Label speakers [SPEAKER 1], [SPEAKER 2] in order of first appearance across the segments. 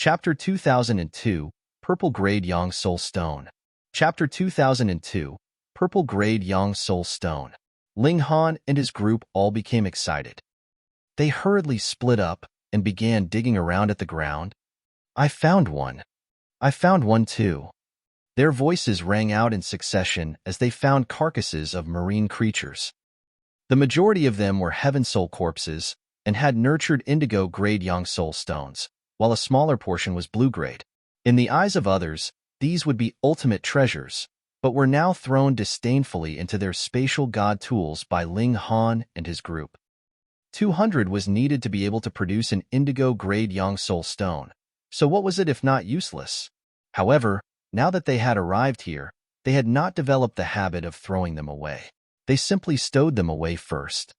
[SPEAKER 1] Chapter 2002, Purple Grade Yang Soul Stone. Chapter 2002, Purple Grade Yang Soul Stone. Ling Han and his group all became excited. They hurriedly split up and began digging around at the ground. I found one. I found one too. Their voices rang out in succession as they found carcasses of marine creatures. The majority of them were heaven soul corpses and had nurtured indigo grade Yang Soul stones, while a smaller portion was blue grade. In the eyes of others, these would be ultimate treasures, but were now thrown disdainfully into their spatial god tools by Ling Han and his group. 200 was needed to be able to produce an indigo grade Yang Soul stone, so what was it if not useless? However, now that they had arrived here, they had not developed the habit of throwing them away. They simply stowed them away first.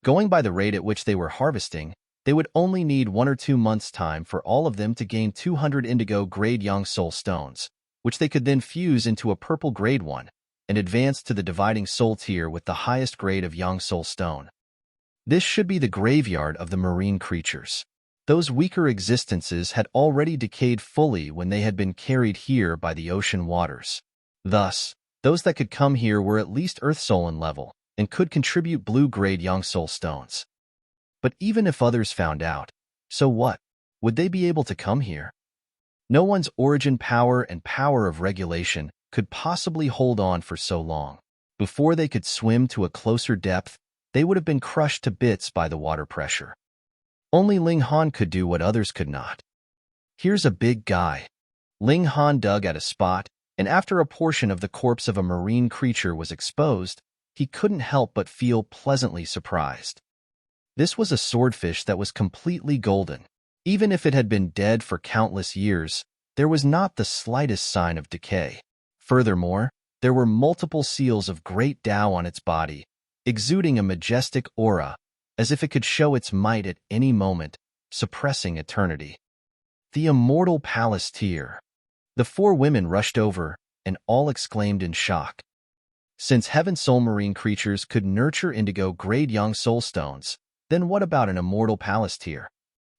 [SPEAKER 1] Going by the rate at which they were harvesting, they would only need 1 or 2 months' time for all of them to gain 200 indigo grade Yang Soul stones, which they could then fuse into a purple grade one and advance to the dividing soul tier with the highest grade of Yang Soul stone. This should be the graveyard of the marine creatures. Those weaker existences had already decayed fully when they had been carried here by the ocean waters. Thus, those that could come here were at least Earth Soul in level and could contribute blue-grade Yang Soul stones. But even if others found out, so what? Would they be able to come here? No one's origin power and power of regulation could possibly hold on for so long. Before they could swim to a closer depth, they would have been crushed to bits by the water pressure. Only Ling Han could do what others could not. Here's a big guy. Ling Han dug at a spot, and after a portion of the corpse of a marine creature was exposed, he couldn't help but feel pleasantly surprised. This was a swordfish that was completely golden. Even if it had been dead for countless years, there was not the slightest sign of decay. Furthermore, there were multiple seals of great Tao on its body, exuding a majestic aura, as if it could show its might at any moment, suppressing eternity. The immortal palace tier. The 4 women rushed over, and all exclaimed in shock. Since Heaven Soul marine creatures could nurture indigo grade Yang Soul stones, then what about an immortal palace tier?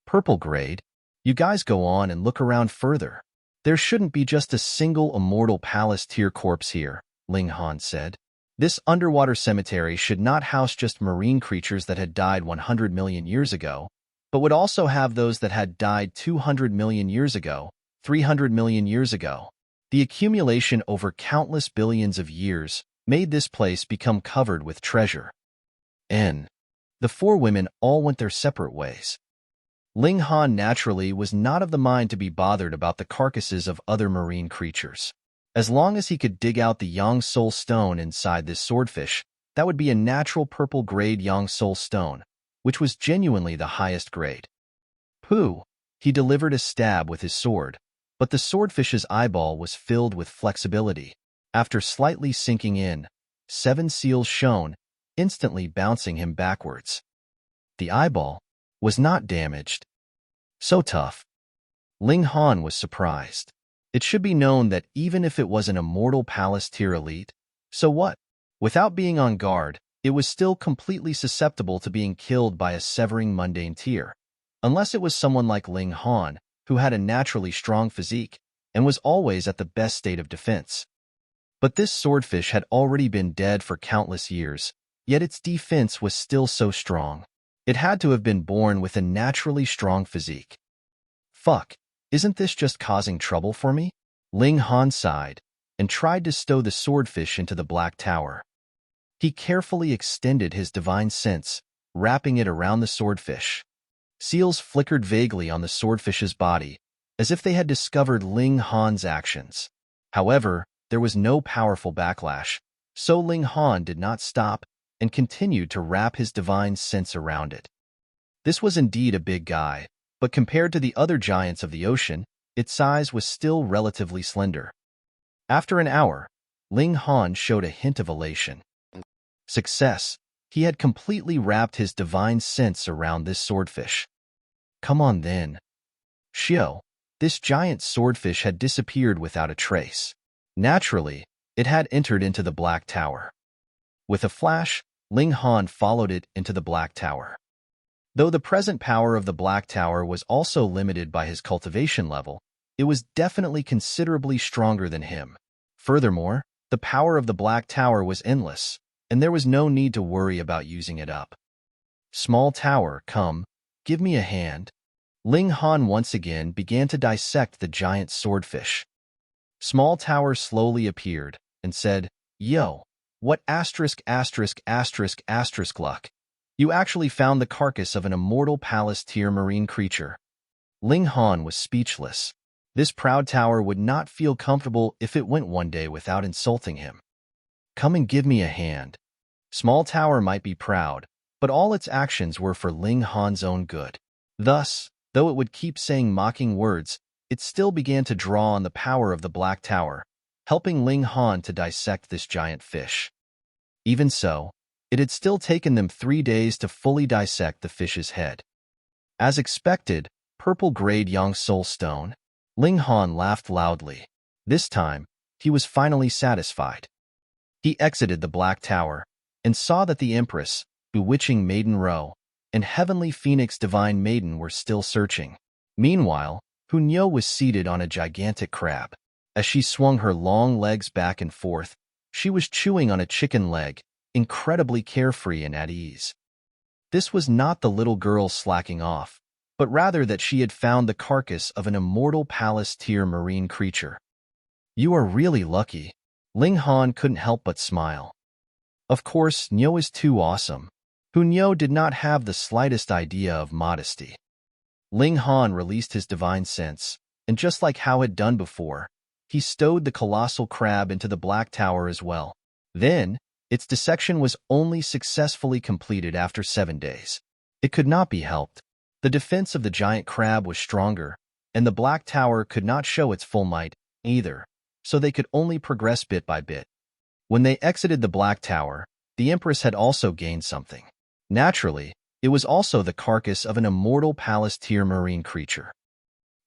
[SPEAKER 1] Purple grade? You guys go on and look around further. There shouldn't be just a single immortal palace tier corpse here, Ling Han said. This underwater cemetery should not house just marine creatures that had died 100 million years ago, but would also have those that had died 200 million years ago, 300 million years ago. The accumulation over countless billions of years made this place become covered with treasure. The 4 women all went their separate ways. Ling Han naturally was not of the mind to be bothered about the carcasses of other marine creatures. As long as he could dig out the Yang Soul stone inside this swordfish, that would be a natural purple grade Yang Soul stone, which was genuinely the highest grade. Pooh! He delivered a stab with his sword, but the swordfish's eyeball was filled with flexibility. After slightly sinking in, 7 seals shone, instantly bouncing him backwards. The eyeball was not damaged. So tough. Ling Han was surprised. It should be known that even if it was an immortal palace tier elite, so what? Without being on guard, it was still completely susceptible to being killed by a severing mundane tier, unless it was someone like Ling Han, who had a naturally strong physique and was always at the best state of defense. But this swordfish had already been dead for countless years, yet its defense was still so strong. It had to have been born with a naturally strong physique. Fuck. Isn't this just causing trouble for me? Ling Han sighed and tried to stow the swordfish into the black tower. He carefully extended his divine sense, wrapping it around the swordfish. Seals flickered vaguely on the swordfish's body, as if they had discovered Ling Han's actions. However, there was no powerful backlash, so Ling Han did not stop and continued to wrap his divine sense around it. This was indeed a big guy, but compared to the other giants of the ocean, its size was still relatively slender. After an hour, Ling Han showed a hint of elation. Success! He had completely wrapped his divine sense around this swordfish. Come on then. Shio, this giant swordfish had disappeared without a trace. Naturally, it had entered into the black tower. With a flash, Ling Han followed it into the black tower. Though the present power of the Black Tower was also limited by his cultivation level, it was definitely considerably stronger than him. Furthermore, the power of the Black Tower was endless, and there was no need to worry about using it up. Small tower, come, give me a hand. Ling Han once again began to dissect the giant swordfish. Small tower slowly appeared and said, Yo, what asterisk luck. You actually found the carcass of an immortal palace tier marine creature. Ling Han was speechless. This proud tower would not feel comfortable if it went one day without insulting him. Come and give me a hand. Small tower might be proud, but all its actions were for Ling Han's own good. Thus, though it would keep saying mocking words, it still began to draw on the power of the Black Tower, helping Ling Han to dissect this giant fish. Even so, it had still taken them 3 days to fully dissect the fish's head. As expected, purple-grade Yang Soul Stone. Ling Han laughed loudly. This time, he was finally satisfied. He exited the Black Tower and saw that the Empress, bewitching Maiden Ro, and Heavenly Phoenix Divine Maiden were still searching. Meanwhile, Hunyo was seated on a gigantic crab. As she swung her long legs back and forth, she was chewing on a chicken leg, incredibly carefree and at ease. This was not the little girl slacking off, but rather that she had found the carcass of an immortal palace tier marine creature. You are really lucky. Ling Han couldn't help but smile. Of course, Nyo is too awesome. Hunyo did not have the slightest idea of modesty. Ling Han released his divine sense, and just like Hao had done before, he stowed the colossal crab into the Black Tower as well. Then, its dissection was only successfully completed after 7 days. It could not be helped. The defense of the giant crab was stronger, and the Black Tower could not show its full might, either, so they could only progress bit by bit. When they exited the Black Tower, the Empress had also gained something. Naturally, it was also the carcass of an immortal palace tier marine creature.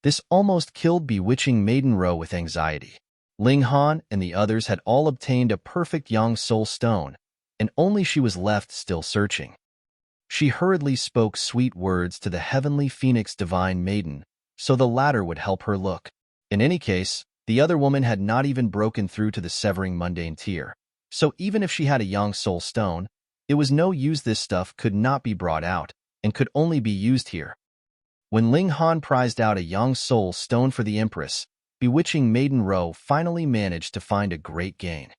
[SPEAKER 1] This almost killed bewitching Maiden Ro with anxiety. Ling Han and the others had all obtained a perfect Yang Soul Stone, and only she was left still searching. She hurriedly spoke sweet words to the Heavenly Phoenix Divine Maiden, so the latter would help her look. In any case, the other woman had not even broken through to the severing mundane tier, so even if she had a Yang Soul Stone, it was no use. This stuff could not be brought out, and could only be used here. When Ling Han prized out a Yang Soul Stone for the Empress, bewitching Maiden Ro finally managed to find a great gain.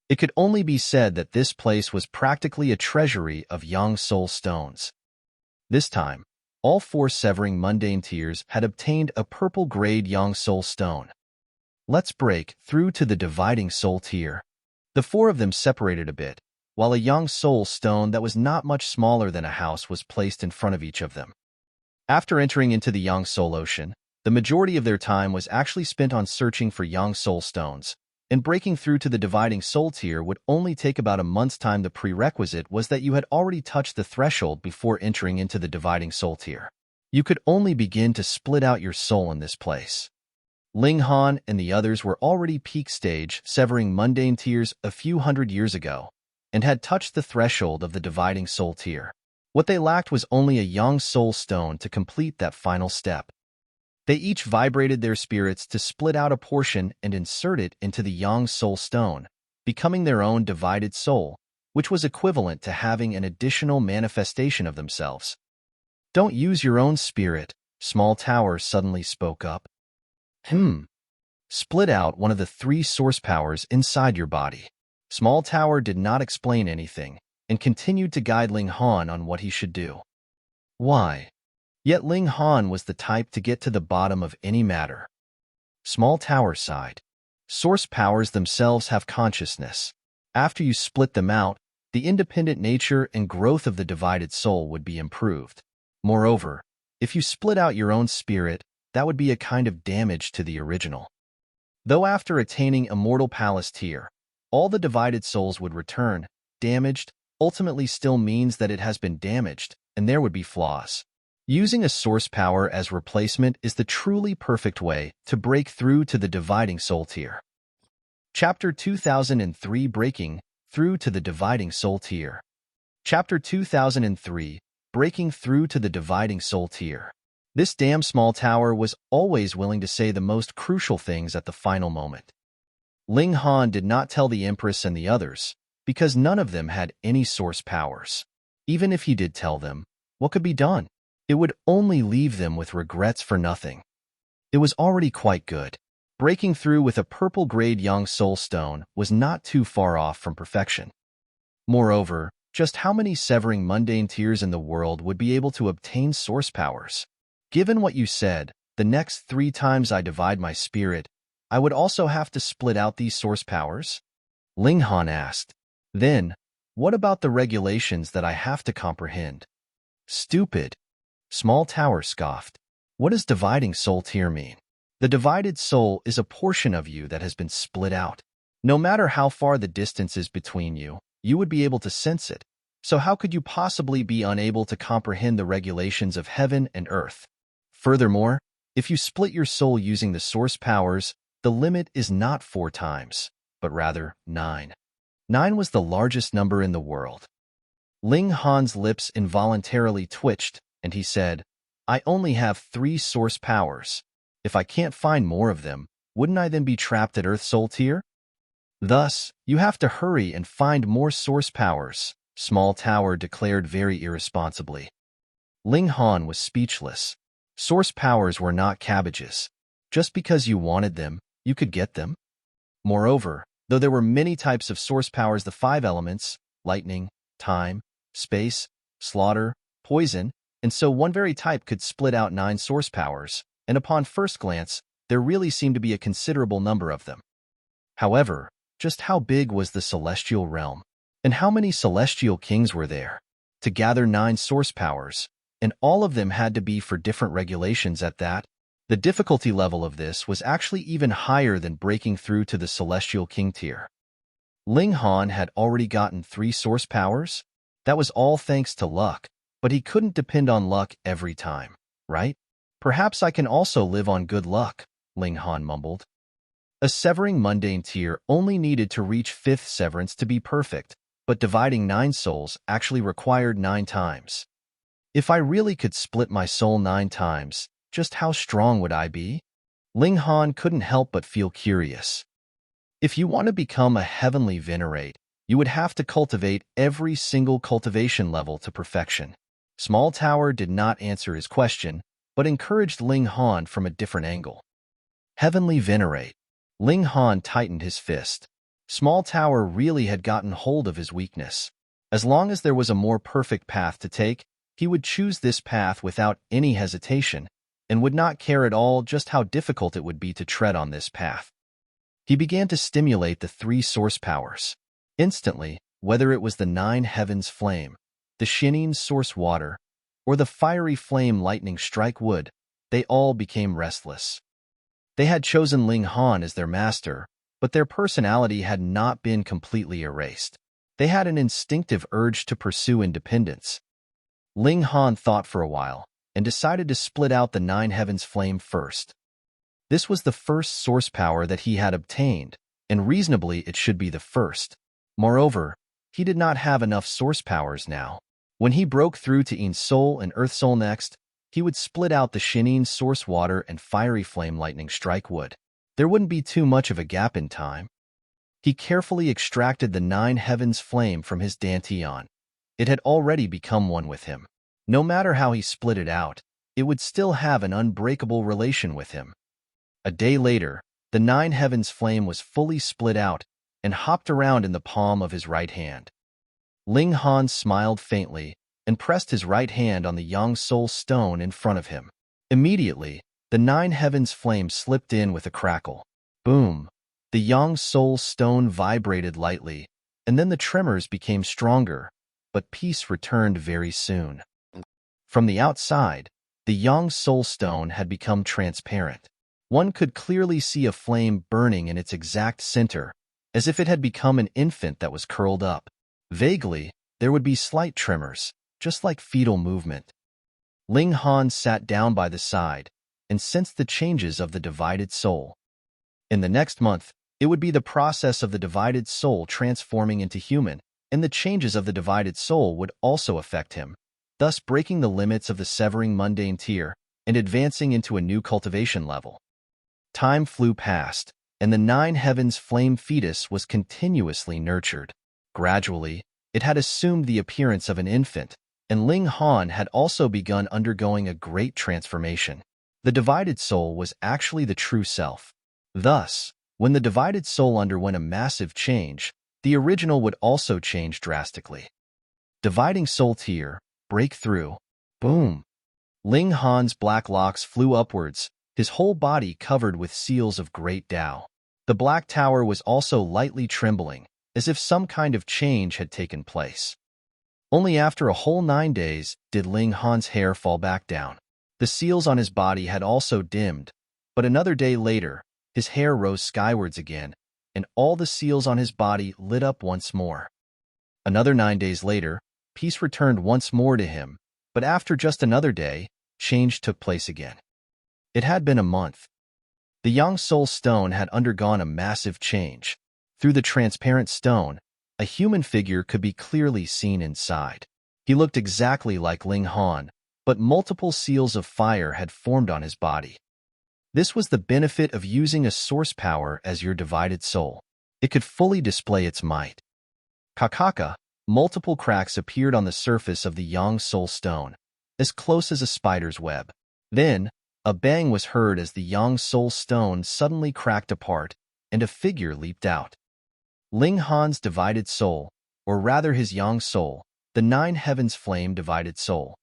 [SPEAKER 1] It could only be said that this place was practically a treasury of Yang Soul Stones. This time, all 4 severing mundane tiers had obtained a purple-grade Yang Soul Stone. Let's break through to the dividing soul tier. The 4 of them separated a bit, while a Yang Soul Stone that was not much smaller than a house was placed in front of each of them. After entering into the Yang Soul Ocean, the majority of their time was actually spent on searching for Yang Soul Stones, and breaking through to the dividing soul tier would only take about a month's time. The prerequisite was that you had already touched the threshold before entering into the dividing soul tier. You could only begin to split out your soul in this place. Ling Han and the others were already peak stage, severing mundane tiers a few hundred years ago, and had touched the threshold of the dividing soul tier. What they lacked was only a Yang Soul Stone to complete that final step. They each vibrated their spirits to split out a portion and insert it into the Yang Soul Stone, becoming their own divided soul, which was equivalent to having an additional manifestation of themselves. Don't use your own spirit, Small Tower suddenly spoke up. Split out one of the 3 source powers inside your body. Small Tower did not explain anything, and continued to guide Ling Han on what he should do. Why? Yet Ling Han was the type to get to the bottom of any matter. Small Tower sighed. Source powers themselves have consciousness. After you split them out, the independent nature and growth of the divided soul would be improved. Moreover, if you split out your own spirit, that would be a kind of damage to the original. Though after attaining Immortal Palace tier, all the divided souls would return, damaged, ultimately still means that it has been damaged, and there would be flaws. Using a source power as replacement is the truly perfect way to break through to the dividing soul tier. Chapter 2003 Breaking Through to the Dividing Soul Tier. Chapter 2003 breaking through to the dividing soul tier. This damn small tower was always willing to say the most crucial things at the final moment. Ling Han did not tell the Empress and the others, because none of them had any source powers. Even if he did tell them, what could be done? It would only leave them with regrets for nothing. It was already quite good. Breaking through with a purple-grade Yang Soul Stone was not too far off from perfection. Moreover, just how many severing mundane tiers in the world would be able to obtain source powers? Given what you said, the next 3 times I divide my spirit, I would also have to split out these source powers? Ling Han asked. Then, what about the regulations that I have to comprehend? Stupid. Small Tower scoffed. What does dividing soul tier mean? The divided soul is a portion of you that has been split out. No matter how far the distance is between you, you would be able to sense it. So how could you possibly be unable to comprehend the regulations of heaven and earth? Furthermore, if you split your soul using the source powers, the limit is not 4 times, but rather 9. 9 was the largest number in the world. Ling Han's lips involuntarily twitched, and he said, I only have 3 source powers. If I can't find more of them, wouldn't I then be trapped at Earth Soul Tier? Thus, you have to hurry and find more source powers, Small Tower declared very irresponsibly. Ling Han was speechless. Source powers were not cabbages. Just because you wanted them, you could get them. Moreover, though there were many types of source powers, the 5 elements, lightning, time, space, slaughter, poison, and so one very type could split out 9 source powers, and upon first glance, there really seemed to be a considerable number of them. However, just how big was the celestial realm? And how many celestial kings were there? To gather 9 source powers, and all of them had to be for different regulations at that. The difficulty level of this was actually even higher than breaking through to the Celestial King tier. Ling Han had already gotten 3 source powers. That was all thanks to luck, but he couldn't depend on luck every time, right? Perhaps I can also live on good luck, Ling Han mumbled. A severing mundane tier only needed to reach 5th severance to be perfect, but dividing 9 souls actually required 9 times. If I really could split my soul 9 times, just how strong would I be? Ling Han couldn't help but feel curious. If you want to become a heavenly venerate, you would have to cultivate every single cultivation level to perfection. Small Tower did not answer his question, but encouraged Ling Han from a different angle. Heavenly venerate. Ling Han tightened his fist. Small Tower really had gotten hold of his weakness. As long as there was a more perfect path to take, he would choose this path without any hesitation, and would not care at all just how difficult it would be to tread on this path. He began to stimulate the 3 source powers. Instantly, whether it was the 9 heavens flame, the Shining source water, or the fiery flame lightning strike wood, they all became restless. They had chosen Ling Han as their master, but their personality had not been completely erased. They had an instinctive urge to pursue independence. Ling Han thought for a while, and decided to split out the 9 heavens flame first. This was the first source power that he had obtained, and reasonably it should be the first. Moreover, he did not have enough source powers now. When he broke through to Ein Soul and Earth Soul next, he would split out the Shining source water and fiery flame lightning strike wood. There wouldn't be too much of a gap in time. He carefully extracted the 9 heavens flame from his Dantian. It had already become one with him. No matter how he split it out, it would still have an unbreakable relation with him. A day later, the 9 heavens flame was fully split out and hopped around in the palm of his right hand. Ling Han smiled faintly and pressed his right hand on the Yang Soul Stone in front of him. Immediately, the 9 heavens flame slipped in with a crackle. Boom! The Yang Soul Stone vibrated lightly, and then the tremors became stronger, but peace returned very soon. From the outside, the Yang Soul Stone had become transparent. One could clearly see a flame burning in its exact center, as if it had become an infant that was curled up. Vaguely, there would be slight tremors, just like fetal movement. Ling Han sat down by the side and sensed the changes of the divided soul. In the next month, it would be the process of the divided soul transforming into human, and the changes of the divided soul would also affect him. thus breaking the limits of the severing mundane tier and advancing into a new cultivation level. Time flew past, and the 9 heavens flame fetus was continuously nurtured. Gradually, it had assumed the appearance of an infant, and Ling Han had also begun undergoing a great transformation. The divided soul was actually the true self. Thus, when the divided soul underwent a massive change, the original would also change drastically. Dividing soul tier, breakthrough, boom. Ling Han's black locks flew upwards, his whole body covered with seals of great Tao. The black tower was also lightly trembling, as if some kind of change had taken place. Only after a whole 9 days did Ling Han's hair fall back down. The seals on his body had also dimmed, but another day later, his hair rose skywards again, and all the seals on his body lit up once more. Another 9 days later, peace returned once more to him, but after just another day, change took place again. It had been a month. The Yang Soul Stone had undergone a massive change. Through the transparent stone, a human figure could be clearly seen inside. He looked exactly like Ling Han, but multiple seals of fire had formed on his body. This was the benefit of using a source power as your divided soul. It could fully display its might. Kakaka, multiple cracks appeared on the surface of the Yang Soul Stone, as close as a spider's web. Then, a bang was heard as the Yang Soul Stone suddenly cracked apart, and a figure leaped out. Ling Han's divided soul, or rather his Yang Soul, the 9 heavens flame divided soul.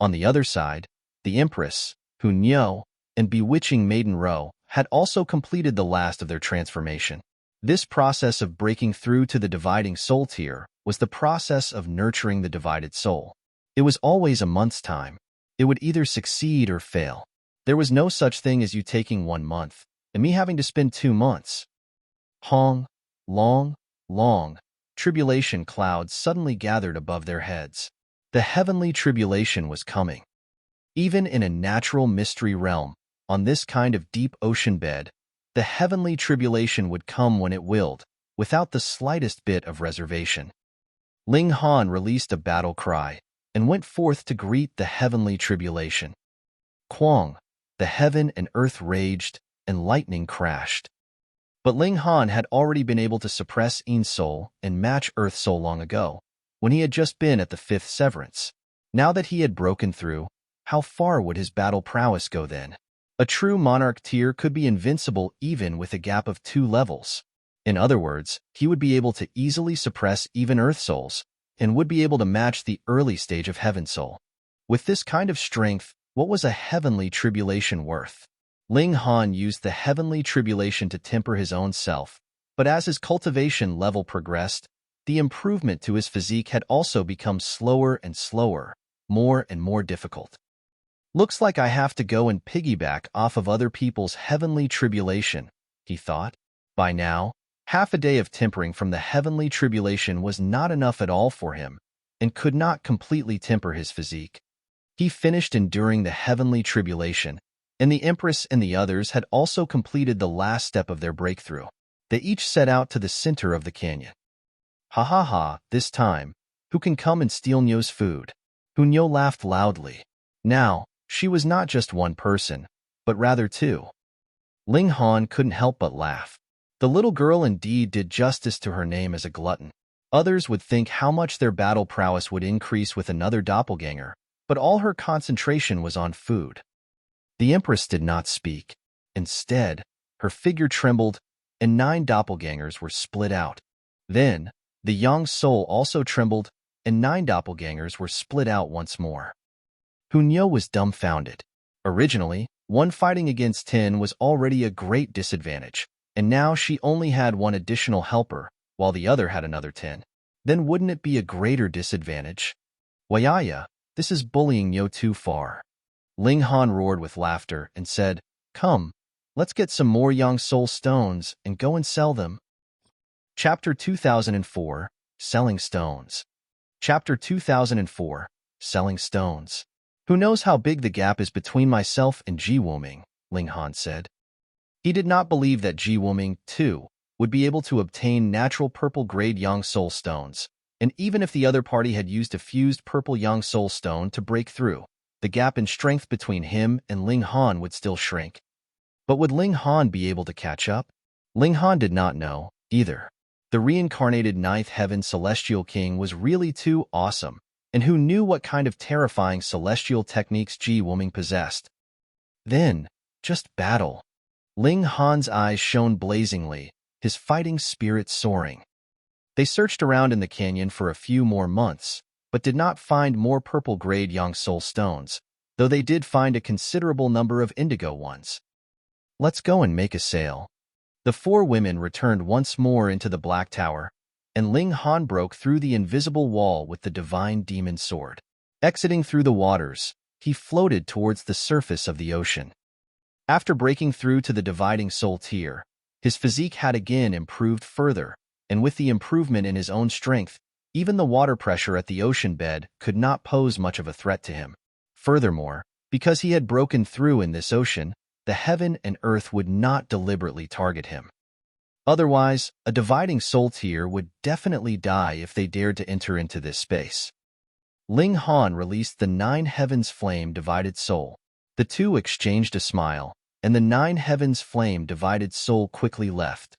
[SPEAKER 1] On the other side, the Empress, Hunyo, and bewitching Maiden Ro had also completed the last of their transformation. This process of breaking through to the dividing soul tier was the process of nurturing the divided soul. It was always a month's time. It would either succeed or fail. There was no such thing as you taking 1 month, and me having to spend 2 months. Long tribulation clouds suddenly gathered above their heads. The heavenly tribulation was coming. Even in a natural mystery realm, on this kind of deep ocean bed, the heavenly tribulation would come when it willed, without the slightest bit of reservation. Ling Han released a battle cry and went forth to greet the heavenly tribulation. Quang, the heaven and earth raged, and lightning crashed. But Ling Han had already been able to suppress Yin Soul and match Earth Soul long ago, when he had just been at the 5th severance. Now that he had broken through, how far would his battle prowess go then? A true monarch tier could be invincible even with a gap of 2 levels. In other words, he would be able to easily suppress even Earth Souls, and would be able to match the early stage of Heaven Soul. With this kind of strength, what was a heavenly tribulation worth? Ling Han used the heavenly tribulation to temper his own self, but as his cultivation level progressed, the improvement to his physique had also become slower and slower, more and more difficult. Looks like I have to go and piggyback off of other people's heavenly tribulation, he thought. By now, half a day of tempering from the heavenly tribulation was not enough at all for him, and could not completely temper his physique. He finished enduring the heavenly tribulation, and the Empress and the others had also completed the last step of their breakthrough. They each set out to the center of the canyon. Ha ha ha, this time, who can come and steal Nyo's food? Hunyo laughed loudly. Now, she was not just one person, but rather 2. Ling Han couldn't help but laugh. The little girl indeed did justice to her name as a glutton. Others would think how much their battle prowess would increase with another doppelganger, but all her concentration was on food. The Empress did not speak. Instead, her figure trembled, and 9 doppelgangers were split out. Then, the Yang Soul also trembled, and 9 doppelgangers were split out once more. Hunyo was dumbfounded. Originally, 1 fighting against 10 was already a great disadvantage, and now she only had 1 additional helper, while the other had another 10. Then wouldn't it be a greater disadvantage? Wayaya, this is bullying Nyo too far. Ling Han roared with laughter and said, Come, let's get some more Yang Soul Stones and go and sell them. Chapter 2004, Selling Stones. Chapter 2004, Selling Stones. Who knows how big the gap is between myself and Ji Wuming, Ling Han said. He did not believe that Ji Wuming, too, would be able to obtain natural purple-grade Yang Soul Stones, and even if the other party had used a fused purple Yang Soul Stone to break through, the gap in strength between him and Ling Han would still shrink. But would Ling Han be able to catch up? Ling Han did not know, either. The reincarnated Ninth Heaven Celestial King was really too awesome, and who knew what kind of terrifying celestial techniques Ji Wuming possessed. Then, just battle. Ling Han's eyes shone blazingly, his fighting spirit soaring. They searched around in the canyon for a few more months, but did not find more purple-grade Yang Soul Stones, though they did find a considerable number of indigo ones. Let's go and make a sale. The four women returned once more into the Black Tower, and Ling Han broke through the invisible wall with the divine demon sword. Exiting through the waters, he floated towards the surface of the ocean. After breaking through to the dividing soul tier, his physique had again improved further, and with the improvement in his own strength, even the water pressure at the ocean bed could not pose much of a threat to him. Furthermore, because he had broken through in this ocean, the heaven and earth would not deliberately target him. Otherwise, a dividing soul tier would definitely die if they dared to enter into this space. Ling Han released the Nine Heavens Flame Divided Soul. The two exchanged a smile, and the Nine Heavens Flame Divided Soul quickly left.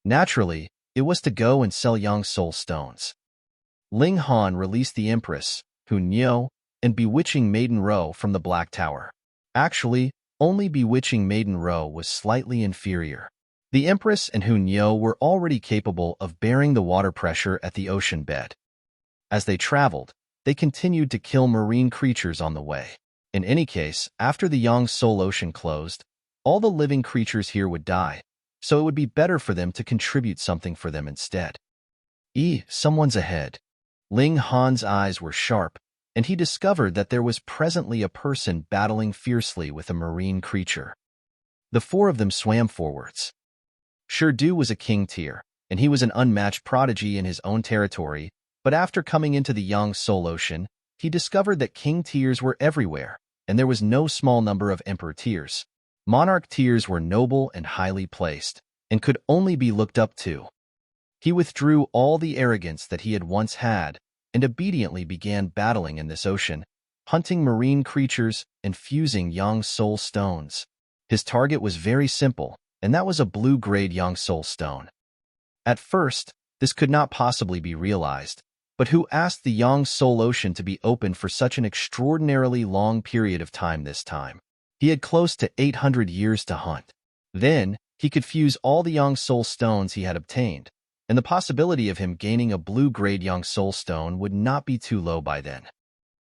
[SPEAKER 1] Naturally, it was to go and sell Yang Soul Stones. Ling Han released the Empress, Hun Nyo, and Bewitching Maiden Ro from the Black Tower. Actually, only Bewitching Maiden Ro was slightly inferior. The Empress and Hun Nyo were already capable of bearing the water pressure at the ocean bed. As they traveled, they continued to kill marine creatures on the way. In any case, after the Yang Soul Ocean closed, all the living creatures here would die, so it would be better for them to contribute something for them instead. Someone's ahead. Ling Han's eyes were sharp, and he discovered that there was presently a person battling fiercely with a marine creature. The four of them swam forwards. Du was a king tier, and he was an unmatched prodigy in his own territory, but after coming into the Yang Soul Ocean, he discovered that king tiers were everywhere, and there was no small number of emperor tiers. Monarch tiers were noble and highly placed, and could only be looked up to. He withdrew all the arrogance that he had once had, and obediently began battling in this ocean, hunting marine creatures and fusing Yang Soul Stones. His target was very simple, and that was a blue-grade Yang Soul Stone. At first, this could not possibly be realized, but who asked the Yang Soul Ocean to be open for such an extraordinarily long period of time this time? He had close to 800 years to hunt. Then, he could fuse all the Yang Soul Stones he had obtained, and the possibility of him gaining a blue-grade Yang Soul Stone would not be too low by then.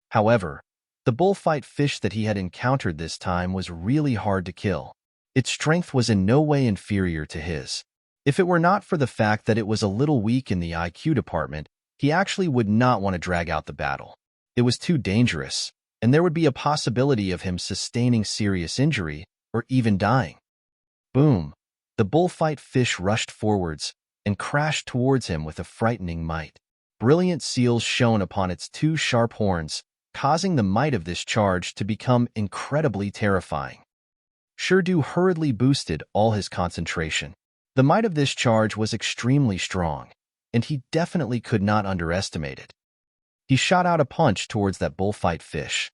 [SPEAKER 1] However, the bullfight fish that he had encountered this time was really hard to kill. Its strength was in no way inferior to his. If it were not for the fact that it was a little weak in the IQ department, he actually would not want to drag out the battle. It was too dangerous, and there would be a possibility of him sustaining serious injury or even dying. Boom! The bullfight fish rushed forwards and crashed towards him with a frightening might. Brilliant seals shone upon its two sharp horns, causing the might of this charge to become incredibly terrifying. Du hurriedly boosted all his concentration. The might of this charge was extremely strong, and he definitely could not underestimate it. He shot out a punch towards that bullfight fish.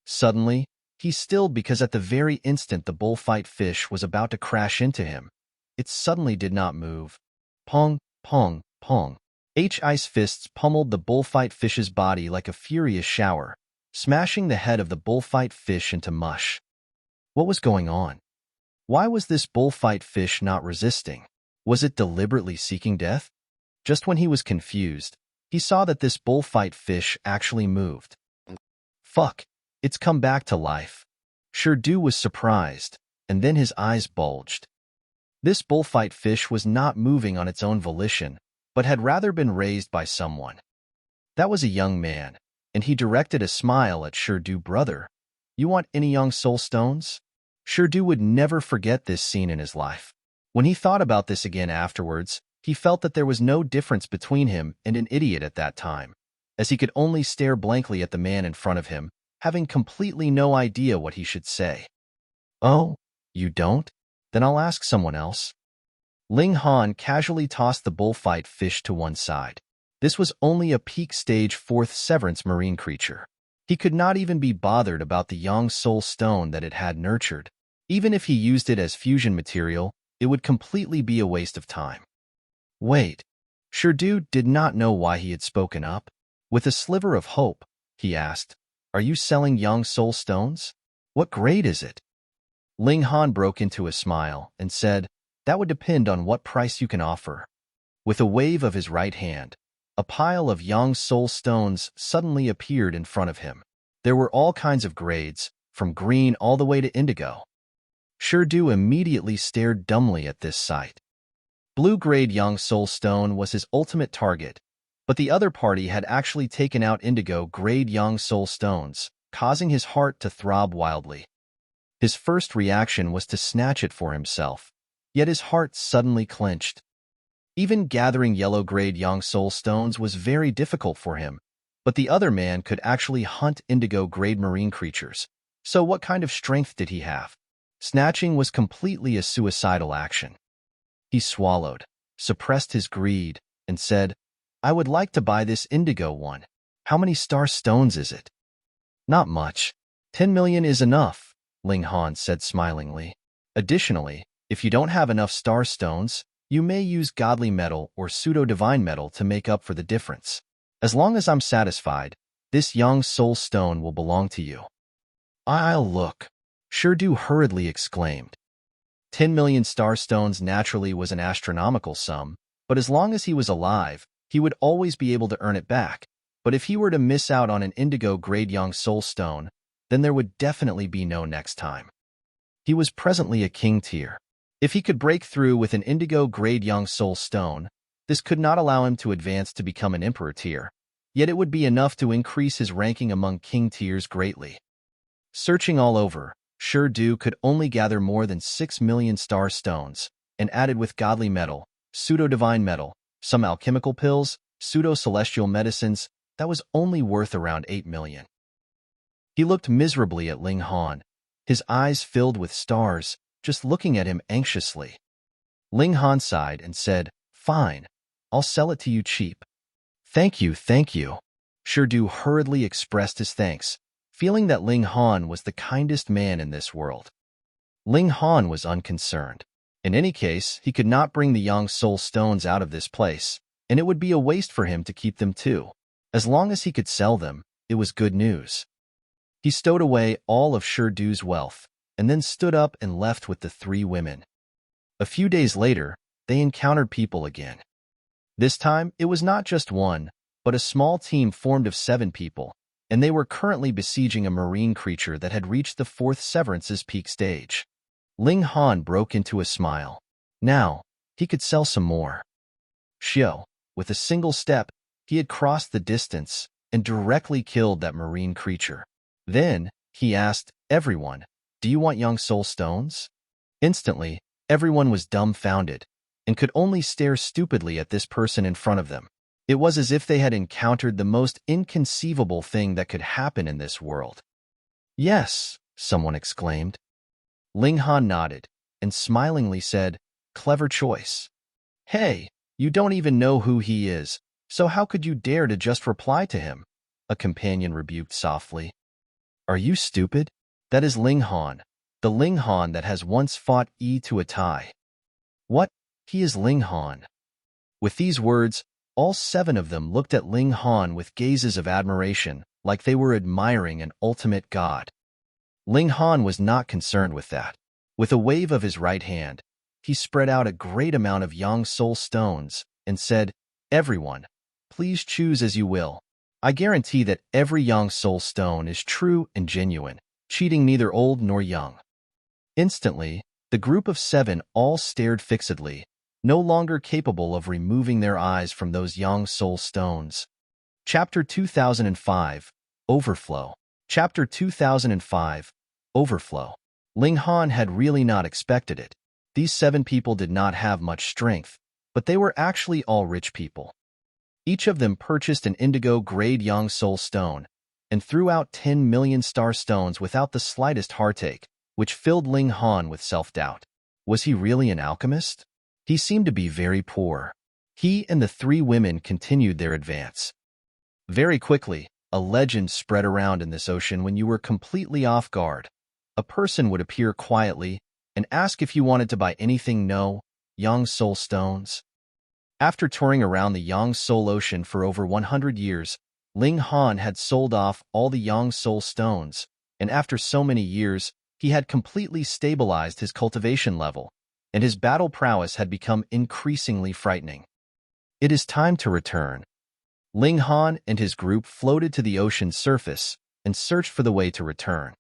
[SPEAKER 1] Suddenly, he stilled because at the very instant the bullfight fish was about to crash into him, it suddenly did not move. Pong, pong, pong. Ice fists pummeled the bullfight fish's body like a furious shower, smashing the head of the bullfight fish into mush. What was going on? Why was this bullfight fish not resisting? Was it deliberately seeking death? Just when he was confused, he saw that this bullfight fish actually moved. Fuck, it's come back to life. Du was surprised, and then his eyes bulged. This bullfight fish was not moving on its own volition, but had rather been raised by someone. That was a young man, and he directed a smile at Du. Brother, you want any Yang Soul Stones? Du would never forget this scene in his life. When he thought about this again afterwards, he felt that there was no difference between him and an idiot at that time, as he could only stare blankly at the man in front of him, having completely no idea what he should say. Oh, you don't? Then I'll ask someone else. Ling Han casually tossed the bullfight fish to one side. This was only a peak stage 4th severance marine creature. He could not even be bothered about the Yang Soul Stone that it had nurtured. Even if he used it as fusion material, it would completely be a waste of time. Wait. Shirdu did not know why he had spoken up. With a sliver of hope, he asked, "Are you selling Yang Soul Stones? What grade is it?" Ling Han broke into a smile and said, "That would depend on what price you can offer." With a wave of his right hand, a pile of Yang Soul Stones suddenly appeared in front of him. There were all kinds of grades, from green all the way to indigo. Shirdu immediately stared dumbly at this sight. Blue-grade Yang Soul Stone was his ultimate target, but the other party had actually taken out indigo-grade Yang Soul Stones, causing his heart to throb wildly. His first reaction was to snatch it for himself, yet his heart suddenly clenched. Even gathering yellow-grade Yang Soul Stones was very difficult for him, but the other man could actually hunt indigo-grade marine creatures, so what kind of strength did he have? Snatching was completely a suicidal action. He swallowed, suppressed his greed, and said, "I would like to buy this indigo one. How many star stones is it?" "Not much. 10 million is enough," Ling Han said smilingly. "Additionally, if you don't have enough star stones, you may use godly metal or pseudo-divine metal to make up for the difference. As long as I'm satisfied, this Yang Soul Stone will belong to you." "I'll look," Shirdu hurriedly exclaimed. 10 million star stones naturally was an astronomical sum, but as long as he was alive, he would always be able to earn it back. But if he were to miss out on an indigo-grade Yang Soul Stone, then there would definitely be no next time. He was presently a king tier. If he could break through with an indigo-grade Yang Soul Stone, this could not allow him to advance to become an emperor tier, yet it would be enough to increase his ranking among king tiers greatly. Searching all over, Shirdu could only gather more than 6 million star stones, and added with godly metal, pseudo-divine metal, some alchemical pills, pseudo-celestial medicines, that was only worth around 8 million. He looked miserably at Ling Han, his eyes filled with stars, just looking at him anxiously. Ling Han sighed and said, "Fine, I'll sell it to you cheap." Thank you. Shirdu hurriedly expressed his thanks, feeling that Ling Han was the kindest man in this world. Ling Han was unconcerned. In any case, he could not bring the Yang Soul Stones out of this place, and it would be a waste for him to keep them too. As long as he could sell them, it was good news. He stowed away all of Shirdu's wealth, and then stood up and left with the 3 women. A few days later, they encountered people again. This time, it was not just one, but a small team formed of 7 people, and they were currently besieging a marine creature that had reached the 4th Severance's peak stage. Ling Han broke into a smile. Now, he could sell some more. Xiao, with a single step, he had crossed the distance and directly killed that marine creature. Then, he asked, "Everyone, do you want Yang Soul Stones?" Instantly, everyone was dumbfounded and could only stare stupidly at this person in front of them. It was as if they had encountered the most inconceivable thing that could happen in this world. "Yes," someone exclaimed. Ling Han nodded and smilingly said, "Clever choice." "Hey, you don't even know who he is, so how could you dare to just reply to him?" a companion rebuked softly. "Are you stupid? That is Ling Han, the Ling Han that has once fought Yi to a tie." "What? He is Ling Han." With these words, all 7 of them looked at Ling Han with gazes of admiration, like they were admiring an ultimate god. Ling Han was not concerned with that. With a wave of his right hand, he spread out a great amount of Yang Soul Stones and said, "Everyone, please choose as you will. I guarantee that every Yang Soul Stone is true and genuine, cheating neither old nor young." Instantly, the group of 7 all stared fixedly, no longer capable of removing their eyes from those Yang Soul Stones. Chapter 2005, Overflow. Chapter 2005, Overflow. Ling Han had really not expected it. These 7 people did not have much strength, but they were actually all rich people. Each of them purchased an indigo-grade Yang Soul Stone and threw out 10 million star stones without the slightest heartache, which filled Ling Han with self-doubt. Was he really an alchemist? He seemed to be very poor. He and the three women continued their advance. Very quickly, a legend spread around in this ocean. When you were completely off guard, a person would appear quietly and ask if you wanted to buy anything. No, Yang Soul Stones. After touring around the Yang Soul Ocean for over 100 years, Ling Han had sold off all the Yang Soul Stones, and after so many years, he had completely stabilized his cultivation level, and his battle prowess had become increasingly frightening. It is time to return. Ling Han and his group floated to the ocean's surface and searched for the way to return.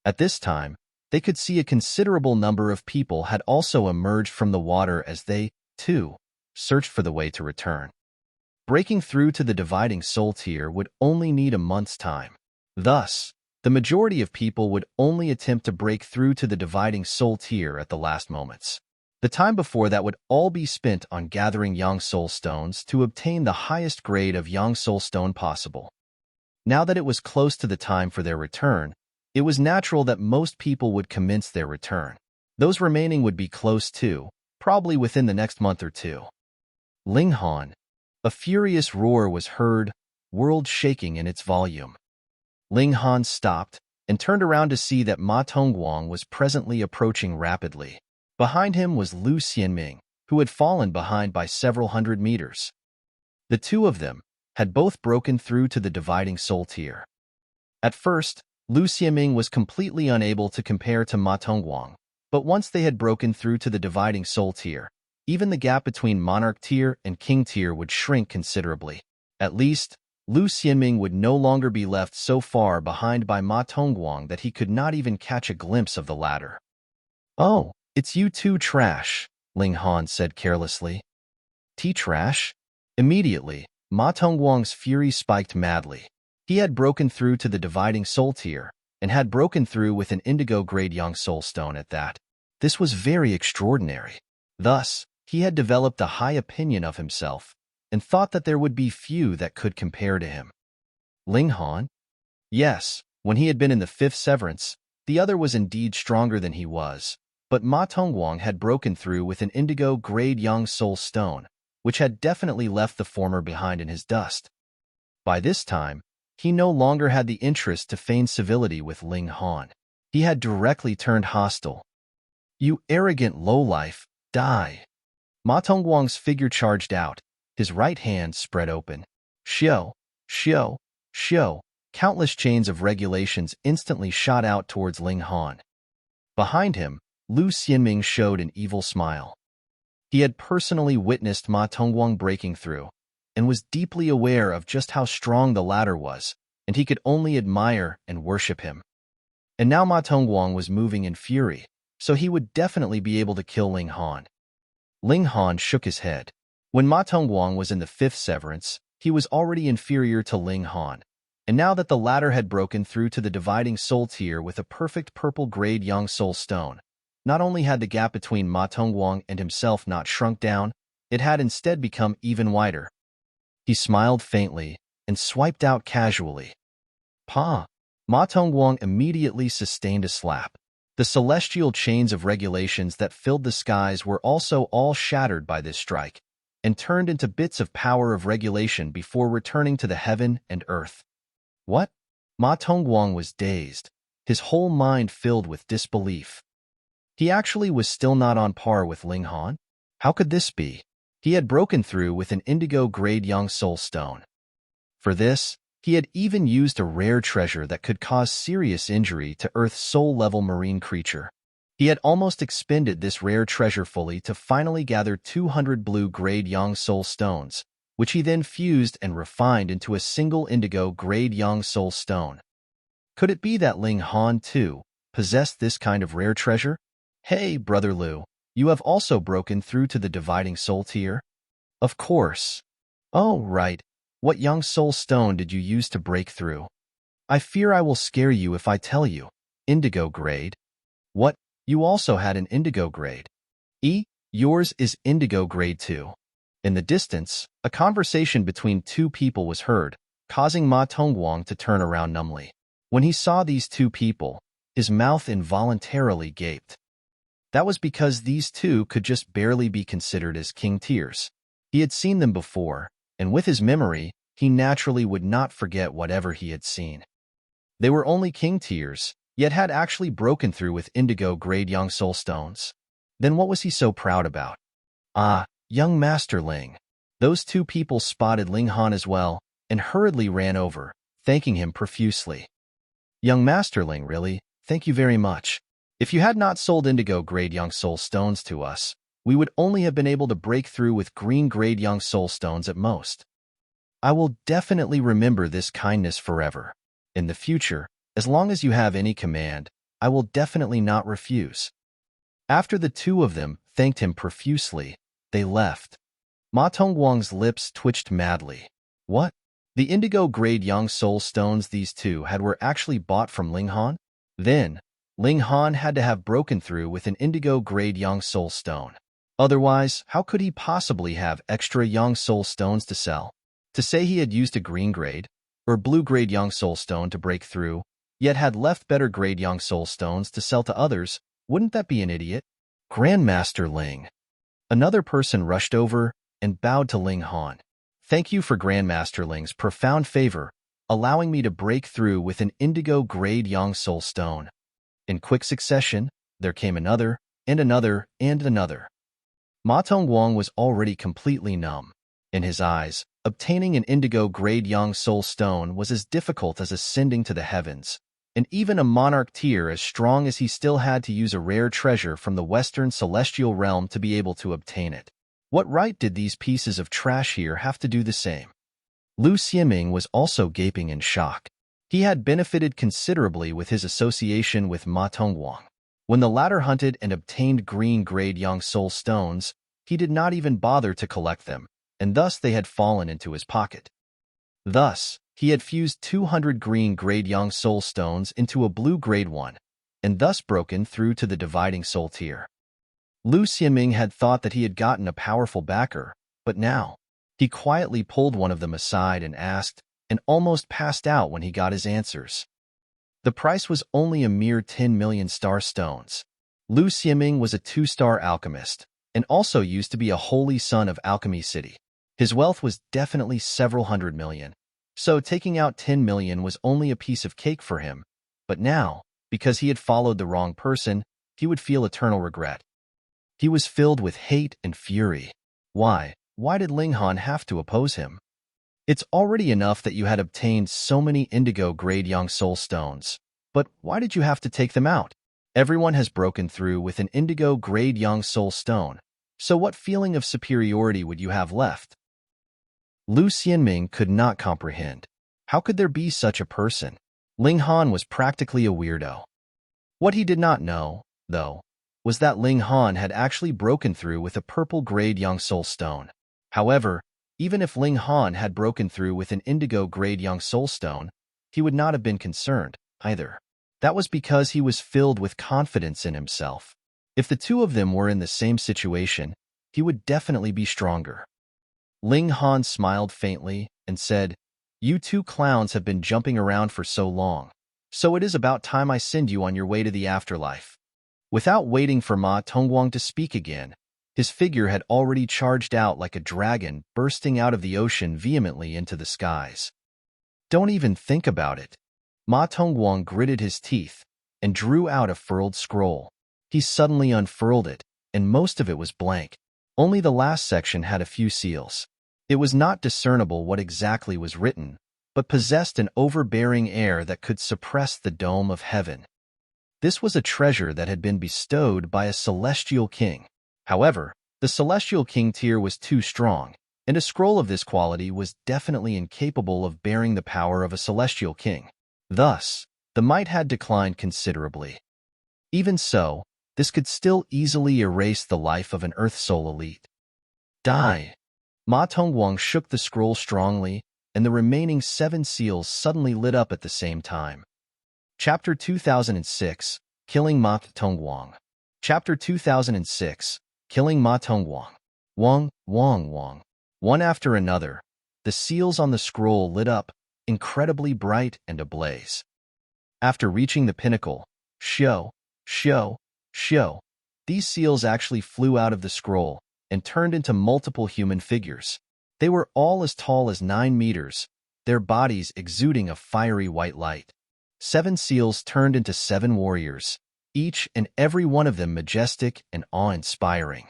[SPEAKER 1] At this time, they could see a considerable number of people had also emerged from the water as they, too, searched for the way to return. Breaking through to the dividing soul tier would only need a month's time. Thus, the majority of people would only attempt to break through to the dividing soul tier at the last moments. The time before that would all be spent on gathering Yang Soul Stones to obtain the highest grade of Yang Soul Stone possible. Now that it was close to the time for their return, it was natural that most people would commence their return. Those remaining would be close too, probably within the next month or two. Ling Han. A furious roar was heard, world shaking in its volume. Ling Han stopped and turned around to see that Ma Tongguang was presently approaching rapidly. Behind him was Lu Xianming, who had fallen behind by several hundred meters. The two of them had both broken through to the dividing soul tier. At first, Lu Xianming was completely unable to compare to Ma Tongguang, but once they had broken through to the dividing soul tier, even the gap between monarch tier and king tier would shrink considerably. At least, Lu Xianming would no longer be left so far behind by Ma Tongguang that he could not even catch a glimpse of the latter. "Oh, it's you two, trash," Ling Han said carelessly. "Trash?" Immediately, Ma Tongguang's fury spiked madly. He had broken through to the dividing soul tier, and had broken through with an indigo-grade Yang Soul Stone at that. This was very extraordinary. Thus, he had developed a high opinion of himself, and thought that there would be few that could compare to him. Ling Han? Yes, when he had been in the fifth severance, the other was indeed stronger than he was, but Ma Tongguang had broken through with an indigo-grade Yang Soul Stone, which had definitely left the former behind in his dust. By this time, he no longer had the interest to feign civility with Ling Han. He had directly turned hostile. "You arrogant lowlife, die!" Ma Tongguang's figure charged out, his right hand spread open. Xiao, xiao, xiao, countless chains of regulations instantly shot out towards Ling Han. Behind him, Lu Xianming showed an evil smile. He had personally witnessed Ma Tongguang breaking through, and was deeply aware of just how strong the latter was, and he could only admire and worship him. And now Ma Tongguang was moving in fury, so he would definitely be able to kill Ling Han. Ling Han shook his head. When Ma Tongguang was in the fifth severance, he was already inferior to Ling Han, and now that the latter had broken through to the dividing soul tier with a perfect purple-grade Yang Soul Stone, not only had the gap between Ma Tongguang and himself not shrunk down, it had instead become even wider. He smiled faintly and swiped out casually. "Pa!" Ma Tongguang immediately sustained a slap. The celestial chains of regulations that filled the skies were also all shattered by this strike, and turned into bits of power of regulation before returning to the heaven and earth. What? Ma Tongguang was dazed, his whole mind filled with disbelief. He actually was still not on par with Ling Han? How could this be? He had broken through with an indigo-grade Yang Soul Stone. For this, he had even used a rare treasure that could cause serious injury to Earth's soul-level marine creature. He had almost expended this rare treasure fully to finally gather 200 blue-grade Yang Soul Stones, which he then fused and refined into a single indigo-grade Yang Soul Stone. Could it be that Ling Han, too, possessed this kind of rare treasure? "Hey, Brother Lu, you have also broken through to the dividing soul tier?" "Of course." "Oh, right. What Yang Soul Stone did you use to break through?" "I fear I will scare you if I tell you. Indigo grade." "What? You also had an indigo grade?" Yours is indigo grade too." In the distance, a conversation between two people was heard, causing Ma Tongguang to turn around numbly. When he saw these two people, his mouth involuntarily gaped. That was because these two could just barely be considered as king tiers. He had seen them before, and with his memory, he naturally would not forget whatever he had seen. They were only king tiers, yet had actually broken through with indigo-grade young soul stones. Then what was he so proud about? Ah, young Master Ling. Those two people spotted Ling Han as well, and hurriedly ran over, thanking him profusely. Young Master Ling, really? Thank you very much. If you had not sold indigo-grade young soul stones to us, we would only have been able to break through with green-grade young soul stones at most. I will definitely remember this kindness forever. In the future, as long as you have any command, I will definitely not refuse. After the two of them thanked him profusely, they left. Ma Tongguang's lips twitched madly. What? The indigo-grade young soul stones these two had were actually bought from Ling Han? Then, Ling Han had to have broken through with an indigo-grade young soul stone. Otherwise, how could he possibly have extra young soul stones to sell? To say he had used a green-grade or blue-grade young soul stone to break through, yet had left better-grade young soul stones to sell to others, wouldn't that be an idiot? Grandmaster Ling. Another person rushed over and bowed to Ling Han. Thank you for Grandmaster Ling's profound favor, allowing me to break through with an indigo-grade young soul stone. In quick succession, there came another, and another, and another. Ma Tongguang was already completely numb. In his eyes, obtaining an indigo-grade young soul stone was as difficult as ascending to the heavens, and even a monarch tier as strong as he still had to use a rare treasure from the western celestial realm to be able to obtain it. What right did these pieces of trash here have to do the same? Lu Xieming was also gaping in shock. He had benefited considerably with his association with Ma Tongguang. When the latter hunted and obtained green-grade young soul stones, he did not even bother to collect them, and thus they had fallen into his pocket. Thus, he had fused 200 green-grade young soul stones into a blue-grade one, and thus broken through to the dividing soul tier. Lu Xieming had thought that he had gotten a powerful backer, but now, he quietly pulled one of them aside and asked, and almost passed out when he got his answers. The price was only a mere 10 million star stones. Lu Xieming was a 2-star alchemist, and also used to be a holy son of Alchemy City. His wealth was definitely several hundred million, so taking out 10 million was only a piece of cake for him. But now, because he had followed the wrong person, he would feel eternal regret. He was filled with hate and fury. Why did Ling Han have to oppose him? It's already enough that you had obtained so many indigo-grade young soul stones, but why did you have to take them out? Everyone has broken through with an indigo-grade young soul stone, so what feeling of superiority would you have left? Lu Xianming could not comprehend. How could there be such a person? Ling Han was practically a weirdo. What he did not know, though, was that Ling Han had actually broken through with a purple-grade young soul stone. However, even if Ling Han had broken through with an indigo-grade young soul stone, he would not have been concerned, either. That was because he was filled with confidence in himself. If the two of them were in the same situation, he would definitely be stronger. Ling Han smiled faintly and said, "You two clowns have been jumping around for so long, so it is about time I send you on your way to the afterlife." Without waiting for Ma Tongguang to speak again, his figure had already charged out like a dragon bursting out of the ocean vehemently into the skies. Don't even think about it. Ma Tongguang gritted his teeth and drew out a furled scroll. He suddenly unfurled it, and most of it was blank. Only the last section had a few seals. It was not discernible what exactly was written, but possessed an overbearing air that could suppress the dome of heaven. This was a treasure that had been bestowed by a celestial king. However, the celestial king tier was too strong, and a scroll of this quality was definitely incapable of bearing the power of a celestial king. Thus, the might had declined considerably. Even so, this could still easily erase the life of an Earth Soul elite. Die! Ma Tongguang shook the scroll strongly, and the remaining 7 seals suddenly lit up at the same time. Chapter 2006, Killing Ma Tongguang. Chapter 2006, Killing Ma Tongguang. Wong, wong, wong. One after another, the seals on the scroll lit up, incredibly bright and ablaze. After reaching the pinnacle, shio, These seals actually flew out of the scroll and turned into multiple human figures. They were all as tall as 9 meters, their bodies exuding a fiery white light. 7 seals turned into 7 warriors, each and every one of them majestic and awe-inspiring.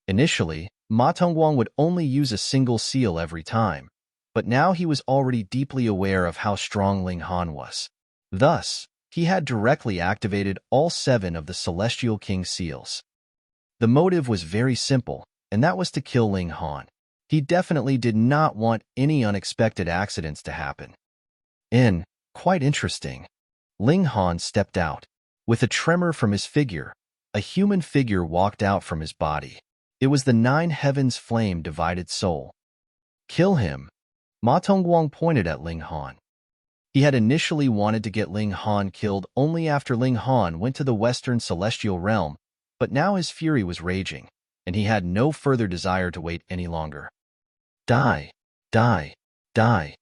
[SPEAKER 1] Initially, Ma Tongguang would only use a single seal every time, but now he was already deeply aware of how strong Ling Han was. Thus, he had directly activated all 7 of the Celestial King seals. The motive was very simple, and that was to kill Ling Han. He definitely did not want any unexpected accidents to happen. Quite interesting, Ling Han stepped out. With a tremor from his figure, a human figure walked out from his body. It was the 9 heavens flame divided soul. Kill him. Ma Tongguang pointed at Ling Han. He had initially wanted to get Ling Han killed only after Ling Han went to the Western Celestial Realm, but now his fury was raging, and he had no further desire to wait any longer. Die, die, die.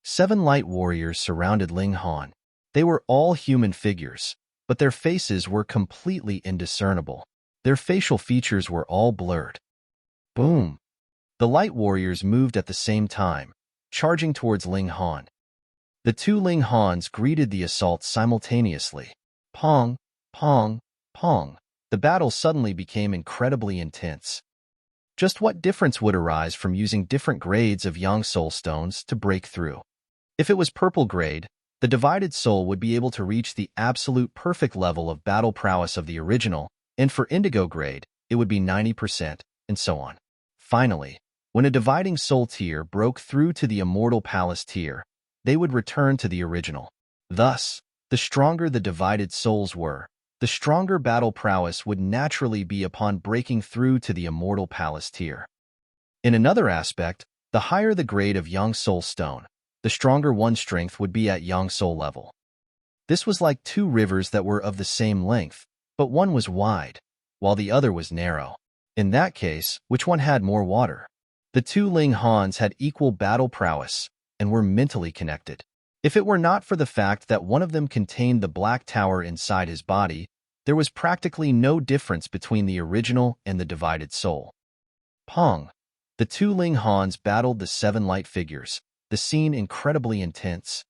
[SPEAKER 1] 7 light warriors surrounded Ling Han. They were all human figures, but their faces were completely indiscernible. Their facial features were all blurred. Boom! The light warriors moved at the same time, charging towards Ling Han. The 2 Ling Hans greeted the assault simultaneously. Pong, pong, pong. The battle suddenly became incredibly intense. Just what difference would arise from using different grades of Yang Soul Stones to break through? If it was purple grade, the divided soul would be able to reach the absolute perfect level of battle prowess of the original, and for indigo grade, it would be 90%, and so on. Finally, when a dividing soul tier broke through to the immortal palace tier, they would return to the original. Thus, the stronger the divided souls were, the stronger battle prowess would naturally be upon breaking through to the immortal palace tier. In another aspect, the higher the grade of Yang Soul Stone, the stronger one's strength would be at Yang Soul level. This was like 2 rivers that were of the same length, but one was wide, while the other was narrow. In that case, which one had more water? The 2 Ling Hans had equal battle prowess and were mentally connected. If it were not for the fact that one of them contained the Black Tower inside his body, there was practically no difference between the original and the divided soul. Pong! The 2 Ling Hans battled the 7 light figures, the scene incredibly intense.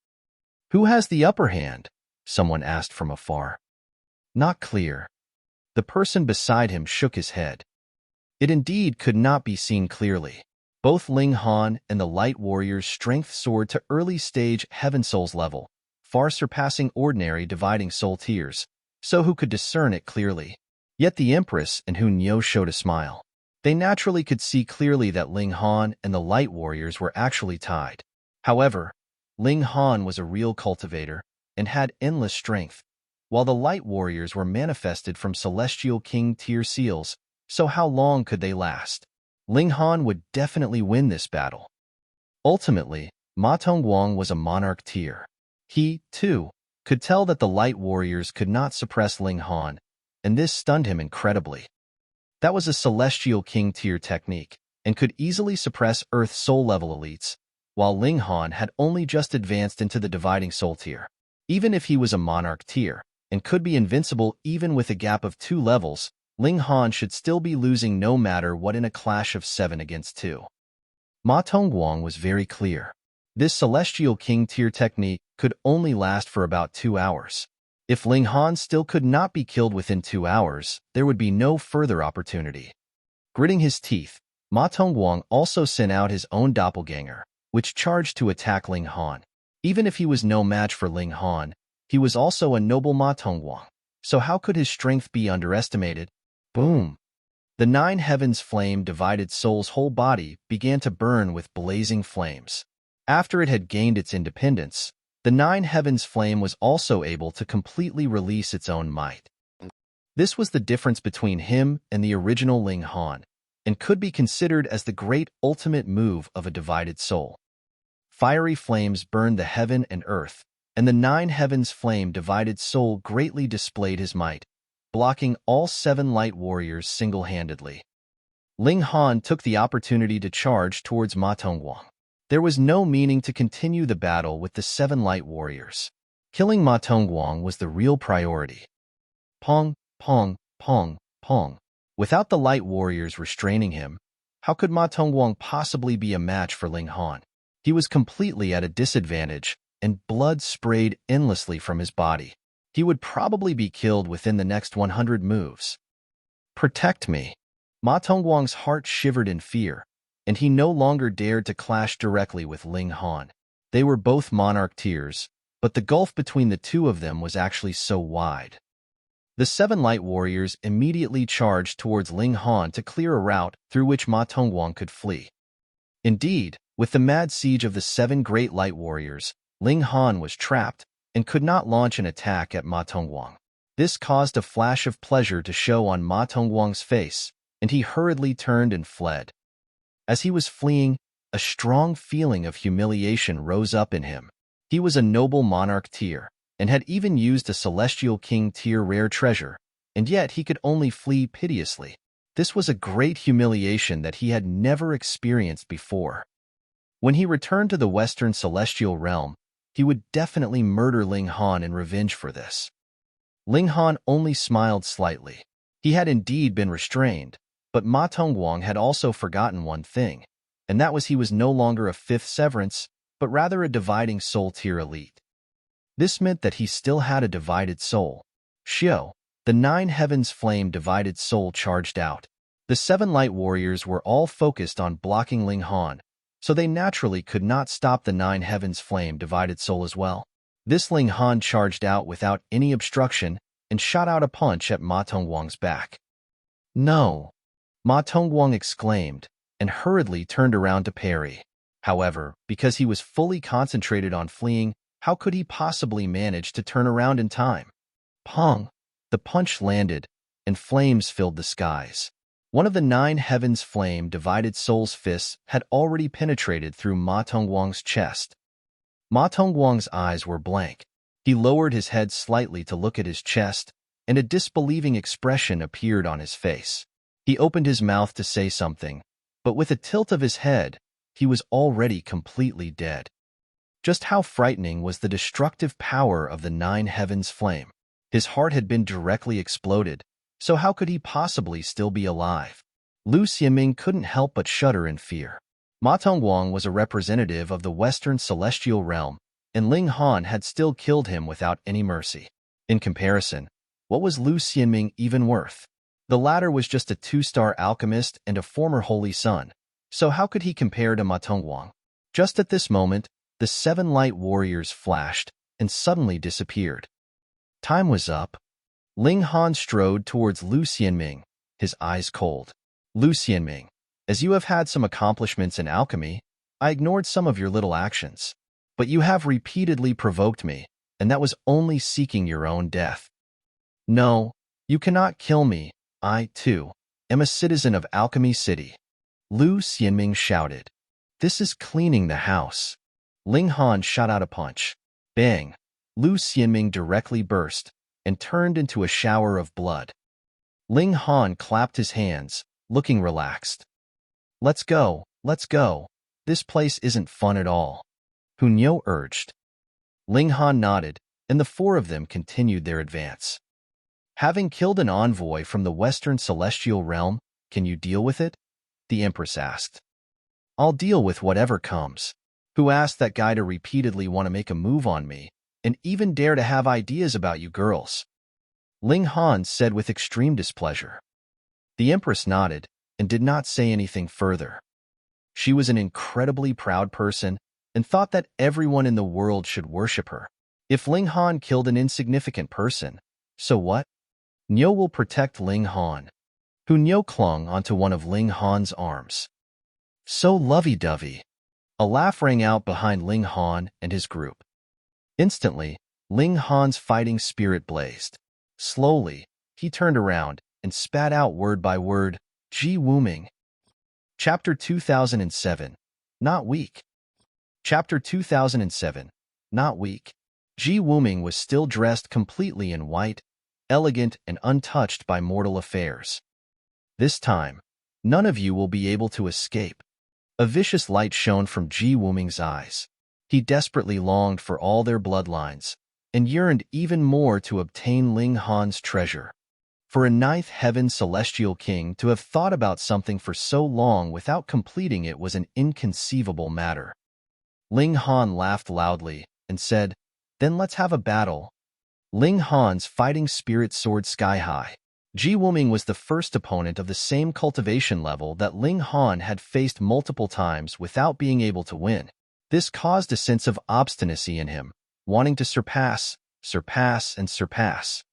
[SPEAKER 1] Who has the upper hand? Someone asked from afar. Not clear. The person beside him shook his head. It indeed could not be seen clearly. Both Ling Han and the Light Warrior's strength soared to early-stage Heaven Souls level, far surpassing ordinary dividing soul tiers, so who could discern it clearly? Yet the Empress and Hu Nyo showed a smile. They naturally could see clearly that Ling Han and the Light Warriors were actually tied. However, Ling Han was a real cultivator and had endless strength, while the Light Warriors were manifested from Celestial King tier seals, so how long could they last? Ling Han would definitely win this battle. Ultimately, Ma Tongguang was a monarch tier. He, too, could tell that the Light Warriors could not suppress Ling Han, and this stunned him incredibly. That was a Celestial King tier technique, and could easily suppress Earth Soul level elites, while Ling Han had only just advanced into the Dividing Soul tier. Even if he was a monarch tier, and could be invincible even with a gap of 2 levels, Ling Han should still be losing no matter what in a clash of 7 against 2. Ma Tongguang was very clear. This Celestial King tier technique could only last for about 2 hours. If Ling Han still could not be killed within 2 hours, there would be no further opportunity. Gritting his teeth, Ma Tongguang also sent out his own doppelganger, which charged to attack Ling Han. Even if he was no match for Ling Han, he was also a noble Ma Tongguang, so how could his strength be underestimated? Boom! The 9 heavens flame divided soul's whole body began to burn with blazing flames. After it had gained its independence, the 9 heavens flame was also able to completely release its own might. This was the difference between him and the original Ling Han, and could be considered as the great ultimate move of a divided soul. Fiery flames burned the heaven and earth, and the 9 heavens flame divided soul greatly displayed his might, blocking all 7 light warriors single-handedly. Ling Han took the opportunity to charge towards Ma Tongguang. There was no meaning to continue the battle with the 7 light warriors. Killing Ma Tongguang was the real priority. Pong, pong, pong, Pong. Without the light warriors restraining him, how could Ma Tongguang possibly be a match for Ling Han? He was completely at a disadvantage, and blood sprayed endlessly from his body. He would probably be killed within the next 100 moves. Protect me. Ma Tongguang's heart shivered in fear, and he no longer dared to clash directly with Ling Han. They were both monarch tiers, but the gulf between the two of them was actually so wide. The 7 light warriors immediately charged towards Ling Han to clear a route through which Ma Tongguang could flee. Indeed, with the mad siege of the 7 great light warriors, Ling Han was trapped and could not launch an attack at Ma Tongguang. This caused a flash of pleasure to show on Ma Tongguang's face, and he hurriedly turned and fled. As he was fleeing, a strong feeling of humiliation rose up in him. He was a noble monarch tier, and had even used a celestial king tier rare treasure, and yet he could only flee piteously. This was a great humiliation that he had never experienced before. When he returned to the Western Celestial Realm, he would definitely murder Ling Han in revenge for this. Ling Han only smiled slightly. He had indeed been restrained, but Ma Tongguang had also forgotten one thing, and that was he was no longer a 5th severance, but rather a dividing soul tier elite. This meant that he still had a divided soul. Xiao, the 9 heavens flame divided soul, charged out. The 7 light warriors were all focused on blocking Ling Han, so they naturally could not stop the 9 heavens flame divided soul as well. This Ling Han charged out without any obstruction and shot out a punch at Ma Tongguang's back. No! Ma Tongguang exclaimed, and hurriedly turned around to parry. However, because he was fully concentrated on fleeing, how could he possibly manage to turn around in time? Pong! The punch landed, and flames filled the skies. One of the 9 heavens flame divided soul's fists had already penetrated through Ma Tongguang's chest. Ma Tongguang's eyes were blank. He lowered his head slightly to look at his chest, and a disbelieving expression appeared on his face. He opened his mouth to say something, but with a tilt of his head, he was already completely dead. Just how frightening was the destructive power of the 9 heavens flame? His heart had been directly exploded, so how could he possibly still be alive? Lu Xianming couldn't help but shudder in fear. Ma Tongguang was a representative of the Western Celestial Realm, and Ling Han had still killed him without any mercy. In comparison, what was Lu Xianming even worth? The latter was just a 2-star alchemist and a former holy son, so how could he compare to Ma Tongguang? Just at this moment, the 7 light warriors flashed and suddenly disappeared. Time was up. Ling Han strode towards Lu Xianming, his eyes cold. Lu Xianming, as you have had some accomplishments in alchemy, I ignored some of your little actions. But you have repeatedly provoked me, and that was only seeking your own death. No, you cannot kill me. I, too, am a citizen of Alchemy City. Lu Xianming shouted. This is cleaning the house. Ling Han shot out a punch. Bang! Lu Xianming directly burst and turned into a shower of blood. Ling Han clapped his hands, looking relaxed. Let's go, let's go. This place isn't fun at all. Hunyou urged. Ling Han nodded, and the 4 of them continued their advance. Having killed an envoy from the Western Celestial Realm, can you deal with it? The Empress asked. I'll deal with whatever comes. Who asked that guy to repeatedly want to make a move on me, and even dare to have ideas about you girls? Ling Han said with extreme displeasure. The Empress nodded and did not say anything further. She was an incredibly proud person and thought that everyone in the world should worship her. If Ling Han killed an insignificant person, so what? Niu will protect Ling Han. Hunyou clung onto one of Ling Han's arms. So lovey-dovey. A laugh rang out behind Ling Han and his group. Instantly, Ling Han's fighting spirit blazed. Slowly, he turned around and spat out word by word, Ji Wuming. Chapter 2007. Not weak. Chapter 2007. Not weak. Ji Wuming was still dressed completely in white, elegant and untouched by mortal affairs. This time, none of you will be able to escape. A vicious light shone from Ji Wuming's eyes. He desperately longed for all their bloodlines, and yearned even more to obtain Ling Han's treasure. For a ninth heaven celestial king to have thought about something for so long without completing it was an inconceivable matter. Ling Han laughed loudly and said, "Then let's have a battle." Ling Han's fighting spirit soared sky-high. Ji Wuming was the first opponent of the same cultivation level that Ling Han had faced multiple times without being able to win. This caused a sense of obstinacy in him, wanting to surpass, and surpass.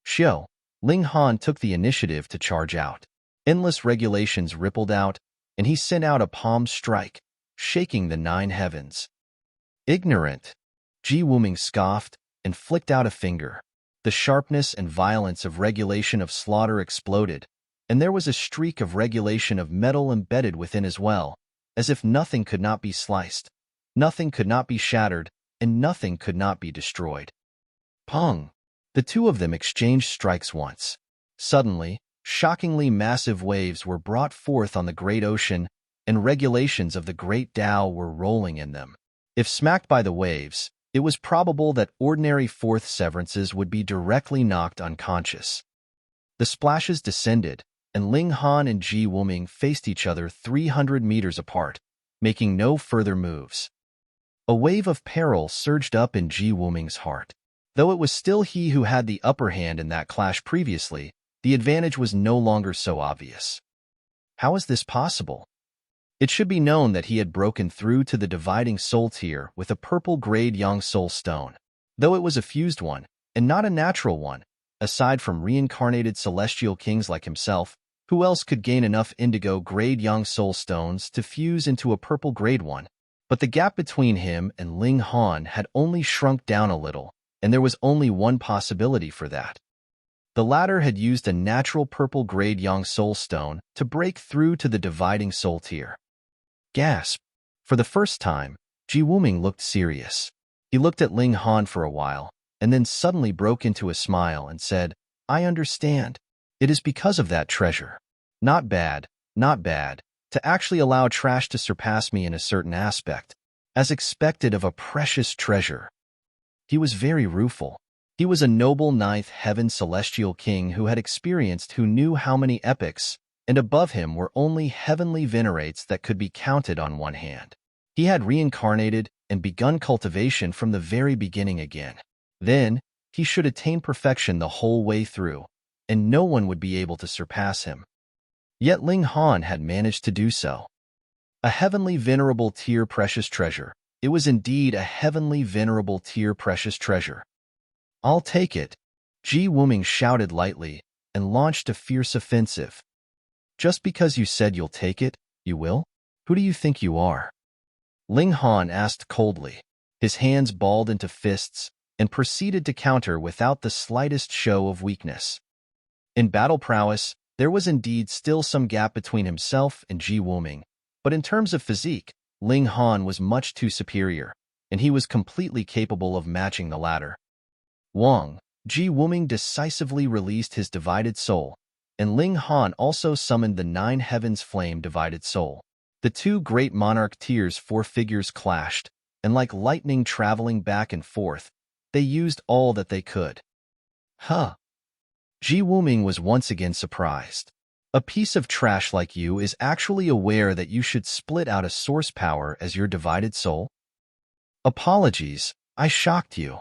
[SPEAKER 1] Xiao, Ling Han took the initiative to charge out. Endless regulations rippled out, and he sent out a palm strike, shaking the 9 heavens. Ignorant, Ji Wuming scoffed and flicked out a finger. The sharpness and violence of regulation of slaughter exploded, and there was a streak of regulation of metal embedded within as well, as if nothing could not be sliced, nothing could not be shattered, and nothing could not be destroyed. Pong! The two of them exchanged strikes once. Suddenly, shockingly massive waves were brought forth on the great ocean, and regulations of the great Tao were rolling in them. If smacked by the waves, it was probable that ordinary fourth severances would be directly knocked unconscious. The splashes descended, and Ling Han and Ji Wuming faced each other 300 meters apart, making no further moves. A wave of peril surged up in Ji Wuming's heart. Though it was still he who had the upper hand in that clash previously, the advantage was no longer so obvious. How is this possible? It should be known that he had broken through to the dividing soul tier with a purple-grade Yang Soul Stone. Though it was a fused one, and not a natural one, aside from reincarnated celestial kings like himself, who else could gain enough indigo-grade Yang Soul Stones to fuse into a purple-grade one? But the gap between him and Ling Han had only shrunk down a little, and there was only one possibility for that. The latter had used a natural purple-grade Yang Soul Stone to break through to the dividing soul tier. Gasp! For the first time, Ji Wuming looked serious. He looked at Ling Han for a while, and then suddenly broke into a smile and said, "I understand. It is because of that treasure. Not bad, to actually allow trash to surpass me in a certain aspect, as expected of a precious treasure." He was very rueful. He was a noble ninth heaven celestial king who had experienced who knew how many epochs, and above him were only heavenly venerates that could be counted on one hand. He had reincarnated and begun cultivation from the very beginning again. Then, he should attain perfection the whole way through, and no one would be able to surpass him. Yet Ling Han had managed to do so. A heavenly venerable tier precious treasure. It was indeed a heavenly venerable tier precious treasure. "I'll take it," Ji Wuming shouted lightly and launched a fierce offensive. "Just because you said you'll take it, you will? Who do you think you are?" Ling Han asked coldly. His hands balled into fists and proceeded to counter without the slightest show of weakness. In battle prowess, there was indeed still some gap between himself and Ji Wuming, but in terms of physique, Ling Han was much too superior, and he was completely capable of matching the latter. Wang, Ji Wuming decisively released his divided soul, and Ling Han also summoned the 9 heavens flame divided soul. The two great monarch tiers 4 figures clashed, and like lightning traveling back and forth, they used all that they could. Huh. Ji Wuming was once again surprised. A piece of trash like you is actually aware that you should split out a source power as your divided soul? Apologies, I shocked you.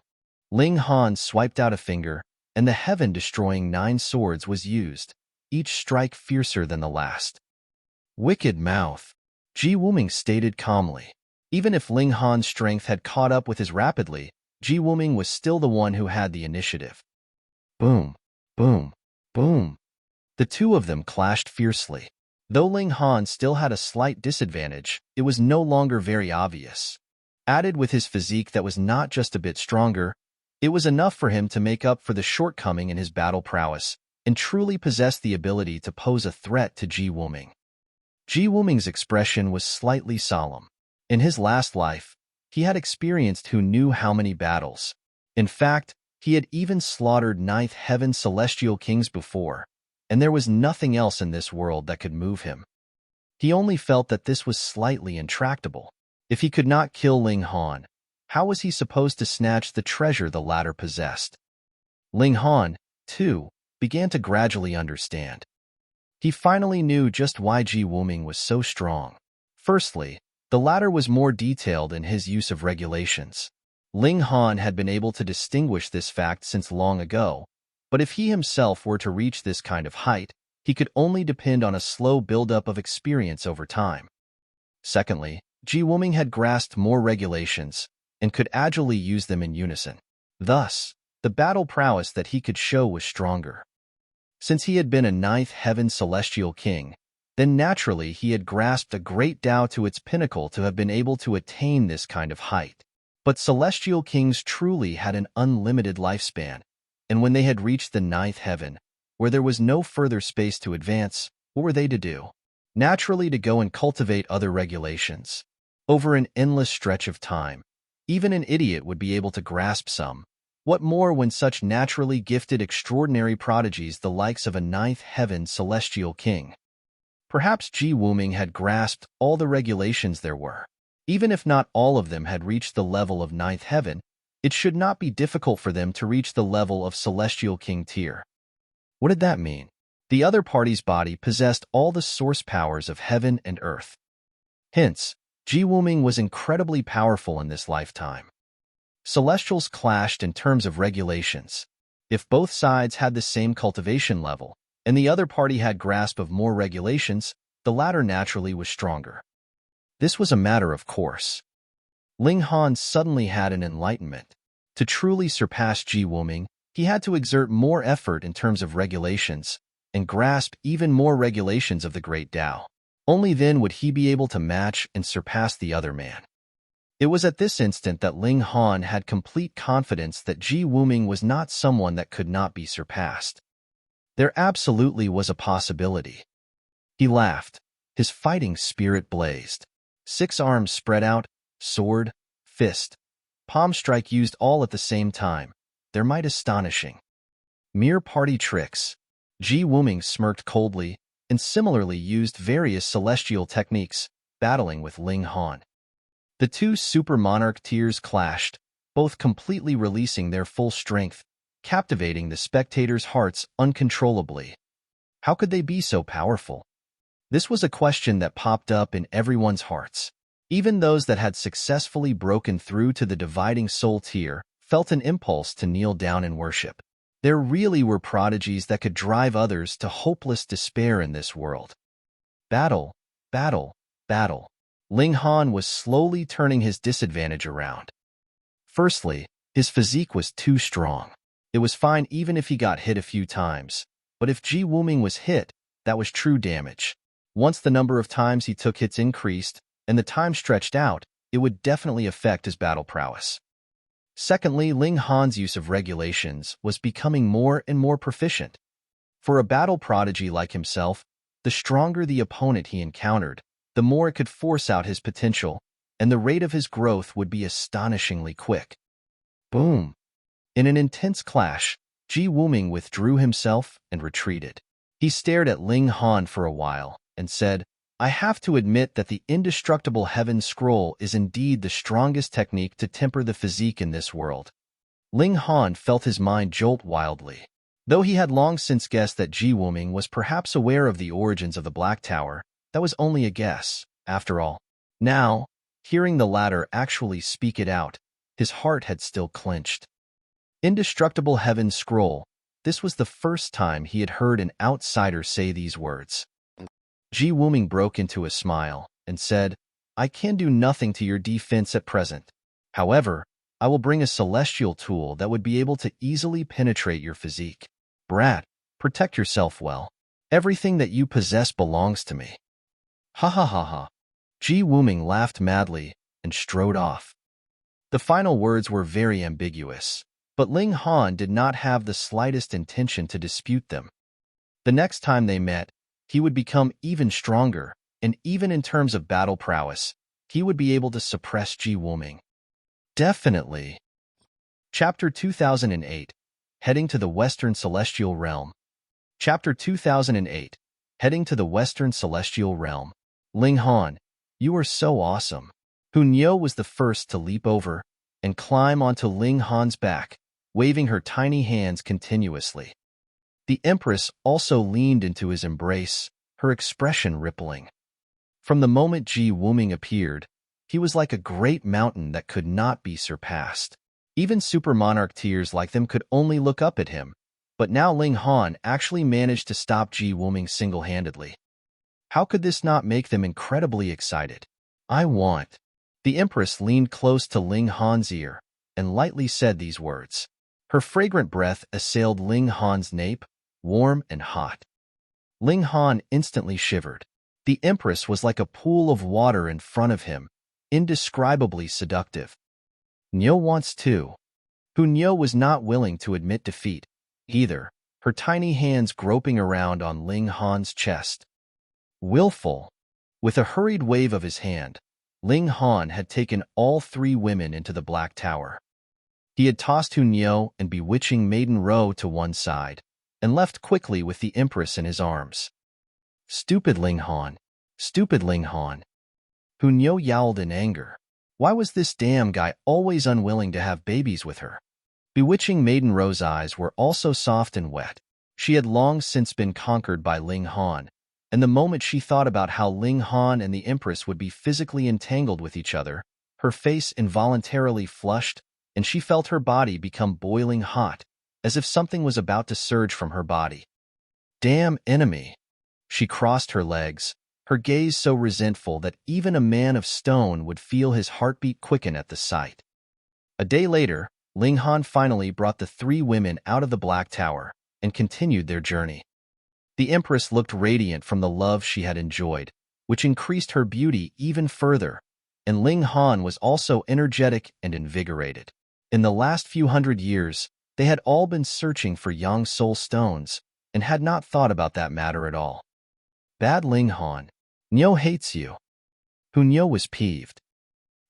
[SPEAKER 1] Ling Han swiped out a finger, and the heaven-destroying 9 swords was used, each strike fiercer than the last. Wicked mouth, Ji Wuming stated calmly. Even if Ling Han's strength had caught up with his rapidly, Ji Wuming was still the one who had the initiative. Boom, boom, boom. The two of them clashed fiercely. Though Ling Han still had a slight disadvantage, it was no longer very obvious. Added with his physique that was not just a bit stronger, it was enough for him to make up for the shortcoming in his battle prowess and truly possess the ability to pose a threat to Ji Wuming. Ji Wuming's expression was slightly solemn. In his last life, he had experienced who knew how many battles. In fact, he had even slaughtered 9th heaven celestial kings before, and there was nothing else in this world that could move him. He only felt that this was slightly intractable. If he could not kill Ling Han, how was he supposed to snatch the treasure the latter possessed? Ling Han, too, began to gradually understand. He finally knew just why Ji Wuming was so strong. Firstly, the latter was more detailed in his use of regulations. Ling Han had been able to distinguish this fact since long ago, but if he himself were to reach this kind of height, he could only depend on a slow buildup of experience over time. Secondly, Ji Wuming had grasped more regulations and could agilely use them in unison. Thus, the battle prowess that he could show was stronger. Since he had been a ninth heaven celestial king, then naturally he had grasped a great Tao to its pinnacle to have been able to attain this kind of height. But celestial kings truly had an unlimited lifespan, and when they had reached the ninth heaven, where there was no further space to advance, what were they to do? Naturally to go and cultivate other regulations. Over an endless stretch of time, even an idiot would be able to grasp some. What more when such naturally gifted extraordinary prodigies the likes of a ninth heaven celestial king? Perhaps Ji Wuming had grasped all the regulations there were. Even if not all of them had reached the level of ninth heaven, it should not be difficult for them to reach the level of celestial king tier. What did that mean? The other party's body possessed all the source powers of heaven and earth. Hence, Ji Wuming was incredibly powerful in this lifetime. Celestials clashed in terms of regulations. If both sides had the same cultivation level, and the other party had grasp of more regulations, the latter naturally was stronger. This was a matter of course. Ling Han suddenly had an enlightenment. To truly surpass Ji Wuming, he had to exert more effort in terms of regulations, and grasp even more regulations of the great Tao. Only then would he be able to match and surpass the other man. It was at this instant that Ling Han had complete confidence that Ji Wuming was not someone that could not be surpassed. There absolutely was a possibility. He laughed. His fighting spirit blazed. 6 arms spread out, sword, fist, palm strike used all at the same time. Their might astonishing. Mere party tricks. Ji Wuming smirked coldly and similarly used various celestial techniques, battling with Ling Han. The two super monarch tiers clashed, both completely releasing their full strength, captivating the spectators' hearts uncontrollably. How could they be so powerful? This was a question that popped up in everyone's hearts. Even those that had successfully broken through to the dividing soul tier felt an impulse to kneel down and worship. There really were prodigies that could drive others to hopeless despair in this world. Battle, battle, battle. Ling Han was slowly turning his disadvantage around. Firstly, his physique was too strong. It was fine even if he got hit a few times, but if Ji Wuming was hit, that was true damage. Once the number of times he took hits increased, and the time stretched out, it would definitely affect his battle prowess. Secondly, Ling Han's use of regulations was becoming more and more proficient. For a battle prodigy like himself, the stronger the opponent he encountered, the more it could force out his potential, and the rate of his growth would be astonishingly quick. Boom! In an intense clash, Ji Wuming withdrew himself and retreated. He stared at Ling Han for a while and said, "I have to admit that the indestructible heaven scroll is indeed the strongest technique to temper the physique in this world." Ling Han felt his mind jolt wildly. Though he had long since guessed that Ji Wuming was perhaps aware of the origins of the Black Tower, that was only a guess, after all. Now, hearing the latter actually speak it out, his heart had still clenched. Indestructible Heaven Scroll. This was the first time he had heard an outsider say these words. Ji Wuming broke into a smile and said, "I can do nothing to your defense at present. However, I will bring a celestial tool that would be able to easily penetrate your physique. Brat, protect yourself well. Everything that you possess belongs to me." Ha ha ha ha. Ji Wuming laughed madly and strode off. The final words were very ambiguous, but Ling Han did not have the slightest intention to dispute them. The next time they met, he would become even stronger, and even in terms of battle prowess, he would be able to suppress Ji Wuming. Definitely. Chapter 2008, Heading to the Western Celestial Realm. Chapter 2008, Heading to the Western Celestial Realm. Ling Han, you are so awesome. Hunyo was the first to leap over and climb onto Ling Han's back, waving her tiny hands continuously. The Empress also leaned into his embrace, her expression rippling. From the moment Ji Wuming appeared, he was like a great mountain that could not be surpassed. Even super monarch tiers like them could only look up at him, but now Ling Han actually managed to stop Ji Wuming single-handedly. How could this not make them incredibly excited? I want. The Empress leaned close to Ling Han's ear and lightly said these words. Her fragrant breath assailed Ling Han's nape, warm and hot. Ling Han instantly shivered. The Empress was like a pool of water in front of him, indescribably seductive. Niu wants too. Niu was not willing to admit defeat, either, her tiny hands groping around on Ling Han's chest. Willful. With a hurried wave of his hand, Ling Han had taken all three women into the Black Tower. He had tossed Niu and bewitching Maiden Ro to one side, and left quickly with the Empress in his arms. Stupid Ling Han! Stupid Ling Han! Niu yowled in anger. Why was this damn guy always unwilling to have babies with her? Bewitching Maiden Ro's eyes were also soft and wet. She had long since been conquered by Ling Han, and the moment she thought about how Ling Han and the Empress would be physically entangled with each other, her face involuntarily flushed, and she felt her body become boiling hot, as if something was about to surge from her body. Damn enemy! She crossed her legs, her gaze so resentful that even a man of stone would feel his heartbeat quicken at the sight. A day later, Ling Han finally brought the three women out of the Black Tower and continued their journey. The Empress looked radiant from the love she had enjoyed, which increased her beauty even further, and Ling Han was also energetic and invigorated. In the last few hundred years, they had all been searching for Yang Soul Stones and had not thought about that matter at all. Bad Ling Han. Niu hates you. Niu was peeved.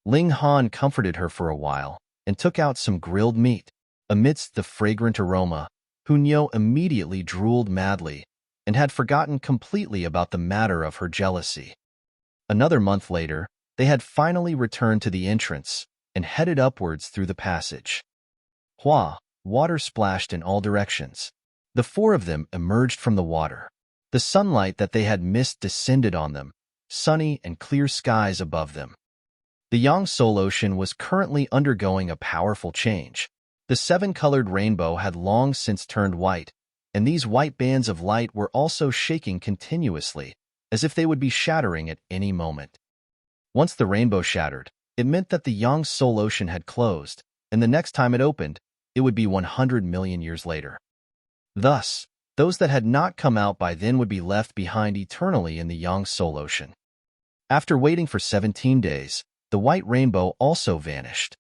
[SPEAKER 1] Ling Han comforted her for a while and took out some grilled meat. Amidst the fragrant aroma, Niu immediately drooled madly and had forgotten completely about the matter of her jealousy. Another month later, they had finally returned to the entrance and headed upwards through the passage. Hua, water splashed in all directions. The four of them emerged from the water. The sunlight that they had missed descended on them, sunny and clear skies above them. The Yang Soul Ocean was currently undergoing a powerful change. The seven-colored rainbow had long since turned white, and these white bands of light were also shaking continuously, as if they would be shattering at any moment. Once the rainbow shattered, it meant that the Yang Soul Ocean had closed, and the next time it opened, it would be 100 million years later. Thus, those that had not come out by then would be left behind eternally in the Yang Soul Ocean. After waiting for 17 days, the white rainbow also vanished.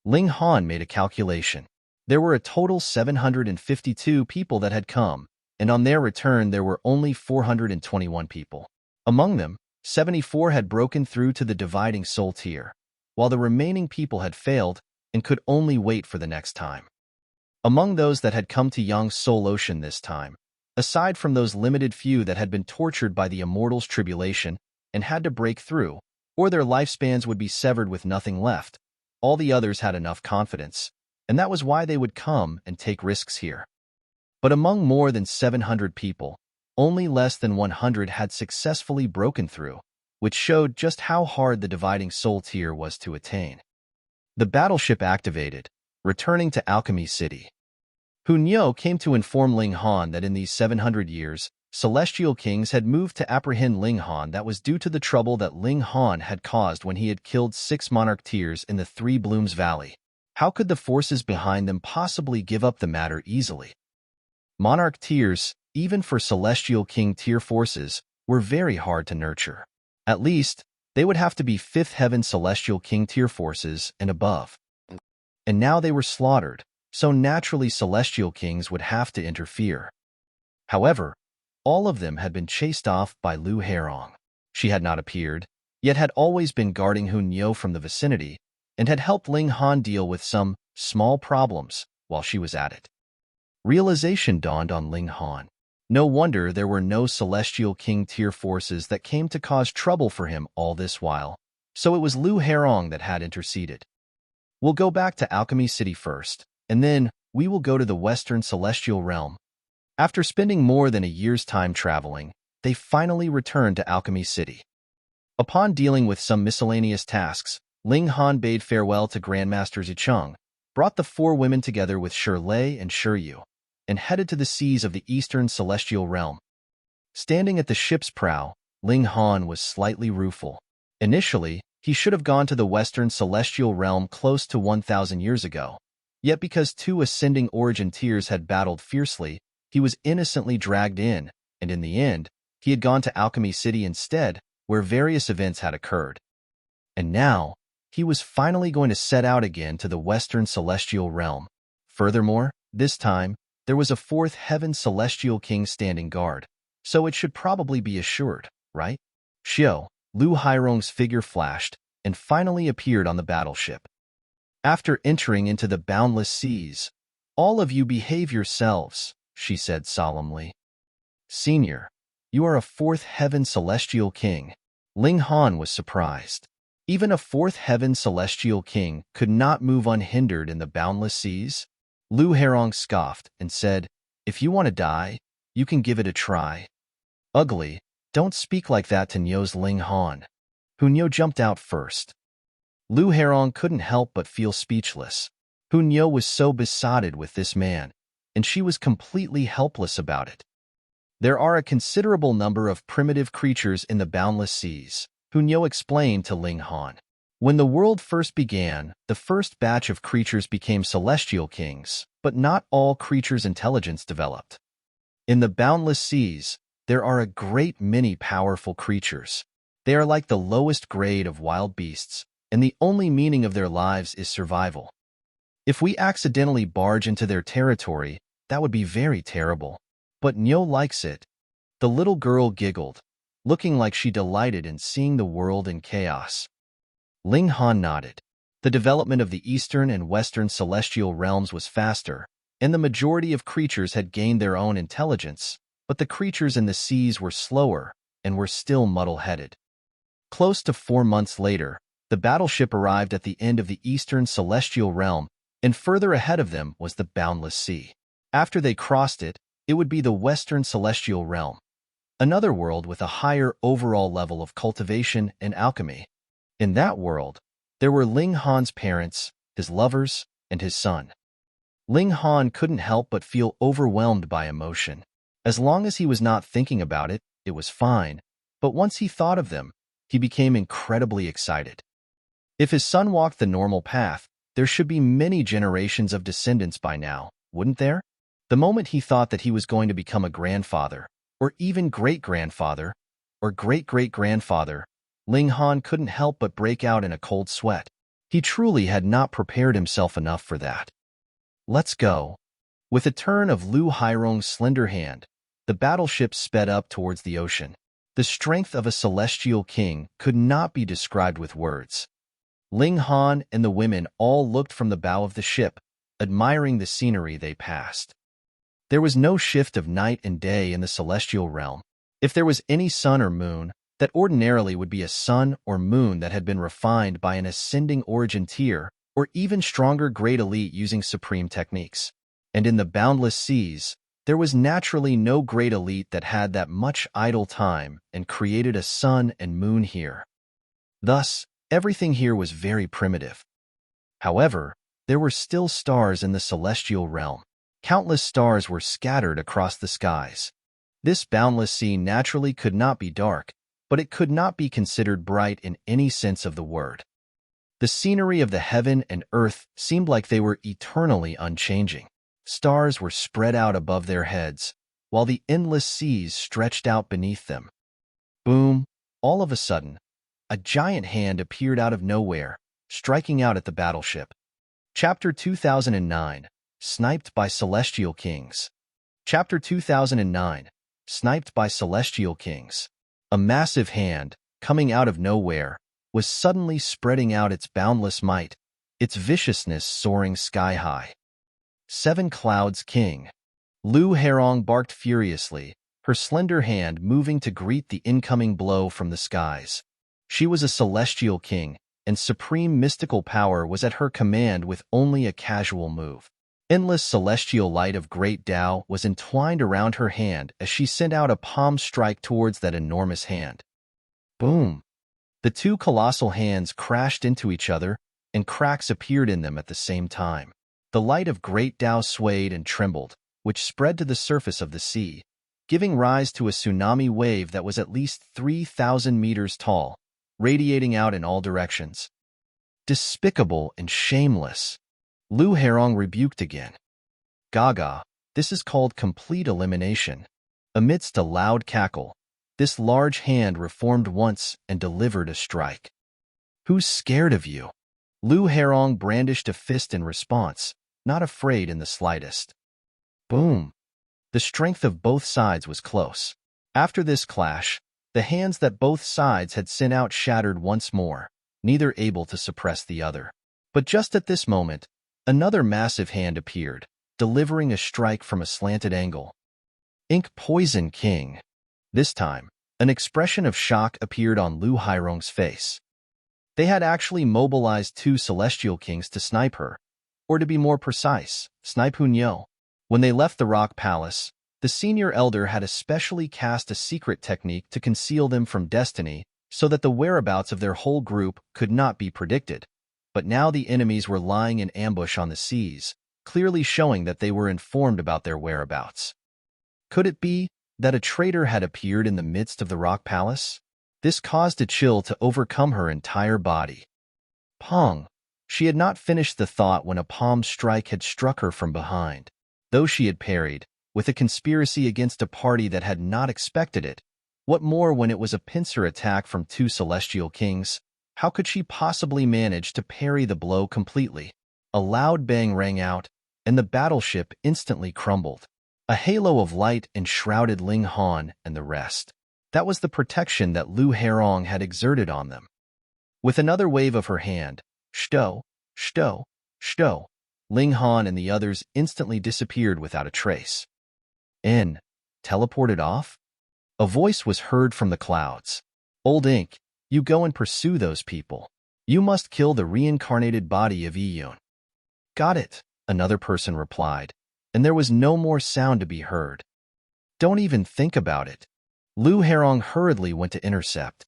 [SPEAKER 1] Ling Han made a calculation. There were a total 752 people that had come, and on their return there were only 421 people. Among them, 74 had broken through to the dividing soul tier, while the remaining people had failed and could only wait for the next time. Among those that had come to Yang Soul Ocean this time, aside from those limited few that had been tortured by the Immortals' tribulation and had to break through, or their lifespans would be severed with nothing left, all the others had enough confidence, and that was why they would come and take risks here. But among more than 700 people, only less than 100 had successfully broken through, which showed just how hard the dividing soul tier was to attain. The battleship activated, returning to Alchemy City. Niu came to inform Ling Han that in these 700 years, celestial kings had moved to apprehend Ling Han. That was due to the trouble that Ling Han had caused when he had killed 6 monarch tiers in the Three Blooms Valley. How could the forces behind them possibly give up the matter easily? Monarch tiers, even for celestial king tier forces, were very hard to nurture. At least, they would have to be 5th heaven celestial king tier forces and above. And now they were slaughtered, so naturally celestial kings would have to interfere. However, all of them had been chased off by Lu Herong. She had not appeared, yet had always been guarding Niu from the vicinity, and had helped Ling Han deal with some small problems while she was at it. Realization dawned on Ling Han. No wonder there were no celestial king tier forces that came to cause trouble for him all this while, so it was Lu Herong that had interceded. We'll go back to Alchemy City first, and then we will go to the Western Celestial Realm. After spending more than a year's time traveling, they finally returned to Alchemy City. Upon dealing with some miscellaneous tasks, Ling Han bade farewell to Grandmaster Zicheng, brought the four women together with Shirlei and Shiryu, and headed to the seas of the Eastern Celestial Realm. Standing at the ship's prow, Ling Han was slightly rueful. Initially, he should have gone to the Western Celestial Realm close to 1,000 years ago. Yet because two ascending origin tiers had battled fiercely, he was innocently dragged in, and in the end, he had gone to Alchemy City instead, where various events had occurred. And now, he was finally going to set out again to the Western Celestial Realm. Furthermore, this time, there was a fourth Heaven Celestial King standing guard, so it should probably be assured, right? Xiao, Lu Hairong's figure flashed and finally appeared on the battleship. After entering into the boundless seas, "All of you behave yourselves," she said solemnly. "Senior, you are a fourth Heaven Celestial King." Ling Han was surprised. Even a fourth Heaven Celestial King could not move unhindered in the boundless seas? Lu Hairong scoffed and said, "If you want to die, you can give it a try." "Ugly, don't speak like that to Nyo's Ling Han." Nyo jumped out first. Lu Hairong couldn't help but feel speechless. Nyo was so besotted with this man, and she was completely helpless about it. There are a considerable number of primitive creatures in the boundless seas, Nyo explained to Ling Han. When the world first began, the first batch of creatures became celestial kings, but not all creatures' intelligence developed. In the boundless seas, there are a great many powerful creatures. They are like the lowest grade of wild beasts, and the only meaning of their lives is survival. If we accidentally barge into their territory, that would be very terrible. But Nyo likes it. The little girl giggled, looking like she delighted in seeing the world in chaos. Ling Han nodded. The development of the Eastern and Western Celestial Realms was faster, and the majority of creatures had gained their own intelligence, but the creatures in the seas were slower and were still muddle-headed. Close to 4 months later, the battleship arrived at the end of the Eastern Celestial Realm, and further ahead of them was the Boundless Sea. After they crossed it, it would be the Western Celestial Realm, another world with a higher overall level of cultivation and alchemy. In that world, there were Ling Han's parents, his lovers, and his son. Ling Han couldn't help but feel overwhelmed by emotion. As long as he was not thinking about it, it was fine, but once he thought of them, he became incredibly excited. If his son walked the normal path, there should be many generations of descendants by now, wouldn't there? The moment he thought that he was going to become a grandfather, or even great-grandfather, or great-great-grandfather, Ling Han couldn't help but break out in a cold sweat. He truly had not prepared himself enough for that. "Let's go." With a turn of Lu Hairong's slender hand, the battleship sped up towards the ocean. The strength of a celestial king could not be described with words. Ling Han and the women all looked from the bow of the ship, admiring the scenery they passed. There was no shift of night and day in the celestial realm. If there was any sun or moon, that ordinarily would be a sun or moon that had been refined by an ascending origin tier, or even stronger grade elite using supreme techniques. And in the boundless seas, there was naturally no great elite that had that much idle time and created a sun and moon here. Thus, everything here was very primitive. However, there were still stars in the celestial realm. Countless stars were scattered across the skies. This boundless sea naturally could not be dark, but it could not be considered bright in any sense of the word. The scenery of the heaven and earth seemed like they were eternally unchanging. Stars were spread out above their heads, while the endless seas stretched out beneath them. Boom! All of a sudden, a giant hand appeared out of nowhere, striking out at the battleship. Chapter 2009, Sniped by Celestial Kings. Chapter 2009, Sniped by Celestial Kings. A massive hand, coming out of nowhere, was suddenly spreading out its boundless might, its viciousness soaring sky-high. 7 Clouds King. Lu Hairong barked furiously, her slender hand moving to greet the incoming blow from the skies. She was a celestial king, and supreme mystical power was at her command with only a casual move. Endless celestial light of great Tao was entwined around her hand as she sent out a palm strike towards that enormous hand. Boom! The two colossal hands crashed into each other, and cracks appeared in them at the same time. The light of great Tao swayed and trembled, which spread to the surface of the sea, giving rise to a tsunami wave that was at least 3,000 meters tall, radiating out in all directions. Despicable and shameless. Lu Herong rebuked again. Gaga, this is called complete elimination. Amidst a loud cackle, this large hand reformed once and delivered a strike. Who's scared of you? Lu Herong brandished a fist in response, not afraid in the slightest. Boom! The strength of both sides was close. After this clash, the hands that both sides had sent out shattered once more, neither able to suppress the other. But just at this moment, another massive hand appeared, delivering a strike from a slanted angle. Ink Poison King. This time, an expression of shock appeared on Lu Hairong's face. They had actually mobilized two Celestial Kings to snipe her, or to be more precise, snipe Hunyo. When they left the Rock Palace, the senior elder had especially cast a secret technique to conceal them from destiny so that the whereabouts of their whole group could not be predicted. But now the enemies were lying in ambush on the seas, clearly showing that they were informed about their whereabouts. Could it be that a traitor had appeared in the midst of the Rock Palace? This caused a chill to overcome her entire body. Pong! She had not finished the thought when a palm strike had struck her from behind. Though she had parried, with a conspiracy against a party that had not expected it, what more when it was a pincer attack from two Celestial Kings? How could she possibly manage to parry the blow completely? A loud bang rang out, and the battleship instantly crumbled. A halo of light enshrouded Ling Han and the rest. That was the protection that Lu Herong had exerted on them. With another wave of her hand, shto, shto, shto, Ling Han and the others instantly disappeared without a trace. Teleported off? A voice was heard from the clouds. Old Ink, you go and pursue those people. You must kill the reincarnated body of Yiyun. Got it, another person replied, and there was no more sound to be heard. Don't even think about it. Lu Herong hurriedly went to intercept.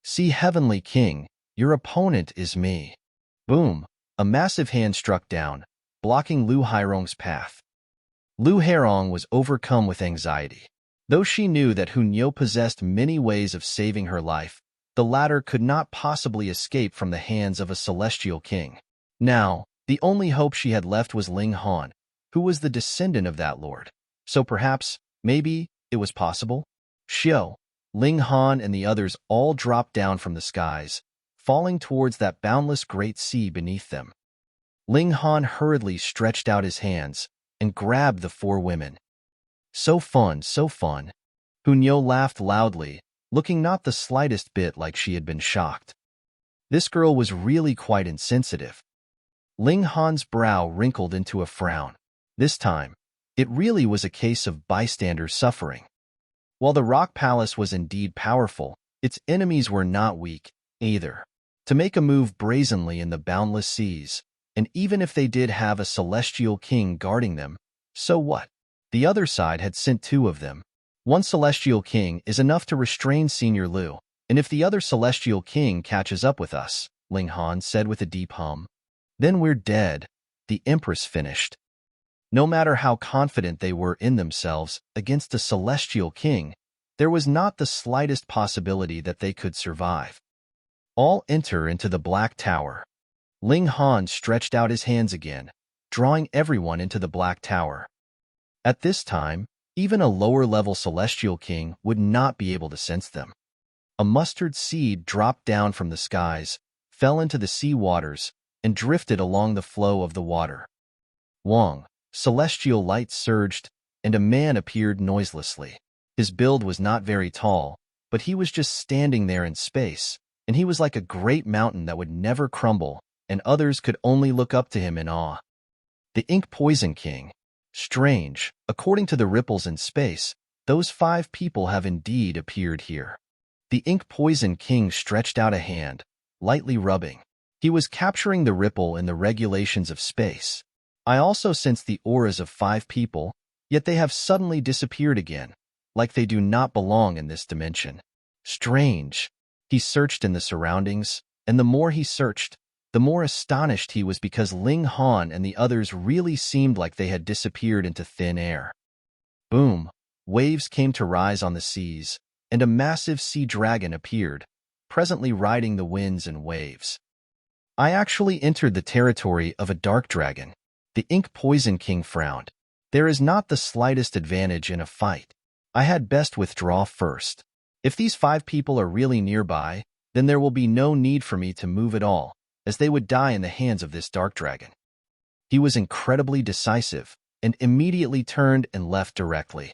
[SPEAKER 1] See, Heavenly King, your opponent is me. Boom, a massive hand struck down, blocking Lu Hairong's path. Lu Herong was overcome with anxiety. Though she knew that Hunyo possessed many ways of saving her life, the latter could not possibly escape from the hands of a Celestial King. Now, the only hope she had left was Ling Han, who was the descendant of that lord. So perhaps, maybe, it was possible? Xiao, Ling Han and the others all dropped down from the skies, falling towards that boundless great sea beneath them. Ling Han hurriedly stretched out his hands and grabbed the four women. So fun, so fun. Hunyo laughed loudly, looking not the slightest bit like she had been shocked. This girl was really quite insensitive. Ling Han's brow wrinkled into a frown. This time, it really was a case of bystanders suffering. While the Rock Palace was indeed powerful, its enemies were not weak, either. To make a move brazenly in the boundless seas, and even if they did have a Celestial King guarding them, so what? The other side had sent two of them. One Celestial King is enough to restrain Senior Lu, and if the other Celestial King catches up with us, Ling Han said with a deep hum, then we're dead, the Empress finished. No matter how confident they were in themselves against a Celestial King, there was not the slightest possibility that they could survive. All enter into the Black Tower. Ling Han stretched out his hands again, drawing everyone into the Black Tower. At this time, even a lower-level Celestial King would not be able to sense them. A mustard seed dropped down from the skies, fell into the sea waters, and drifted along the flow of the water. Wang, celestial light surged, and a man appeared noiselessly. His build was not very tall, but he was just standing there in space, and he was like a great mountain that would never crumble, and others could only look up to him in awe. The Ink Poison King. Strange, according to the ripples in space, those 5 people have indeed appeared here. The Ink Poison King stretched out a hand, lightly rubbing. He was capturing the ripple in the regulations of space. I also sense the auras of 5 people, yet they have suddenly disappeared again, like they do not belong in this dimension. Strange. He searched in the surroundings, and the more he searched, the more astonished he was because Ling Han and the others really seemed like they had disappeared into thin air. Boom! Waves came to rise on the seas, and a massive sea dragon appeared, presently riding the winds and waves. I actually entered the territory of a dark dragon. The Ink Poison King frowned. There is not the slightest advantage in a fight. I had best withdraw first. If these 5 people are really nearby, then there will be no need for me to move at all, as they would die in the hands of this dark dragon. He was incredibly decisive, and immediately turned and left directly.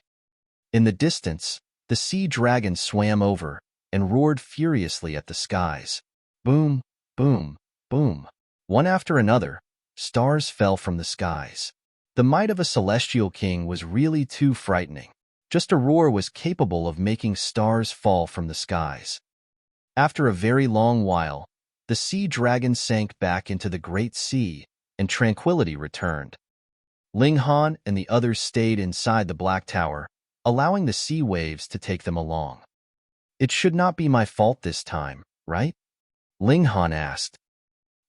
[SPEAKER 1] In the distance, the sea dragon swam over and roared furiously at the skies. Boom, boom, boom. One after another, stars fell from the skies. The might of a celestial king was really too frightening. Just a roar was capable of making stars fall from the skies. After a very long while, the sea dragon sank back into the great sea, and tranquility returned. Ling Han and the others stayed inside the Black Tower, allowing the sea waves to take them along. It should not be my fault this time, right? Ling Han asked.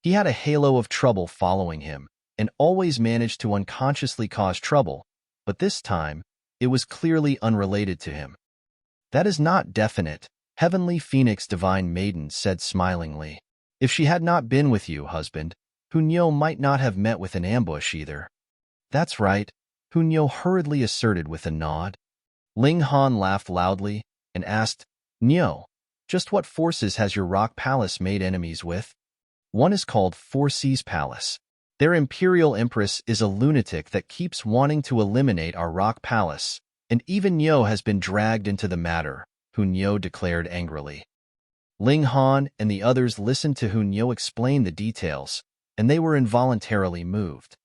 [SPEAKER 1] He had a halo of trouble following him, and always managed to unconsciously cause trouble, but this time, it was clearly unrelated to him. That is not definite, Heavenly Phoenix Divine Maiden said smilingly. If she had not been with you, husband, Hunyo might not have met with an ambush either. That's right, Hunyo hurriedly asserted with a nod. Ling Han laughed loudly and asked, Nyo, just what forces has your rock palace made enemies with? One is called Four Seas Palace. Their imperial empress is a lunatic that keeps wanting to eliminate our rock palace, and even Nyo has been dragged into the matter, Hunyo declared angrily. Ling Han and the others listened to Hunyo explain the details, and they were involuntarily moved.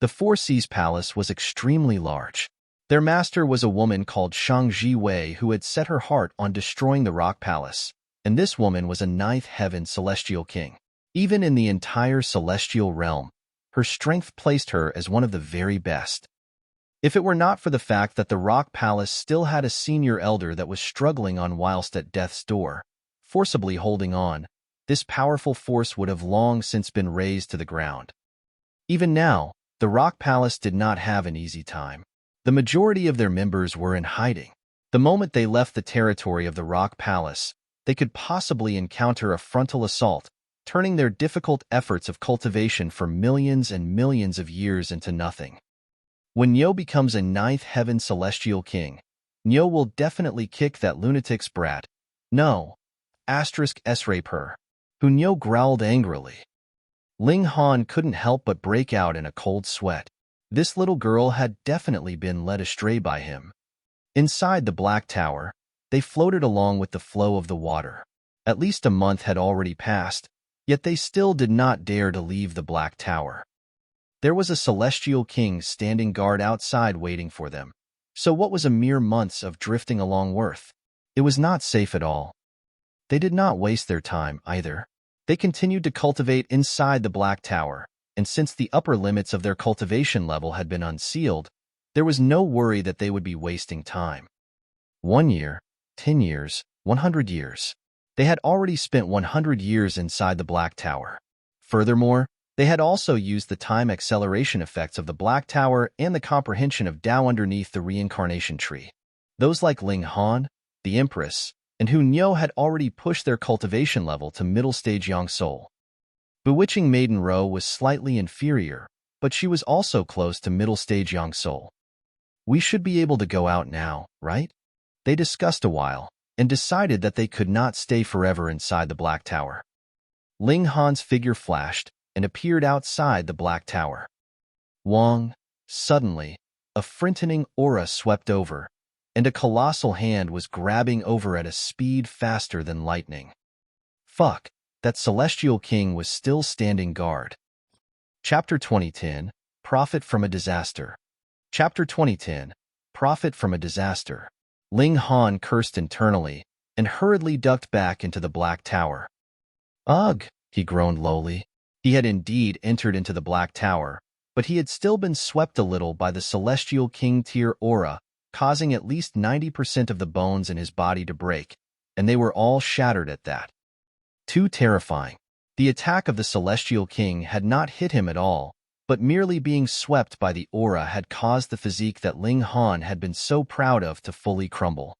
[SPEAKER 1] The Four Seas Palace was extremely large. Their master was a woman called Shang Ji Wei who had set her heart on destroying the rock palace, and this woman was a ninth heaven celestial king. Even in the entire celestial realm, her strength placed her as one of the very best. If it were not for the fact that the rock palace still had a senior elder that was struggling on whilst at death's door, forcibly holding on, this powerful force would have long since been razed to the ground. Even now, the rock palace did not have an easy time. The majority of their members were in hiding. The moment they left the territory of the rock palace, they could possibly encounter a frontal assault, turning their difficult efforts of cultivation for millions and millions of years into nothing. When Nyo becomes a ninth heaven celestial king, Nyo will definitely kick that lunatic's brat. No. *S-rape her. Hunyo growled angrily. Ling Han couldn't help but break out in a cold sweat. This little girl had definitely been led astray by him. Inside the Black Tower, they floated along with the flow of the water. At least a month had already passed, yet they still did not dare to leave the Black Tower. There was a celestial king standing guard outside waiting for them. So what was a mere months of drifting along worth? It was not safe at all. They did not waste their time either. They continued to cultivate inside the Black Tower, and since the upper limits of their cultivation level had been unsealed, there was no worry that they would be wasting time. 1 year, 10 years, 100 years. They had already spent 100 years inside the Black Tower. Furthermore, they had also used the time acceleration effects of the Black Tower and the comprehension of Tao underneath the reincarnation tree. Those like Ling Han, the Empress, and Hunyo had already pushed their cultivation level to middle stage Yang Soul. Bewitching Maiden Ro was slightly inferior, but she was also close to middle stage Yang Soul. We should be able to go out now, right? They discussed a while, and decided that they could not stay forever inside the Black Tower. Ling Han's figure flashed and appeared outside the Black Tower. Wong, suddenly, a frightening aura swept over, and a colossal hand was grabbing over at a speed faster than lightning. Fuck, that celestial king was still standing guard. Chapter 2010, Profit from a Disaster. Chapter 2010, Profit from a Disaster. Ling Han cursed internally and hurriedly ducked back into the Black Tower. Ugh, he groaned lowly. He had indeed entered into the Black Tower, but he had still been swept a little by the Celestial King tier aura, causing at least 90% of the bones in his body to break, and they were all shattered at that. Too terrifying. The attack of the Celestial King had not hit him at all, but merely being swept by the aura had caused the physique that Ling Han had been so proud of to fully crumble.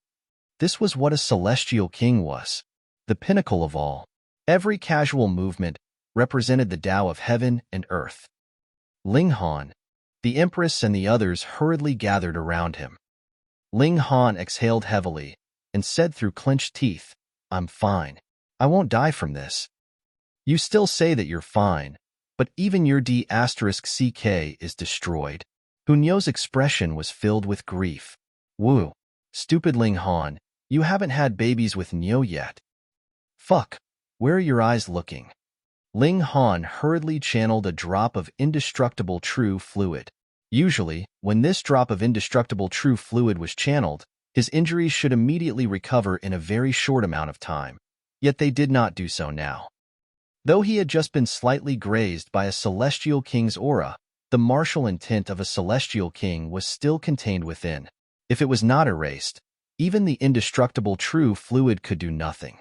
[SPEAKER 1] This was what a Celestial King was, the pinnacle of all. Every casual movement represented the Tao of heaven and earth. Ling Han, the Empress and the others hurriedly gathered around him. Ling Han exhaled heavily and said through clenched teeth, "I'm fine. I won't die from this." "You still say that you're fine, but even your D*CK is destroyed." Hunyo's expression was filled with grief. "Woo. Stupid Ling Han, you haven't had babies with Nyo yet." "Fuck. Where are your eyes looking?" Ling Han hurriedly channeled a drop of indestructible true fluid. Usually, when this drop of indestructible true fluid was channeled, his injuries should immediately recover in a very short amount of time. Yet they did not do so now. Though he had just been slightly grazed by a Celestial King's aura, the martial intent of a Celestial King was still contained within. If it was not erased, even the indestructible true fluid could do nothing.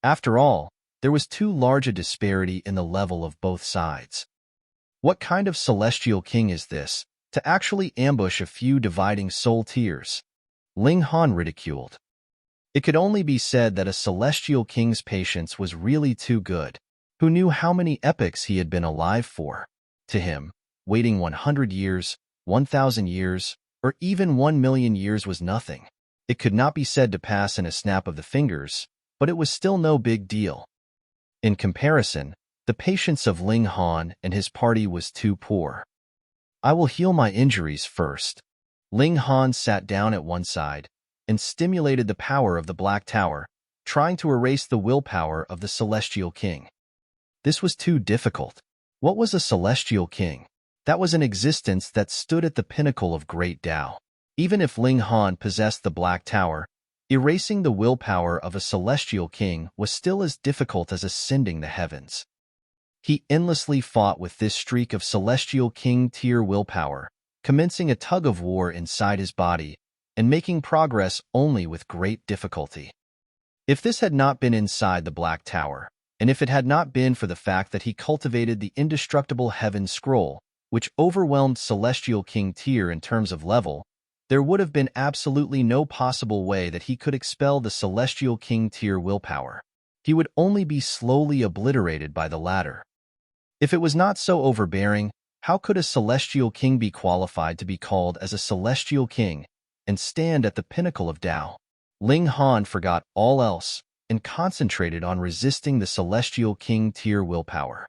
[SPEAKER 1] After all, there was too large a disparity in the level of both sides. What kind of Celestial King is this, to actually ambush a few dividing soul tiers? Ling Han ridiculed. It could only be said that a Celestial King's patience was really too good. Who knew how many epochs he had been alive for? To him, waiting 100 years, 1,000 years, or even 1,000,000 years was nothing. It could not be said to pass in a snap of the fingers, but it was still no big deal. In comparison, the patience of Ling Han and his party was too poor. "I will heal my injuries first." Ling Han sat down at one side and stimulated the power of the Black Tower, trying to erase the willpower of the Celestial King. This was too difficult. What was a Celestial King? That was an existence that stood at the pinnacle of great Tao. Even if Ling Han possessed the Black Tower, erasing the willpower of a Celestial King was still as difficult as ascending the heavens. He endlessly fought with this streak of Celestial King tier willpower, commencing a tug-of-war inside his body and making progress only with great difficulty. If this had not been inside the Black Tower, and if it had not been for the fact that he cultivated the indestructible Heaven Scroll, which overwhelmed Celestial King tier in terms of level, there would have been absolutely no possible way that he could expel the Celestial King tier willpower. He would only be slowly obliterated by the latter. If it was not so overbearing, how could a Celestial King be qualified to be called as a Celestial King and stand at the pinnacle of Tao? Ling Han forgot all else and concentrated on resisting the Celestial King tier willpower.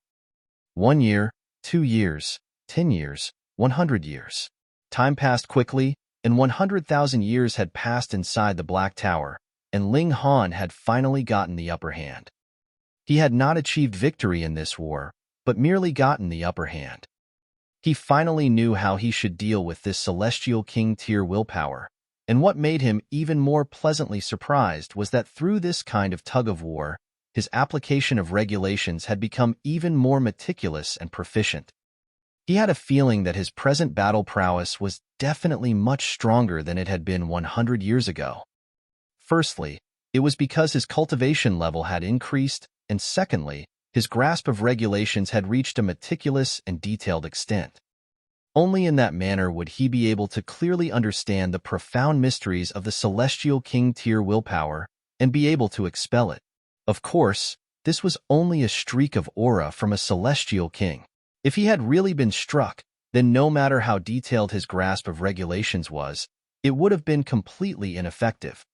[SPEAKER 1] 1 year, 2 years, 10 years, 100 years. Time passed quickly, and 100,000 years had passed inside the Black Tower, and Ling Han had finally gotten the upper hand. He had not achieved victory in this war, but merely gotten the upper hand. He finally knew how he should deal with this Celestial King tier willpower, and what made him even more pleasantly surprised was that through this kind of tug-of-war, his application of regulations had become even more meticulous and proficient. He had a feeling that his present battle prowess was definitely much stronger than it had been 100 years ago. Firstly, it was because his cultivation level had increased, and secondly, his grasp of regulations had reached a meticulous and detailed extent. Only in that manner would he be able to clearly understand the profound mysteries of the Celestial King tier willpower and be able to expel it. Of course, this was only a streak of aura from a Celestial King. If he had really been struck, then no matter how detailed his grasp of regulations was, it would have been completely ineffective.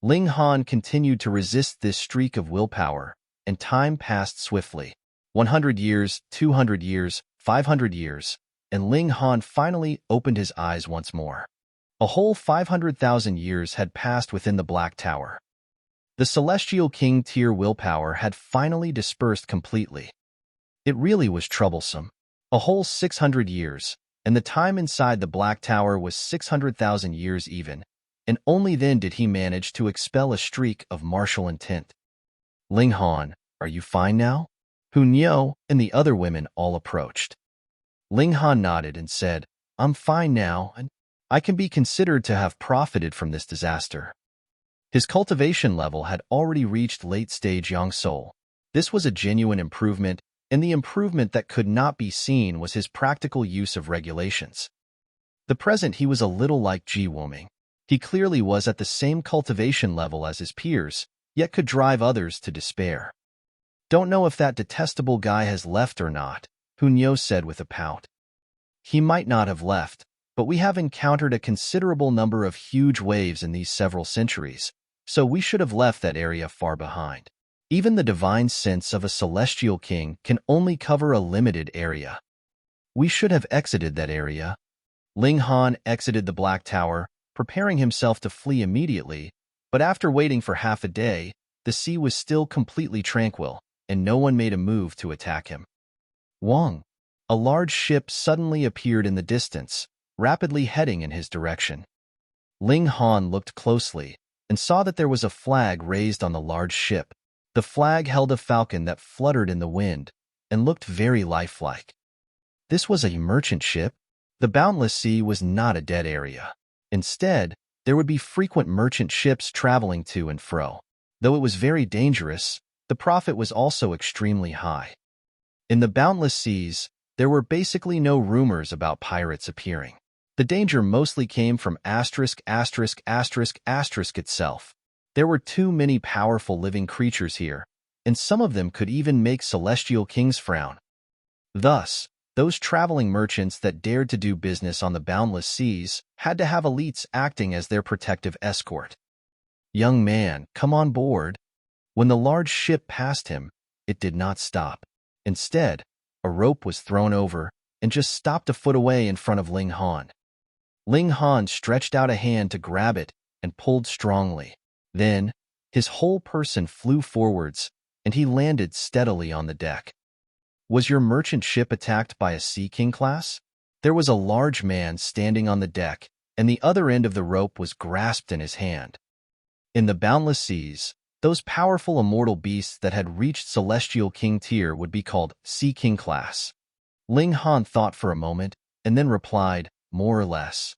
[SPEAKER 1] Ling Han continued to resist this streak of willpower, and time passed swiftly. 100 years, 200 years, 500 years, and Ling Han finally opened his eyes once more. A whole 500,000 years had passed within the Black Tower. The Celestial King tier willpower had finally dispersed completely. It really was troublesome. A whole 600 years, and the time inside the Black Tower was 600,000 years even, and only then did he manage to expel a streak of martial intent. "Ling Han, are you fine now?" Hunyo and the other women all approached. Ling Han nodded and said, I'm fine now, and I can be considered to have profited from this disaster. His cultivation level had already reached late-stage Yang Soul. This was a genuine improvement, and the improvement that could not be seen was his practical use of regulations. The present he was a little like Ji Woming. He clearly was at the same cultivation level as his peers, yet could drive others to despair. Don't know if that detestable guy has left or not, Hunyo said with a pout. He might not have left, but we have encountered a considerable number of huge waves in these several centuries, so we should have left that area far behind. Even the divine sense of a celestial king can only cover a limited area. We should have exited that area. Ling Han exited the Black Tower, preparing himself to flee immediately, but after waiting for half a day, the sea was still completely tranquil, and no one made a move to attack him. Wang. A large ship suddenly appeared in the distance, rapidly heading in his direction. Ling Han looked closely and saw that there was a flag raised on the large ship. The flag held a falcon that fluttered in the wind and looked very lifelike. This was a merchant ship. The boundless sea was not a dead area. Instead, there would be frequent merchant ships traveling to and fro. Though it was very dangerous, the profit was also extremely high. In the boundless seas, there were basically no rumors about pirates appearing. The danger mostly came from ****** itself. There were too many powerful living creatures here, and some of them could even make celestial kings frown. Thus, those traveling merchants that dared to do business on the boundless seas had to have elites acting as their protective escort. Young man, come on board. When the large ship passed him, it did not stop. Instead, a rope was thrown over and just stopped a foot away in front of Ling Han. Ling Han stretched out a hand to grab it and pulled strongly. Then, his whole person flew forwards, and he landed steadily on the deck. Was your merchant ship attacked by a Sea King class? There was a large man standing on the deck, and the other end of the rope was grasped in his hand. In the boundless seas, those powerful immortal beasts that had reached Celestial King tier would be called Sea King class. Ling Han thought for a moment, and then replied, more or less.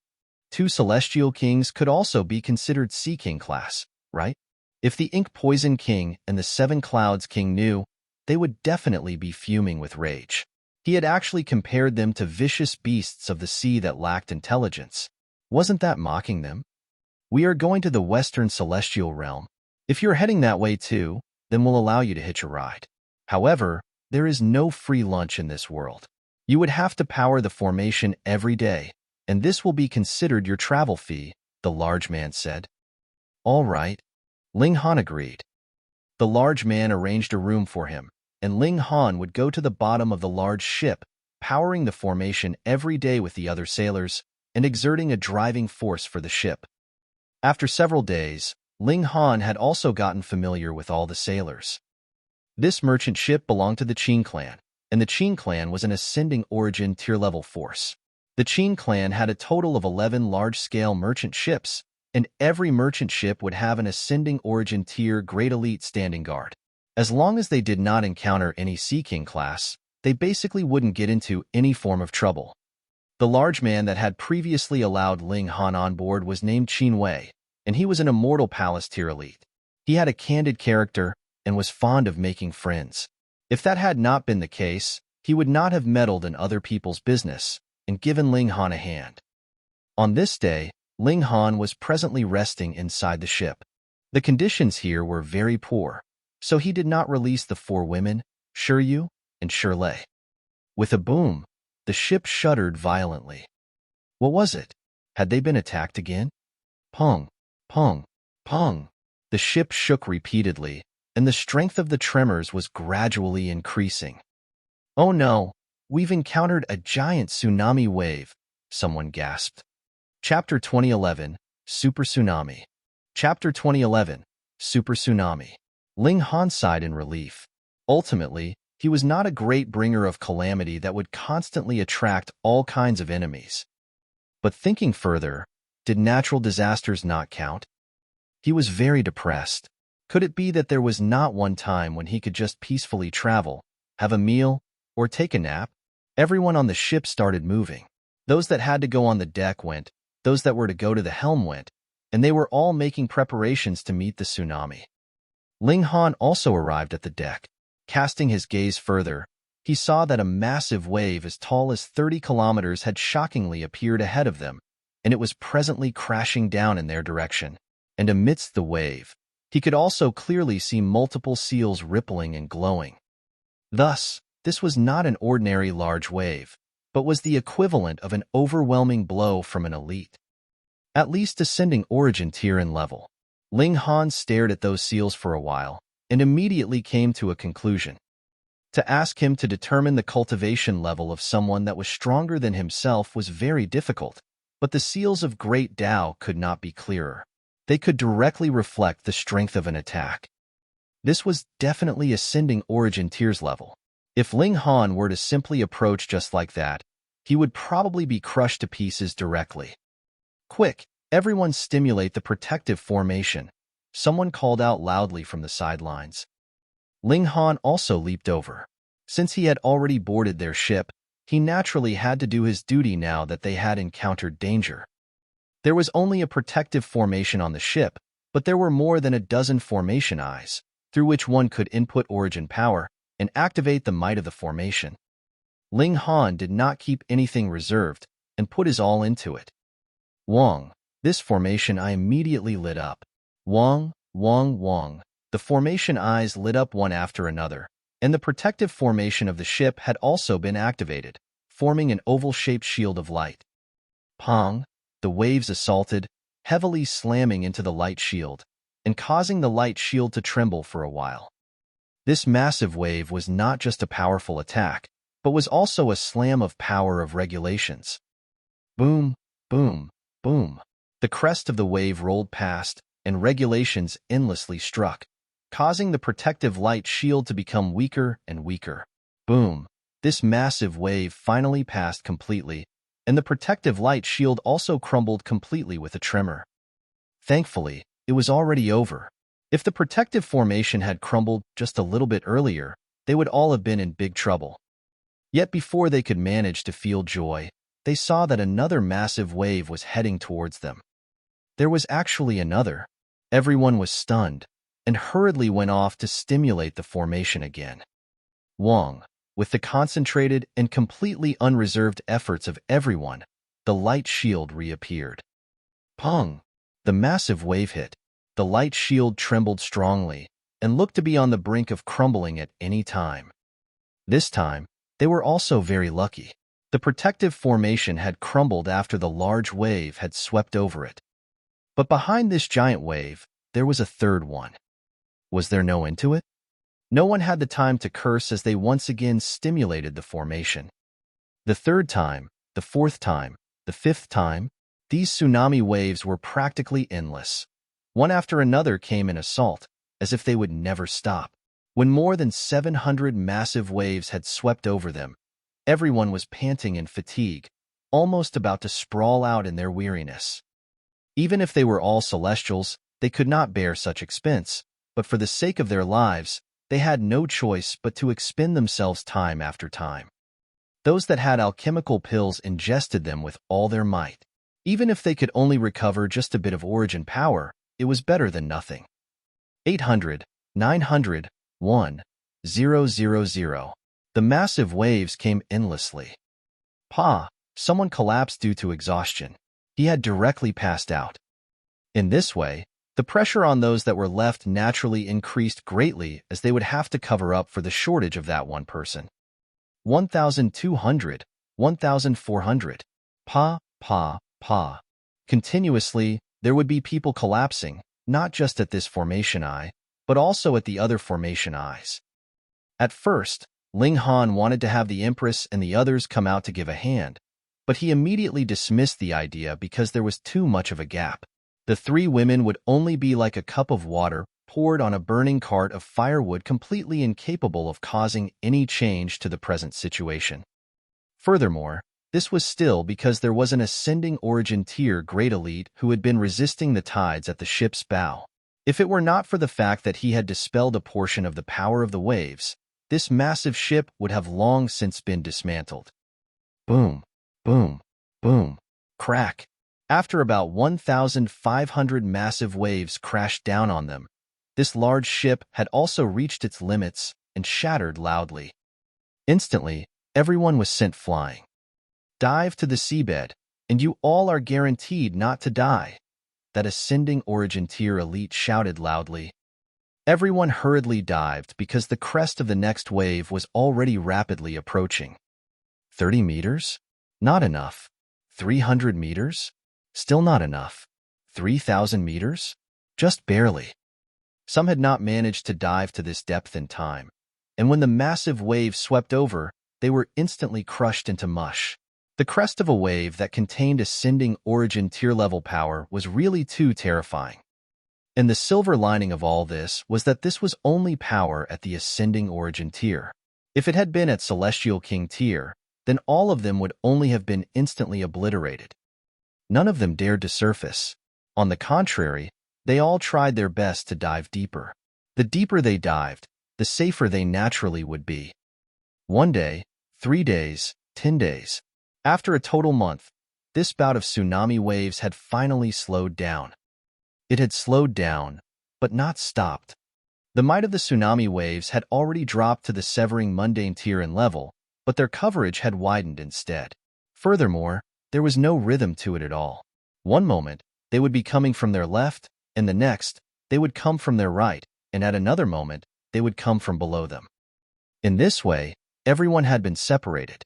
[SPEAKER 1] 2 Celestial Kings could also be considered Sea King class, right? If the Ink Poison King and the 7 Clouds King knew, they would definitely be fuming with rage. He had actually compared them to vicious beasts of the sea that lacked intelligence. Wasn't that mocking them? We are going to the Western Celestial Realm. If you're heading that way too, then we'll allow you to hitch a ride. However, there is no free lunch in this world. You would have to power the formation every day, and this will be considered your travel fee, the large man said. All right. Ling Han agreed. The large man arranged a room for him, and Ling Han would go to the bottom of the large ship, powering the formation every day with the other sailors and exerting a driving force for the ship. After several days, Ling Han had also gotten familiar with all the sailors. This merchant ship belonged to the Qin clan, and the Qin clan was an ascending origin tier-level force. The Qin clan had a total of 11 large-scale merchant ships, and every merchant ship would have an ascending origin tier Great Elite standing guard. As long as they did not encounter any Sea King class, they basically wouldn't get into any form of trouble. The large man that had previously allowed Ling Han on board was named Qin Wei, and he was an immortal palace tier elite. He had a candid character and was fond of making friends. If that had not been the case, he would not have meddled in other people's business and given Ling Han a hand. On this day, Ling Han was presently resting inside the ship. The conditions here were very poor, so he did not release the 4 women, Shiryu and Shirlei. With a boom, the ship shuddered violently. What was it? Had they been attacked again? Pong, pong, pong. The ship shook repeatedly, and the strength of the tremors was gradually increasing. Oh no, we've encountered a giant tsunami wave, someone gasped. Chapter 2011, Super Tsunami. Chapter 2011, Super Tsunami. Ling Han sighed in relief. Ultimately, he was not a great bringer of calamity that would constantly attract all kinds of enemies. But thinking further, did natural disasters not count? He was very depressed. Could it be that there was not one time when he could just peacefully travel, have a meal, or take a nap? Everyone on the ship started moving. Those that had to go on the deck went, those that were to go to the helm went, and they were all making preparations to meet the tsunami. Ling Han also arrived at the deck. Casting his gaze further, he saw that a massive wave as tall as 30 kilometers had shockingly appeared ahead of them, and it was presently crashing down in their direction. And amidst the wave, he could also clearly see multiple seals rippling and glowing. Thus, this was not an ordinary large wave, but was the equivalent of an overwhelming blow from an elite, at least ascending origin tier and level. Ling Han stared at those seals for a while, and immediately came to a conclusion. To ask him to determine the cultivation level of someone that was stronger than himself was very difficult, but the seals of Great Tao could not be clearer. They could directly reflect the strength of an attack. This was definitely ascending origin tiers level. If Ling Han were to simply approach just like that, he would probably be crushed to pieces directly. Quick, everyone stimulate the protective formation, someone called out loudly from the sidelines. Ling Han also leaped over. Since he had already boarded their ship, he naturally had to do his duty now that they had encountered danger. There was only a protective formation on the ship, but there were more than a dozen formation eyes, through which one could input origin power and activate the might of the formation. Ling Han did not keep anything reserved and put his all into it. Wong, this formation eye immediately lit up. Wong, Wong, Wong. The formation eyes lit up one after another, and the protective formation of the ship had also been activated, forming an oval-shaped shield of light. Pong, the waves assaulted, heavily slamming into the light shield, and causing the light shield to tremble for a while. This massive wave was not just a powerful attack, but was also a slam of power of regulations. Boom, boom, boom. The crest of the wave rolled past, and regulations endlessly struck, causing the protective light shield to become weaker and weaker. Boom. This massive wave finally passed completely, and the protective light shield also crumbled completely with a tremor. Thankfully, it was already over. If the protective formation had crumbled just a little bit earlier, they would all have been in big trouble. Yet before they could manage to feel joy, they saw that another massive wave was heading towards them. There was actually another. Everyone was stunned, and hurriedly went off to stimulate the formation again. Wong, with the concentrated and completely unreserved efforts of everyone, the light shield reappeared. Pong! The massive wave hit. The light shield trembled strongly, and looked to be on the brink of crumbling at any time. This time, they were also very lucky. The protective formation had crumbled after the large wave had swept over it. But behind this giant wave, there was a third one. Was there no end to it? No one had the time to curse as they once again stimulated the formation. The third time, the fourth time, the fifth time, these tsunami waves were practically endless. One after another came in assault, as if they would never stop. When more than 700 massive waves had swept over them, everyone was panting in fatigue, almost about to sprawl out in their weariness. Even if they were all celestials, they could not bear such expense, but for the sake of their lives, they had no choice but to expend themselves time after time. Those that had alchemical pills ingested them with all their might. Even if they could only recover just a bit of origin power, it was better than nothing. 800, 900, 1, 000. The massive waves came endlessly. Someone collapsed due to exhaustion. He had directly passed out. In this way, the pressure on those that were left naturally increased greatly as they would have to cover up for the shortage of that one person. 1,200, 1,400. Continuously, there would be people collapsing, not just at this formation eye, but also at the other formation eyes. At first, Ling Han wanted to have the Empress and the others come out to give a hand, but he immediately dismissed the idea because there was too much of a gap. The three women would only be like a cup of water poured on a burning cart of firewood, completely incapable of causing any change to the present situation. Furthermore, this was still because there was an ascending origin tier great elite who had been resisting the tides at the ship's bow. If it were not for the fact that he had dispelled a portion of the power of the waves, this massive ship would have long since been dismantled. Boom, boom, boom, crack. After about 1,500 massive waves crashed down on them, this large ship had also reached its limits and shattered loudly. Instantly, everyone was sent flying. Dive to the seabed, and you all are guaranteed not to die, that ascending origin tier elite shouted loudly. Everyone hurriedly dived because the crest of the next wave was already rapidly approaching. 30 meters? Not enough. 300 meters? Still not enough. 3,000 meters? Just barely. Some had not managed to dive to this depth in time, and when the massive wave swept over, they were instantly crushed into mush. The crest of a wave that contained ascending origin tier-level power was really too terrifying. And the silver lining of all this was that this was only power at the ascending origin tier. If it had been at Celestial King tier, then all of them would only have been instantly obliterated. None of them dared to surface. On the contrary, they all tried their best to dive deeper. The deeper they dived, the safer they naturally would be. 1 day, 3 days, 10 days. After a total month, this bout of tsunami waves had finally slowed down. It had slowed down, but not stopped. The might of the tsunami waves had already dropped to the severing mundane tier in level, but their coverage had widened instead. Furthermore, there was no rhythm to it at all. One moment, they would be coming from their left, and the next, they would come from their right, and at another moment, they would come from below them. In this way, everyone had been separated.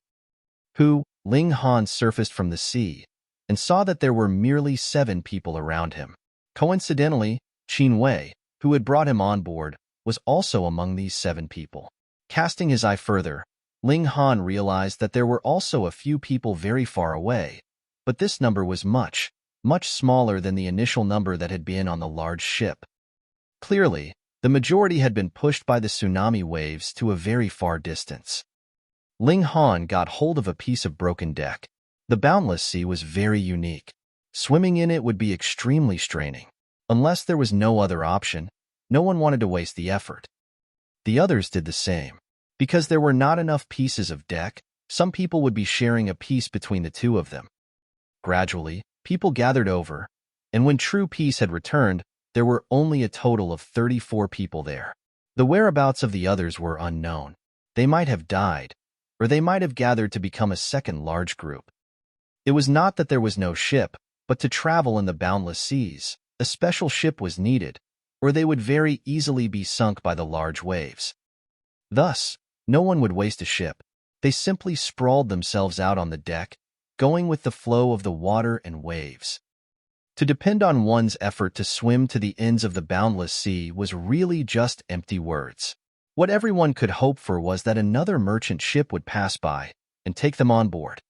[SPEAKER 1] Ling Han surfaced from the sea and saw that there were merely 7 people around him. Coincidentally, Qin Wei, who had brought him on board, was also among these 7 people. Casting his eye further, Ling Han realized that there were also a few people very far away, but this number was much, much smaller than the initial number that had been on the large ship. Clearly, the majority had been pushed by the tsunami waves to a very far distance. Ling Han got hold of a piece of broken deck. The boundless sea was very unique. Swimming in it would be extremely straining. Unless there was no other option, no one wanted to waste the effort. The others did the same. Because there were not enough pieces of deck, some people would be sharing a piece between the two of them. Gradually, people gathered over, and when true peace had returned, there were only a total of 34 people there. The whereabouts of the others were unknown. They might have died, or they might have gathered to become a second large group. It was not that there was no ship, but to travel in the boundless seas, a special ship was needed, or they would very easily be sunk by the large waves. Thus, no one would waste a ship. They simply sprawled themselves out on the deck, going with the flow of the water and waves. To depend on one's effort to swim to the ends of the boundless sea was really just empty words. What everyone could hope for was that another merchant ship would pass by and take them on board.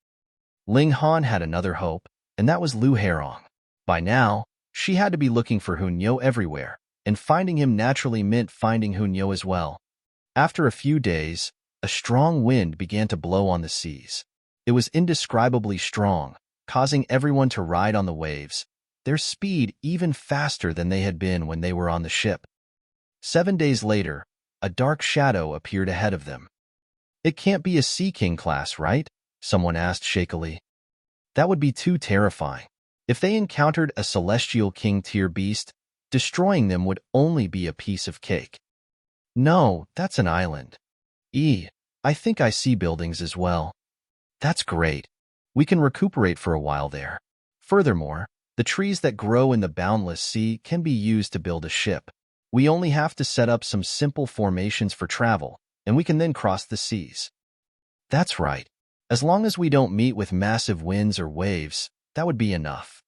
[SPEAKER 1] Ling Han had another hope, and that was Lu Herong. By now, she had to be looking for Hunyo everywhere, and finding him naturally meant finding Hunyo as well. After a few days, a strong wind began to blow on the seas. It was indescribably strong, causing everyone to ride on the waves, their speed even faster than they had been when they were on the ship. 7 days later, a dark shadow appeared ahead of them. "It can't be a Sea King class, right?" someone asked shakily. That would be too terrifying. If they encountered a Celestial King tier beast, destroying them would only be a piece of cake. "No, that's an island. I think I see buildings as well." "That's great. We can recuperate for a while there." Furthermore, the trees that grow in the boundless sea can be used to build a ship. We only have to set up some simple formations for travel, and we can then cross the seas. "That's right. As long as we don't meet with massive winds or waves, that would be enough."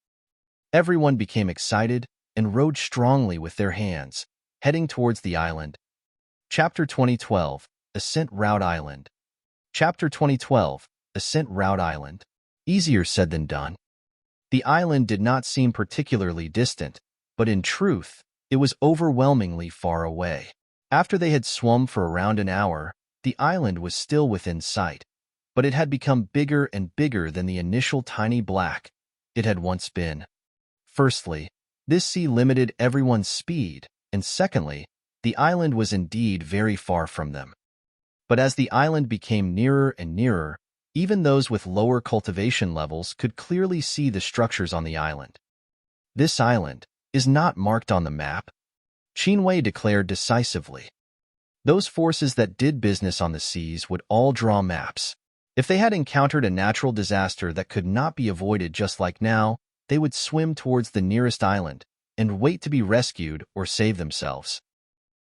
[SPEAKER 1] Everyone became excited and rowed strongly with their hands, heading towards the island. Chapter 2012, Ascent Route Island. Chapter 2012, Ascent Route Island. Easier said than done. The island did not seem particularly distant, but in truth, it was overwhelmingly far away. After they had swum for around an hour, the island was still within sight, but it had become bigger and bigger than the initial tiny black it had once been. Firstly, this sea limited everyone's speed, and secondly, the island was indeed very far from them. But as the island became nearer and nearer, Even those with lower cultivation levels could clearly see the structures on the island. This island is not marked on the map, Qinwei declared decisively. Those forces that did business on the seas would all draw maps. If they had encountered a natural disaster that could not be avoided just like now, they would swim towards the nearest island and wait to be rescued or save themselves.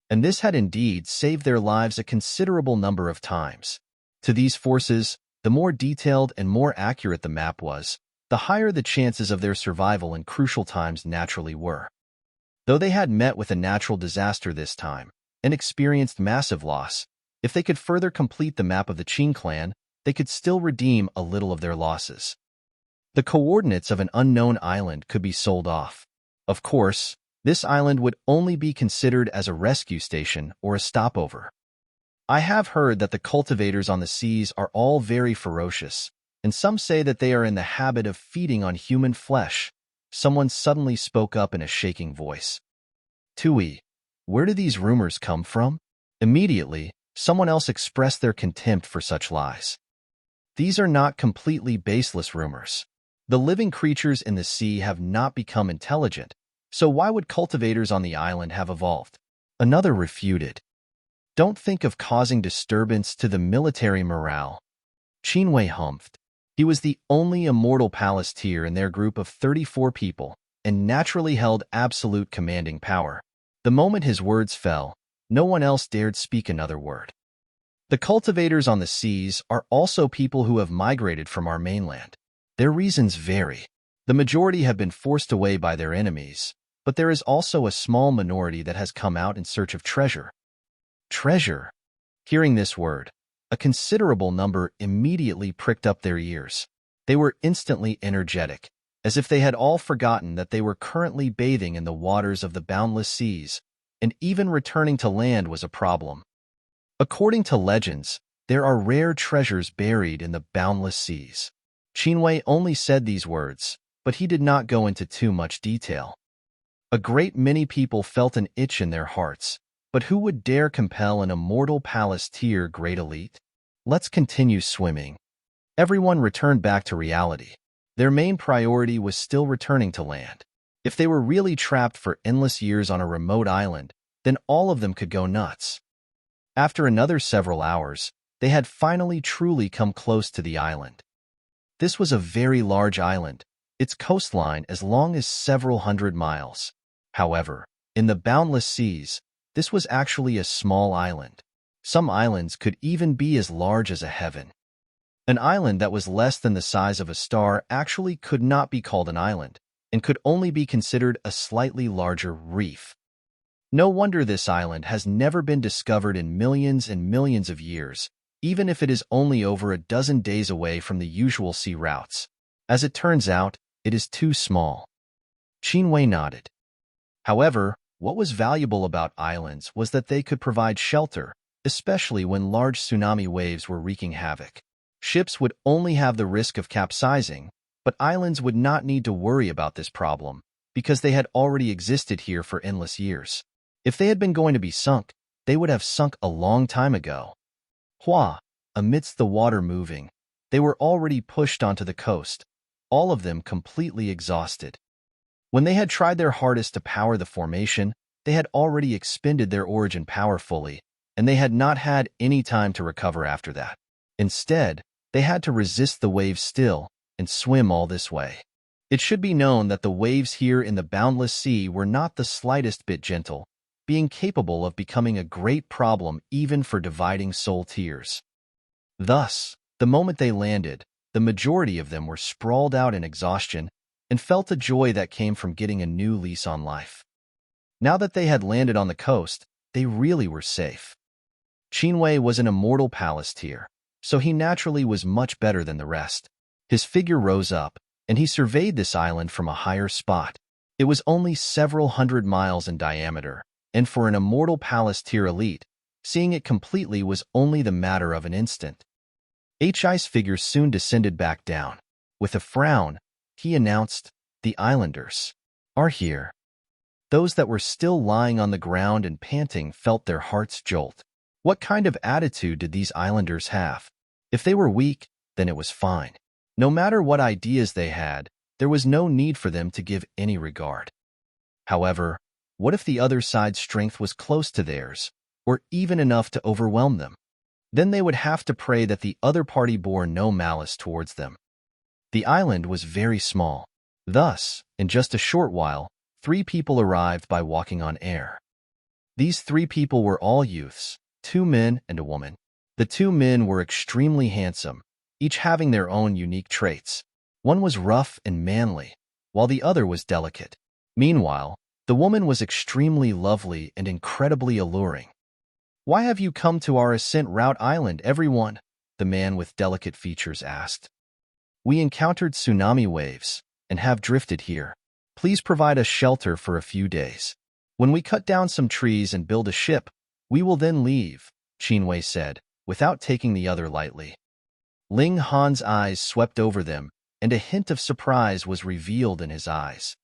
[SPEAKER 1] And this had indeed saved their lives a considerable number of times. To these forces, the more detailed and more accurate the map was, the higher the chances of their survival in crucial times naturally were. Though they had met with a natural disaster this time and experienced massive loss, if they could further complete the map of the Qin clan, they could still redeem a little of their losses. The coordinates of an unknown island could be sold off. Of course, this island would only be considered as a rescue station or a stopover. I have heard that the cultivators on the seas are all very ferocious, and some say that they are in the habit of feeding on human flesh. Someone suddenly spoke up in a shaking voice. Tui, where do these rumors come from? Immediately, someone else expressed their contempt for such lies. These are not completely baseless rumors. The living creatures in the sea have not become intelligent, so why would cultivators on the island have evolved? Another refuted. Don't think of causing disturbance to the military morale. Qinwei humphed. He was the only immortal Palaceteer in their group of 34 people and naturally held absolute commanding power. The moment his words fell, no one else dared speak another word. The cultivators on the seas are also people who have migrated from our mainland. Their reasons vary. The majority have been forced away by their enemies, but there is also a small minority that has come out in search of treasure. Treasure. Hearing this word, a considerable number immediately pricked up their ears. They were instantly energetic, as if they had all forgotten that they were currently bathing in the waters of the boundless seas, and even returning to land was a problem. According to legends, there are rare treasures buried in the boundless seas. Qinwei only said these words, but he did not go into too much detail. A great many people felt an itch in their hearts, but who would dare compel an immortal Palaceteer great elite? Let's continue swimming. Everyone returned back to reality. Their main priority was still returning to land. If they were really trapped for endless years on a remote island, then all of them could go nuts. After another several hours, they had finally truly come close to the island. This was a very large island, its coastline as long as several hundred miles. However, in the boundless seas, this was actually a small island. Some islands could even be as large as a heaven. An island that was less than the size of a star actually could not be called an island, and could only be considered a slightly larger reef. No wonder this island has never been discovered in millions and millions of years, even if it is only over a dozen days away from the usual sea routes. As it turns out, it is too small. Qinwei nodded. However, what was valuable about islands was that they could provide shelter, especially when large tsunami waves were wreaking havoc. Ships would only have the risk of capsizing, but islands would not need to worry about this problem, because they had already existed here for endless years. If they had been going to be sunk, they would have sunk a long time ago. Hua, amidst the water moving, they were already pushed onto the coast, all of them completely exhausted. When they had tried their hardest to power the formation, they had already expended their origin power fully, and they had not had any time to recover after that. Instead, they had to resist the waves still and swim all this way. It should be known that the waves here in the boundless sea were not the slightest bit gentle, being capable of becoming a great problem even for dividing soul tiers. Thus, the moment they landed, the majority of them were sprawled out in exhaustion and felt a joy that came from getting a new lease on life. Now that they had landed on the coast, they really were safe. Qinwei was an immortal Palaceteer, so he naturally was much better than the rest. His figure rose up, and he surveyed this island from a higher spot. It was only several hundred miles in diameter, and for an immortal Palaceteer elite, seeing it completely was only the matter of an instant. Hi's figure soon descended back down. With a frown, he announced, "The islanders are here." Those that were still lying on the ground and panting felt their hearts jolt. What kind of attitude did these islanders have? If they were weak, then it was fine. No matter what ideas they had, there was no need for them to give any regard. However, what if the other side's strength was close to theirs, or even enough to overwhelm them? Then they would have to pray that the other party bore no malice towards them. The island was very small. Thus, in just a short while, 3 people arrived by walking on air. These 3 people were all youths, 2 men and a woman. The 2 men were extremely handsome, each having their own unique traits. One was rough and manly, while the other was delicate. Meanwhile, the woman was extremely lovely and incredibly alluring. "Why have you come to our Ascent route island, everyone?" the man with delicate features asked. "We encountered tsunami waves and have drifted here. Please provide us shelter for a few days. When we cut down some trees and build a ship, we will then leave," Qinwei said, without taking the other lightly. Ling Han's eyes swept over them, and a hint of surprise was revealed in his eyes.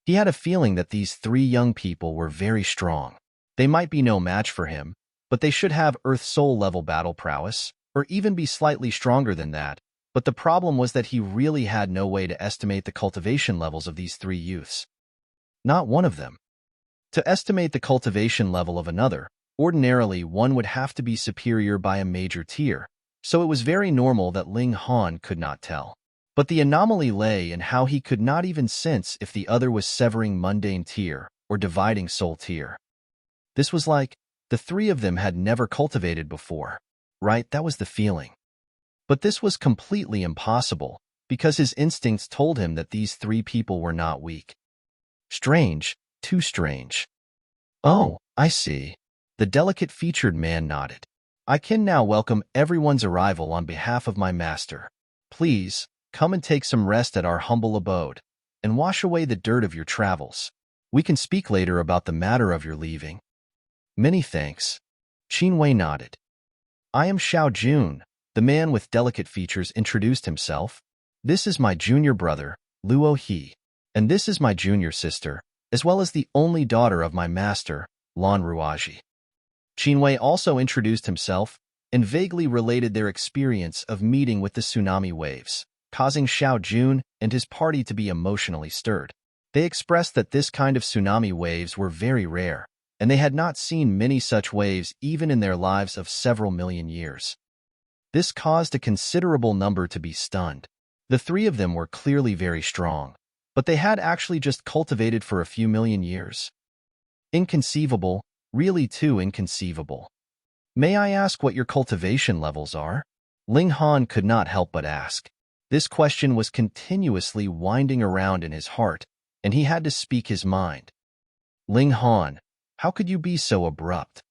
[SPEAKER 1] He had a feeling that these 3 young people were very strong. They might be no match for him, but they should have Earth Soul level battle prowess, or even be slightly stronger than that. But the problem was that he really had no way to estimate the cultivation levels of these 3 youths. Not one of them. To estimate the cultivation level of another, ordinarily one would have to be superior by a major tier, so it was very normal that Ling Han could not tell. But the anomaly lay in how he could not even sense if the other was severing mundane tier or dividing soul tier. This was like, the 3 of them had never cultivated before, right? That was the feeling. But this was completely impossible, because his instincts told him that these 3 people were not weak. Strange, too strange. "Oh, I see." The delicate-featured man nodded. "I can now welcome everyone's arrival on behalf of my master. Please, come and take some rest at our humble abode, and wash away the dirt of your travels. We can speak later about the matter of your leaving." "Many thanks." Qinwei nodded. "I am Xiao Jun," the man with delicate features introduced himself. "This is my junior brother, Luo He, and this is my junior sister, as well as the only daughter of my master, Lan Ruaji." Qinwei also introduced himself and vaguely related their experience of meeting with the tsunami waves, causing Xiao Jun and his party to be emotionally stirred. They expressed that this kind of tsunami waves were very rare, and they had not seen many such waves even in their lives of several million years. This caused a considerable number to be stunned. The 3 of them were clearly very strong, but they had actually just cultivated for a few million years. Inconceivable, really too inconceivable. "May I ask what your cultivation levels are?" Ling Han could not help but ask. This question was continuously winding around in his heart, and he had to speak his mind. "Ling Han, how could you be so abrupt?"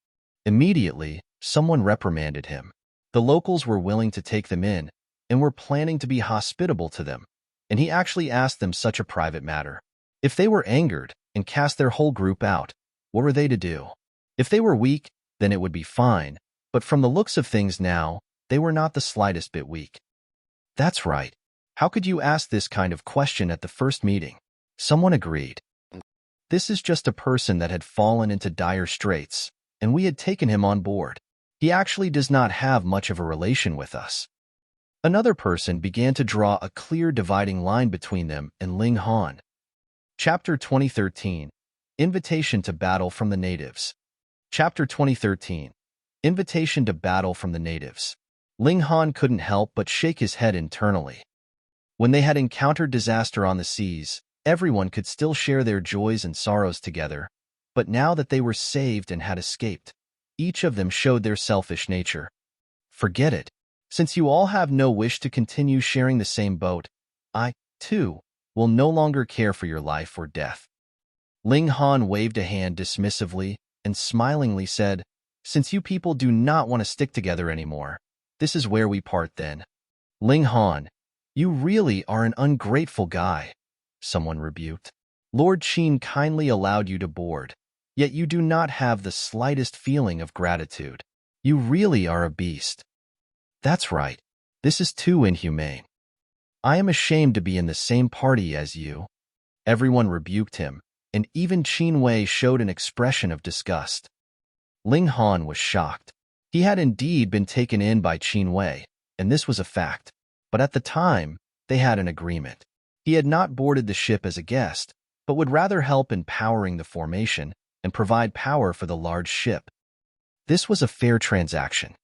[SPEAKER 1] Immediately, someone reprimanded him. The locals were willing to take them in, and were planning to be hospitable to them, and he actually asked them such a private matter. If they were angered and cast their whole group out, what were they to do? If they were weak, then it would be fine, but from the looks of things now, they were not the slightest bit weak. "That's right. How could you ask this kind of question at the first meeting?" Someone agreed. "This is just a person that had fallen into dire straits, and we had taken him on board. He actually does not have much of a relation with us." Another person began to draw a clear dividing line between them and Ling Han. Chapter 2013, Invitation to Battle from the Natives. Chapter 2013, Invitation to Battle from the Natives. Ling Han couldn't help but shake his head internally. When they had encountered disaster on the seas, everyone could still share their joys and sorrows together, but now that they were saved and had escaped, each of them showed their selfish nature. "Forget it. Since you all have no wish to continue sharing the same boat, I, too, will no longer care for your life or death." Ling Han waved a hand dismissively and smilingly said, "Since you people do not want to stick together anymore, this is where we part then." "Ling Han, you really are an ungrateful guy," someone rebuked. "Lord Qin kindly allowed you to board, yet you do not have the slightest feeling of gratitude. You really are a beast." "That's right. This is too inhumane. I am ashamed to be in the same party as you." Everyone rebuked him, and even Qinwei showed an expression of disgust. Ling Han was shocked. He had indeed been taken in by Qinwei, and this was a fact. but at the time, they had an agreement. He had not boarded the ship as a guest, but would rather help in powering the formation and provide power for the large ship. This was a fair transaction.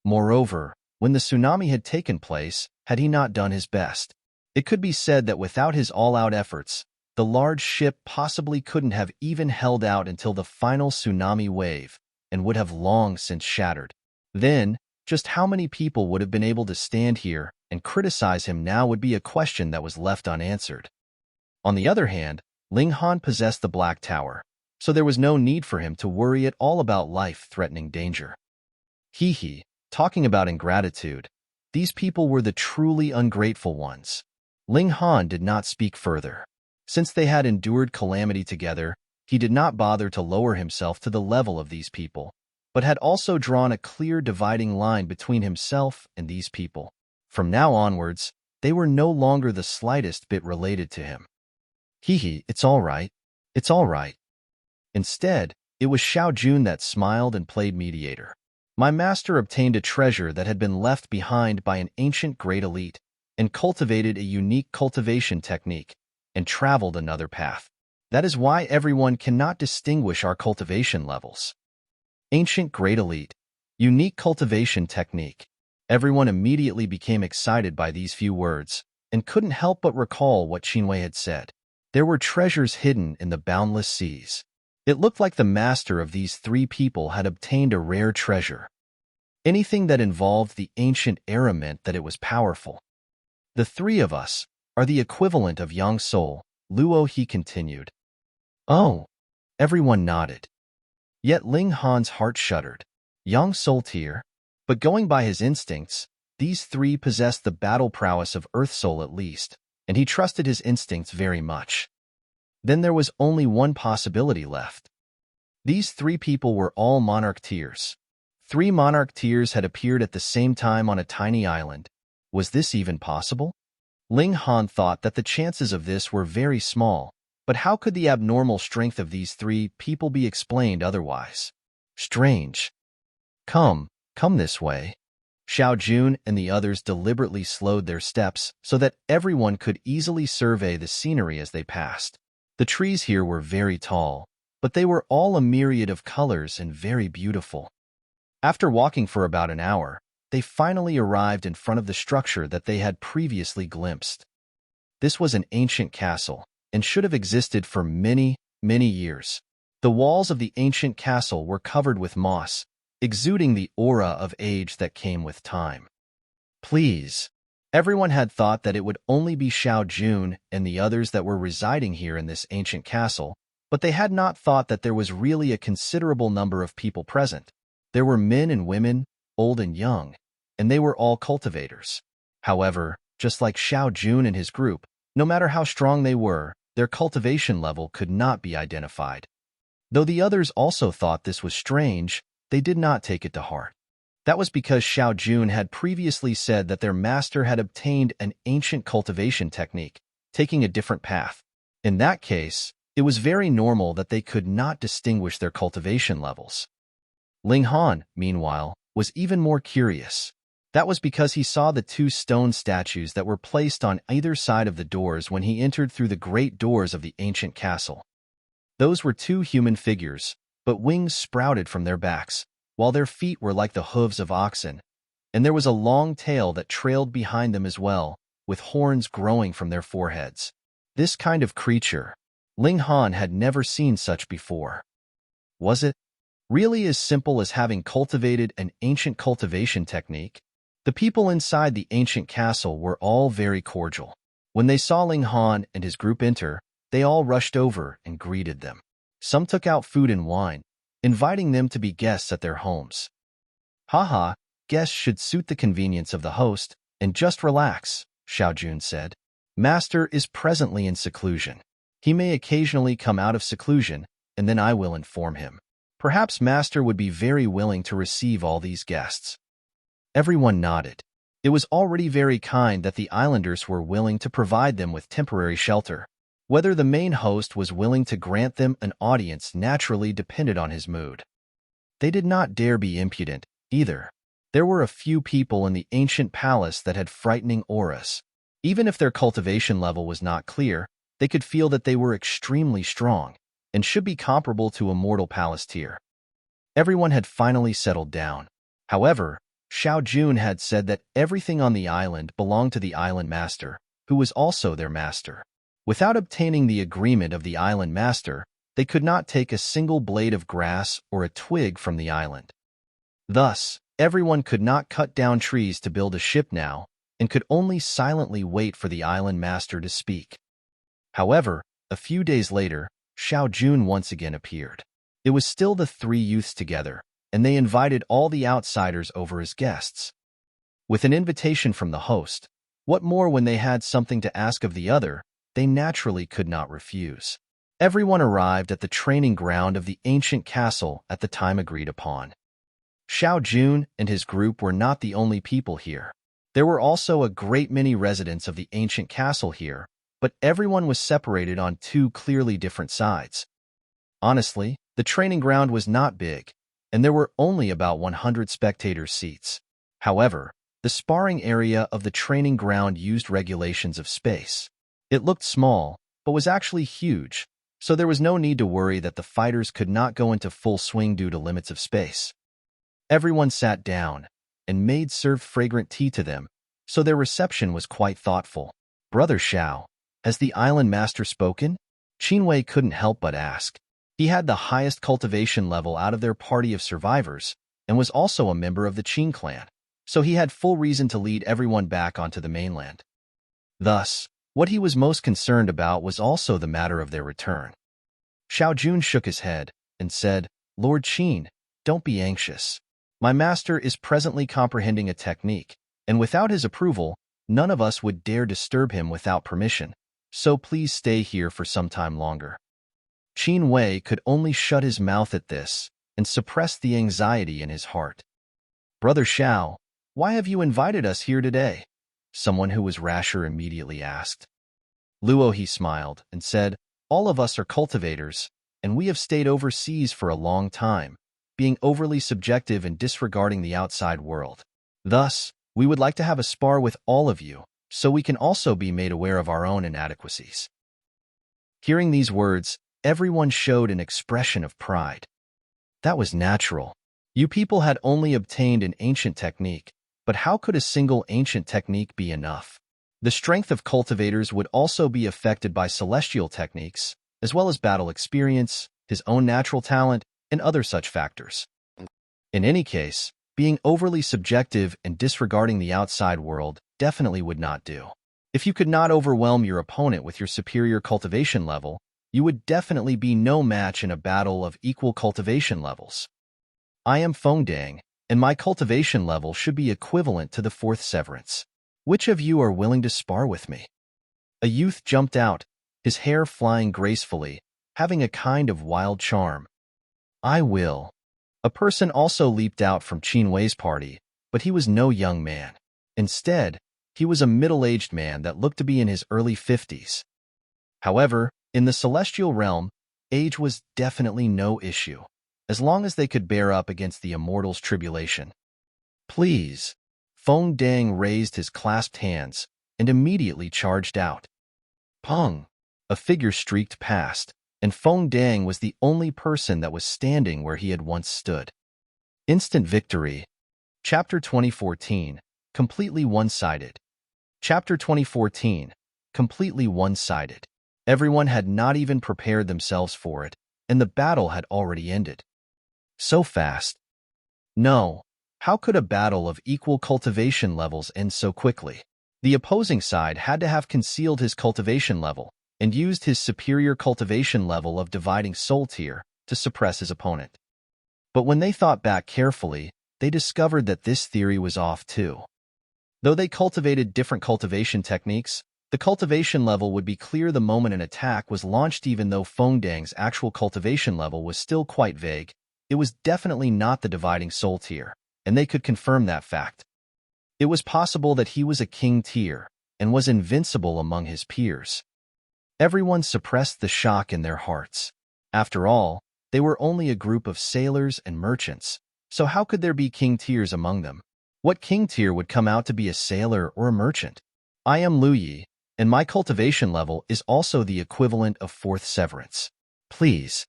[SPEAKER 1] Moreover, when the tsunami had taken place, had he not done his best? It could be said that without his all-out efforts, the large ship possibly couldn't have even held out until the final tsunami wave and would have long since shattered. Then, just how many people would have been able to stand here and criticize him now would be a question that was left unanswered. On the other hand, Ling Han possessed the Black Tower, so there was no need for him to worry at all about life-threatening danger. Talking about ingratitude, these people were the truly ungrateful ones. Ling Han did not speak further. Since they had endured calamity together, he did not bother to lower himself to the level of these people, but had also drawn a clear dividing line between himself and these people. From now onwards, they were no longer the slightest bit related to him. It's all right. It's all right. Instead, it was Xiao Jun that smiled and played mediator. My master obtained a treasure that had been left behind by an ancient great elite and cultivated a unique cultivation technique and traveled another path. That is why everyone cannot distinguish our cultivation levels. Ancient great elite, unique cultivation technique. Everyone immediately became excited by these few words and couldn't help but recall what Qinwei had said. There were treasures hidden in the boundless seas. It looked like the master of these three people had obtained a rare treasure. Anything that involved the ancient era meant that it was powerful. The three of us are the equivalent of Yang Soul, Luo he continued. Oh, everyone nodded. Yet Ling Han's heart shuddered. Yang Soul tier, but going by his instincts, these three possessed the battle prowess of Earth Soul at least, and he trusted his instincts very much. Then there was only one possibility left. These three people were all monarch tiers. 3 monarch tiers had appeared at the same time on a tiny island. Was this even possible? Ling Han thought that the chances of this were very small, but how could the abnormal strength of these 3 people be explained otherwise? Strange. Come this way. Xiao Jun and the others deliberately slowed their steps so that everyone could easily survey the scenery as they passed. The trees here were very tall, but they were all a myriad of colors and very beautiful. After walking for about an hour, they finally arrived in front of the structure that they had previously glimpsed. This was an ancient castle and should have existed for many, many years. The walls of the ancient castle were covered with moss, exuding the aura of age that came with time. Please. Everyone had thought that it would only be Xiao Jun and the others that were residing here in this ancient castle, but they had not thought that there was really a considerable number of people present. There were men and women, old and young, and they were all cultivators. However, just like Xiao Jun and his group, no matter how strong they were, their cultivation level could not be identified. Though the others also thought this was strange, they did not take it to heart. That was because Xiao Jun had previously said that their master had obtained an ancient cultivation technique, taking a different path. In that case, it was very normal that they could not distinguish their cultivation levels. Ling Han, meanwhile, was even more curious. That was because he saw the 2 stone statues that were placed on either side of the doors when he entered through the great doors of the ancient castle. Those were 2 human figures, but wings sprouted from their backs, while their feet were like the hooves of oxen, and there was a long tail that trailed behind them as well, with horns growing from their foreheads. This kind of creature, Ling Han had never seen such before. Was it really as simple as having cultivated an ancient cultivation technique? The people inside the ancient castle were all very cordial. When they saw Ling Han and his group enter, they all rushed over and greeted them. Some took out food and wine, inviting them to be guests at their homes. Haha, guests should suit the convenience of the host and just relax, Xiao Jun said. Master is presently in seclusion. He may occasionally come out of seclusion, and then I will inform him. Perhaps Master would be very willing to receive all these guests. Everyone nodded. It was already very kind that the islanders were willing to provide them with temporary shelter. Whether the main host was willing to grant them an audience naturally depended on his mood. They did not dare be impudent, either. There were a few people in the ancient palace that had frightening auras. Even if their cultivation level was not clear, they could feel that they were extremely strong and should be comparable to a mortal palace tier. Everyone had finally settled down. However, Xiao Jun had said that everything on the island belonged to the island master, who was also their master. Without obtaining the agreement of the island master, they could not take a single blade of grass or a twig from the island. Thus, everyone could not cut down trees to build a ship now, and could only silently wait for the island master to speak. However, a few days later, Xiao Jun once again appeared. It was still the three youths together, and they invited all the outsiders over as guests. With an invitation from the host, what more when they had something to ask of the other, they naturally could not refuse. Everyone arrived at the training ground of the ancient castle at the time agreed upon. Xiao Jun and his group were not the only people here. There were also a great many residents of the ancient castle here, but everyone was separated on two clearly different sides. Honestly, the training ground was not big, and there were only about 100 spectator seats. However, the sparring area of the training ground used regulations of space. It looked small, but was actually huge, so there was no need to worry that the fighters could not go into full swing due to limits of space. Everyone sat down, and maids served fragrant tea to them, so their reception was quite thoughtful. "Brother Xiao, has the island master spoken?" Qinwei couldn't help but ask. He had the highest cultivation level out of their party of survivors, and was also a member of the Qin clan, so he had full reason to lead everyone back onto the mainland. Thus, what he was most concerned about was also the matter of their return. Xiao Jun shook his head and said, "Lord Qin, don't be anxious. My master is presently comprehending a technique, and without his approval, none of us would dare disturb him without permission, so please stay here for some time longer." Qin Wei could only shut his mouth at this and suppress the anxiety in his heart. "Brother Xiao, why have you invited us here today?" Someone who was rasher immediately asked. Luo he smiled and said, "All of us are cultivators, and we have stayed overseas for a long time, being overly subjective and disregarding the outside world. Thus, we would like to have a spar with all of you, so we can also be made aware of our own inadequacies." Hearing these words, everyone showed an expression of pride. That was natural. You people had only obtained an ancient technique, but how could a single ancient technique be enough? The strength of cultivators would also be affected by celestial techniques, as well as battle experience, his own natural talent, and other such factors. In any case, being overly subjective and disregarding the outside world definitely would not do. If you could not overwhelm your opponent with your superior cultivation level, you would definitely be no match in a battle of equal cultivation levels. I am Fengdang, and my cultivation level should be equivalent to the fourth severance. Which of you are willing to spar with me? A youth jumped out, his hair flying gracefully, having a kind of wild charm. "I will." A person also leaped out from Qin Wei's party, but he was no young man. Instead, he was a middle-aged man that looked to be in his early 50s. However, in the celestial realm, age was definitely no issue, as long as they could bear up against the immortal's tribulation. "Please." Fengdang raised his clasped hands and immediately charged out. Pong! A figure streaked past, and Fengdang was the only person that was standing where he had once stood. Instant victory. Chapter 2014, completely one-sided. Chapter 2014, completely one-sided. Everyone had not even prepared themselves for it, and the battle had already ended. So fast. No, how could a battle of equal cultivation levels end so quickly? The opposing side had to have concealed his cultivation level and used his superior cultivation level of dividing soul tier to suppress his opponent. But when they thought back carefully, they discovered that this theory was off too. Though they cultivated different cultivation techniques, the cultivation level would be clear the moment an attack was launched. Even though Fengdang's actual cultivation level was still quite vague, it was definitely not the dividing soul tier, and they could confirm that fact. It was possible that he was a king tier and was invincible among his peers. Everyone suppressed the shock in their hearts. After all, they were only a group of sailors and merchants, so how could there be king tiers among them? What king tier would come out to be a sailor or a merchant? I am Lu Yi, and my cultivation level is also the equivalent of 4th severance. Please.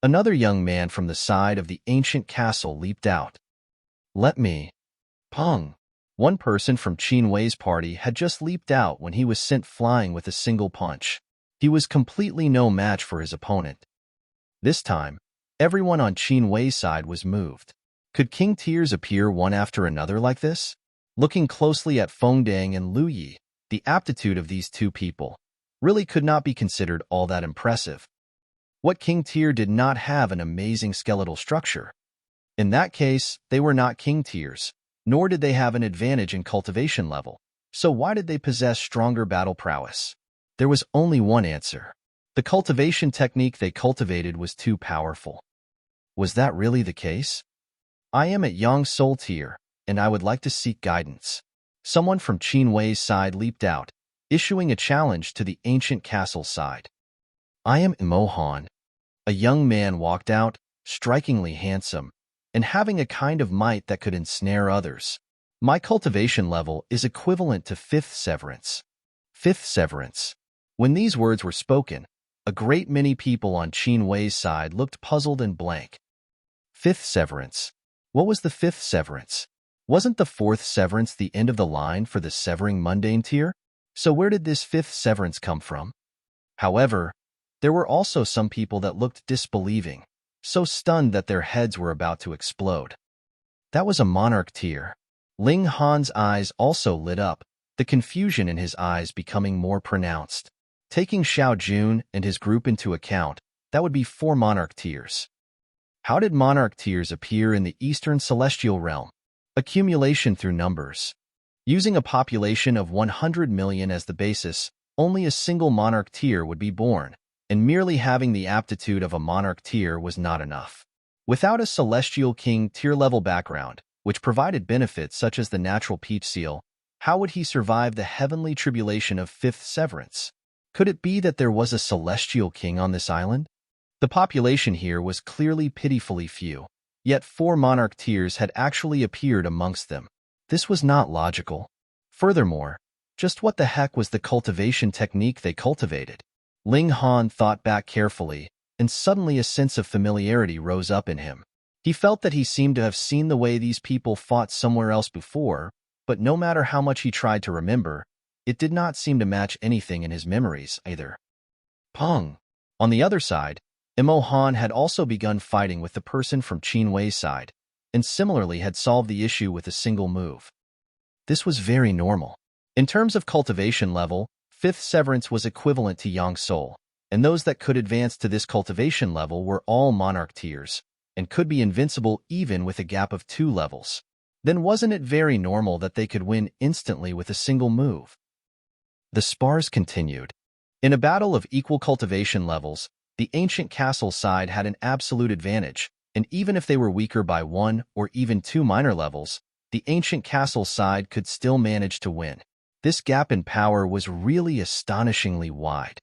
[SPEAKER 1] Another young man from the side of the ancient castle leaped out. Let me. Pong. One person from Qin Wei's party had just leaped out when he was sent flying with a single punch. He was completely no match for his opponent. This time, everyone on Qin Wei's side was moved. Could king tiers appear one after another like this? Looking closely at Feng Dang and Lu Yi, the aptitude of these two people really could not be considered all that impressive. What king tier did not have an amazing skeletal structure? In that case, they were not king tiers, nor did they have an advantage in cultivation level. So why did they possess stronger battle prowess? There was only one answer. The cultivation technique they cultivated was too powerful. Was that really the case? I am at Yang Soul tier, and I would like to seek guidance. Someone from Qin Wei's side leaped out, issuing a challenge to the ancient castle side. I am Mo Han. A young man walked out, strikingly handsome, and having a kind of might that could ensnare others. My cultivation level is equivalent to 5th severance. 5th severance. When these words were spoken, a great many people on Qin Wei's side looked puzzled and blank. 5th severance. What was the 5th severance? Wasn't the 4th severance the end of the line for the severing mundane tier? So where did this 5th severance come from? However, there were also some people that looked disbelieving, so stunned that their heads were about to explode. That was a monarch tier. Ling Han's eyes also lit up, the confusion in his eyes becoming more pronounced. Taking Xiao Jun and his group into account, that would be 4 monarch tiers. How did monarch tiers appear in the Eastern Celestial Realm? Accumulation through numbers. Using a population of 100 million as the basis, only a single monarch tier would be born, and merely having the aptitude of a monarch tier was not enough. Without a celestial king tier-level background, which provided benefits such as the natural peach seal, how would he survive the heavenly tribulation of 5th severance? Could it be that there was a celestial king on this island? The population here was clearly pitifully few, yet 4 monarch tiers had actually appeared amongst them. This was not logical. Furthermore, just what the heck was the cultivation technique they cultivated? Ling Han thought back carefully, and suddenly a sense of familiarity rose up in him. He felt that he seemed to have seen the way these people fought somewhere else before, but no matter how much he tried to remember, it did not seem to match anything in his memories either. Pong. On the other side, Mo Han had also begun fighting with the person from Qin Wei's side, and similarly had solved the issue with a single move. This was very normal. In terms of cultivation level, 5th severance was equivalent to Yang Soul, and those that could advance to this cultivation level were all monarch tiers, and could be invincible even with a gap of 2 levels. Then wasn't it very normal that they could win instantly with a single move? The spars continued. In a battle of equal cultivation levels, the ancient castle side had an absolute advantage, and even if they were weaker by 1 or even 2 minor levels, the ancient castle side could still manage to win. This gap in power was really astonishingly wide.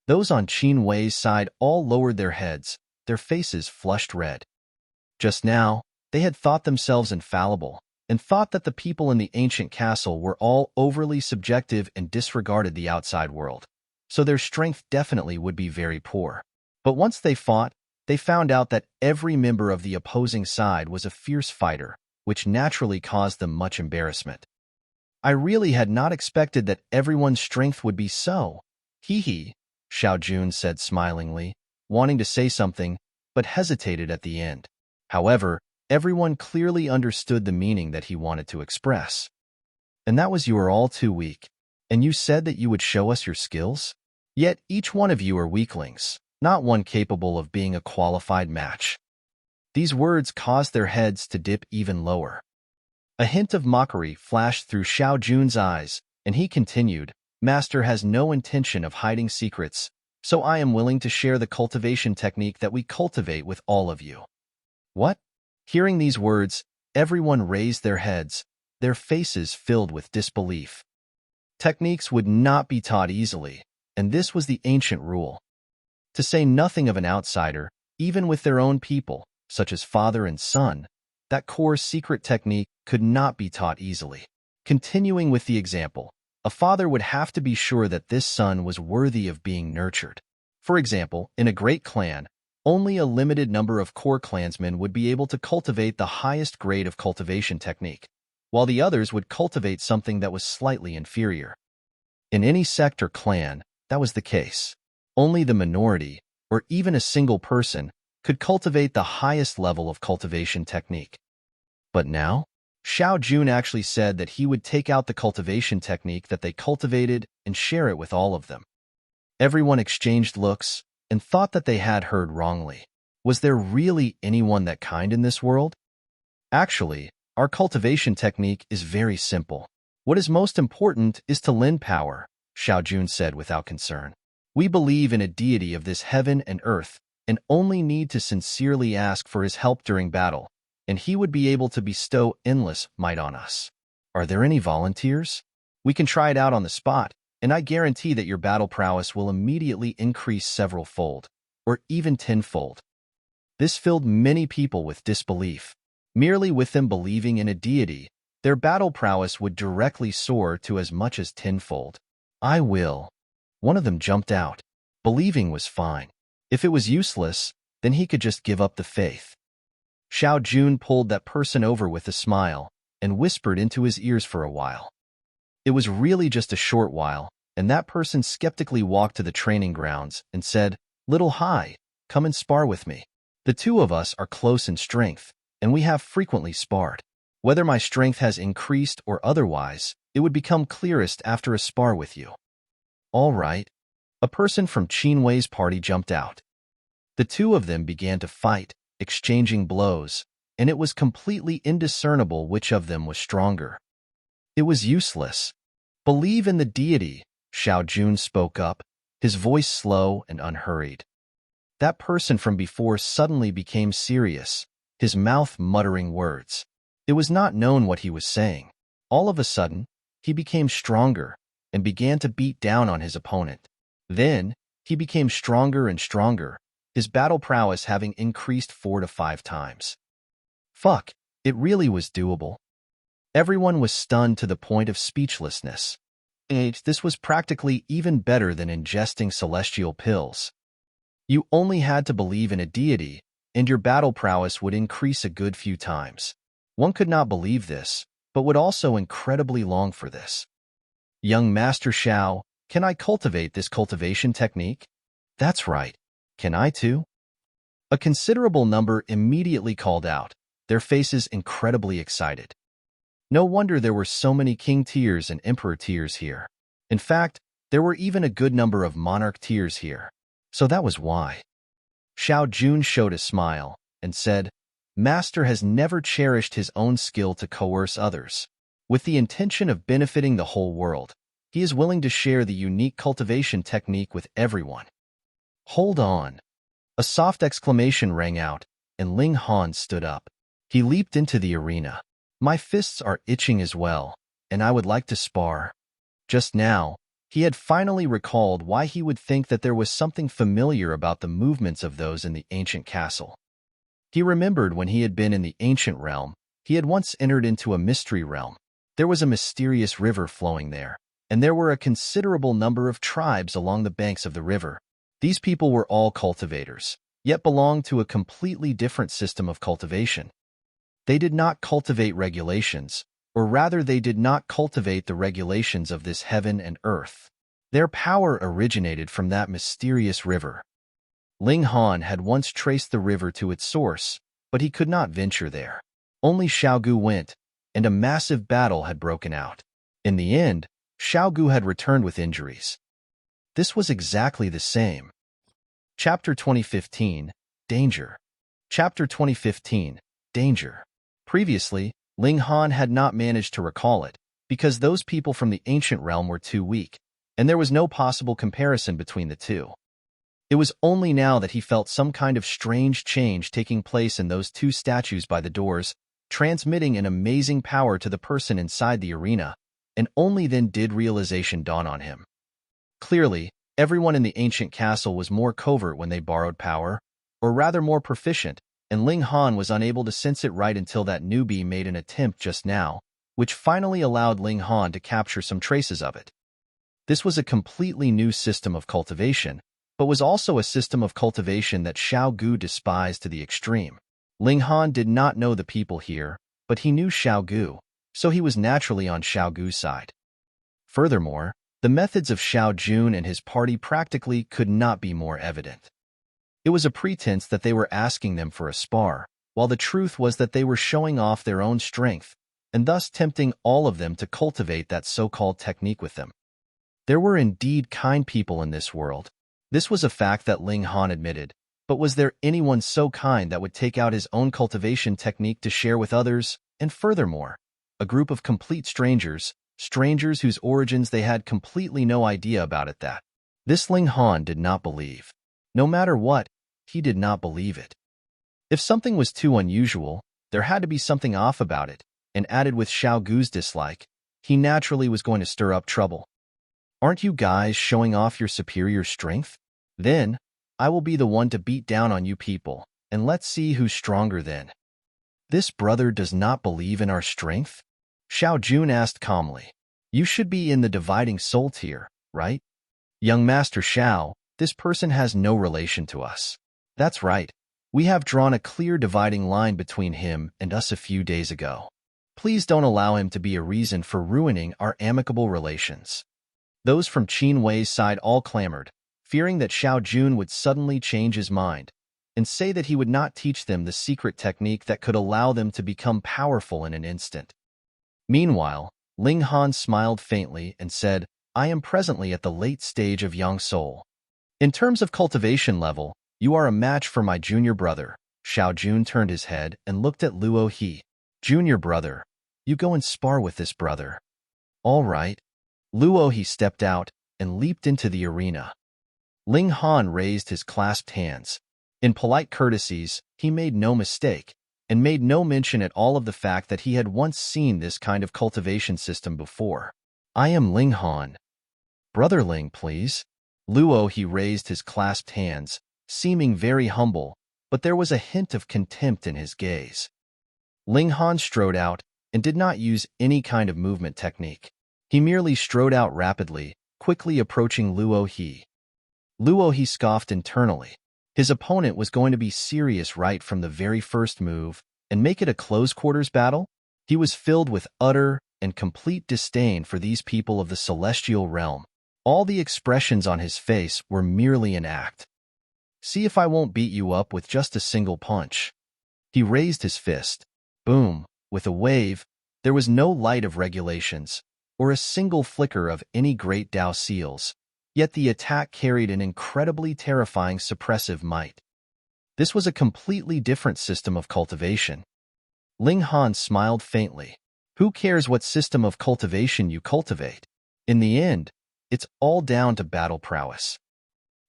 [SPEAKER 1] Those on Qin Wei's side all lowered their heads, their faces flushed red. Just now, they had thought themselves infallible, and thought that the people in the ancient castle were all overly subjective and disregarded the outside world, so their strength definitely would be very poor. But once they fought, they found out that every member of the opposing side was a fierce fighter, which naturally caused them much embarrassment. I really had not expected that everyone's strength would be so. Hee, Xiao Jun said smilingly, wanting to say something, but hesitated at the end. However, everyone clearly understood the meaning that he wanted to express. And that was, you are all too weak, and you said that you would show us your skills? Yet each one of you are weaklings, not one capable of being a qualified match. These words caused their heads to dip even lower. A hint of mockery flashed through Xiao Jun's eyes, and he continued, Master has no intention of hiding secrets, so I am willing to share the cultivation technique that we cultivate with all of you. What? Hearing these words, everyone raised their heads, their faces filled with disbelief. Techniques would not be taught easily, and this was the ancient rule. To say nothing of an outsider, even with their own people, such as father and son, that core secret technique could not be taught easily. Continuing with the example, a father would have to be sure that this son was worthy of being nurtured. For example, in a great clan, only a limited number of core clansmen would be able to cultivate the highest grade of cultivation technique, while the others would cultivate something that was slightly inferior. In any sect or clan, that was the case. Only the minority, or even a single person, could cultivate the highest level of cultivation technique. But now, Xiao Jun actually said that he would take out the cultivation technique that they cultivated and share it with all of them. Everyone exchanged looks and thought that they had heard wrongly. Was there really anyone that kind in this world? Actually, our cultivation technique is very simple. What is most important is to lend power, Xiao Jun said without concern. We believe in a deity of this heaven and earth and only need to sincerely ask for his help during battle, and he would be able to bestow endless might on us. Are there any volunteers? We can try it out on the spot, and I guarantee that your battle prowess will immediately increase several-fold, or even tenfold. This filled many people with disbelief. Merely with them believing in a deity, their battle prowess would directly soar to as much as tenfold. I will. One of them jumped out. Believing was fine. If it was useless, then he could just give up the faith. Xiao Jun pulled that person over with a smile and whispered into his ears for a while. It was really just a short while, and that person skeptically walked to the training grounds and said, "Little Hai, come and spar with me. The two of us are close in strength, and we have frequently sparred. Whether my strength has increased or otherwise, it would become clearest after a spar with you." All right. A person from Qin Wei's party jumped out. The two of them began to fight, exchanging blows, and it was completely indiscernible which of them was stronger. It was useless. Believe in the deity, Xiao Jun spoke up, his voice slow and unhurried. That person from before suddenly became serious, his mouth muttering words. It was not known what he was saying. All of a sudden, he became stronger and began to beat down on his opponent. Then, he became stronger and stronger, his battle prowess having increased 4 to 5 times. Fuck, it really was doable. Everyone was stunned to the point of speechlessness. This was practically even better than ingesting celestial pills. You only had to believe in a deity, and your battle prowess would increase a good few times. One could not believe this, but would also incredibly long for this. Young Master Xiao, can I cultivate this cultivation technique? That's right. Can I too? A considerable number immediately called out, their faces incredibly excited. No wonder there were so many king tiers and emperor tiers here. In fact, there were even a good number of monarch tiers here. So that was why. Xiao Jun showed a smile and said, Master has never cherished his own skill to coerce others. With the intention of benefiting the whole world, he is willing to share the unique cultivation technique with everyone. Hold on. A soft exclamation rang out, and Ling Han stood up. He leaped into the arena. My fists are itching as well, and I would like to spar. Just now, he had finally recalled why he would think that there was something familiar about the movements of those in the ancient castle. He remembered when he had been in the ancient realm, he had once entered into a mystery realm. There was a mysterious river flowing there, and there were a considerable number of tribes along the banks of the river. These people were all cultivators, yet belonged to a completely different system of cultivation. They did not cultivate regulations, or rather they did not cultivate the regulations of this heaven and earth. Their power originated from that mysterious river. Ling Han had once traced the river to its source, but he could not venture there. Only Xiaogu went, and a massive battle had broken out. In the end, Xiaogu had returned with injuries. This was exactly the same. Chapter 2015, Danger. Chapter 2015, Danger. Previously, Ling Han had not managed to recall it, because those people from the ancient realm were too weak, and there was no possible comparison between the two. It was only now that he felt some kind of strange change taking place in those two statues by the doors, transmitting an amazing power to the person inside the arena, and only then did realization dawn on him. Clearly, everyone in the ancient castle was more covert when they borrowed power, or rather more proficient, and Ling Han was unable to sense it right until that newbie made an attempt just now, which finally allowed Ling Han to capture some traces of it. This was a completely new system of cultivation, but was also a system of cultivation that Xiao Gu despised to the extreme. Ling Han did not know the people here, but he knew Xiao Gu, so he was naturally on Xiao Gu's side. Furthermore, the methods of Xiao Jun and his party practically could not be more evident. It was a pretense that they were asking them for a spar, while the truth was that they were showing off their own strength, and thus tempting all of them to cultivate that so-called technique with them. There were indeed kind people in this world. This was a fact that Ling Han admitted, but was there anyone so kind that would take out his own cultivation technique to share with others? And furthermore, a group of complete strangers whose origins they had completely no idea about it that. This Ling Han did not believe. No matter what, he did not believe it. If something was too unusual, there had to be something off about it, and added with Xiao Gu's dislike, he naturally was going to stir up trouble. Aren't you guys showing off your superior strength? Then, I will be the one to beat down on you people, and let's see who's stronger then. This brother does not believe in our strength? Xiao Jun asked calmly. You should be in the dividing soul tier, right? Young Master Xiao, this person has no relation to us. That's right. We have drawn a clear dividing line between him and us a few days ago. Please don't allow him to be a reason for ruining our amicable relations. Those from Qin Wei's side all clamored, fearing that Xiao Jun would suddenly change his mind and say that he would not teach them the secret technique that could allow them to become powerful in an instant. Meanwhile, Ling Han smiled faintly and said, I am presently at the late stage of Yang Soul. In terms of cultivation level, you are a match for my junior brother. Xiao Jun turned his head and looked at Luo He. Junior brother, you go and spar with this brother. All right. Luo He stepped out and leaped into the arena. Ling Han raised his clasped hands. In polite courtesies, he made no mistake, and made no mention at all of the fact that he had once seen this kind of cultivation system before. I am Ling Han. Brother Ling, please. Luo He raised his clasped hands, seeming very humble, but there was a hint of contempt in his gaze. Ling Han strode out and did not use any kind of movement technique. He merely strode out rapidly, quickly approaching Luo He. Luo He scoffed internally. His opponent was going to be serious right from the very first move and make it a close-quarters battle? He was filled with utter and complete disdain for these people of the celestial realm. All the expressions on his face were merely an act. See if I won't beat you up with just a single punch. He raised his fist. Boom, with a wave. There was no light of regulations, or a single flicker of any great Dao seals, yet the attack carried an incredibly terrifying suppressive might. This was a completely different system of cultivation. Ling Han smiled faintly. Who cares what system of cultivation you cultivate? In the end, it's all down to battle prowess.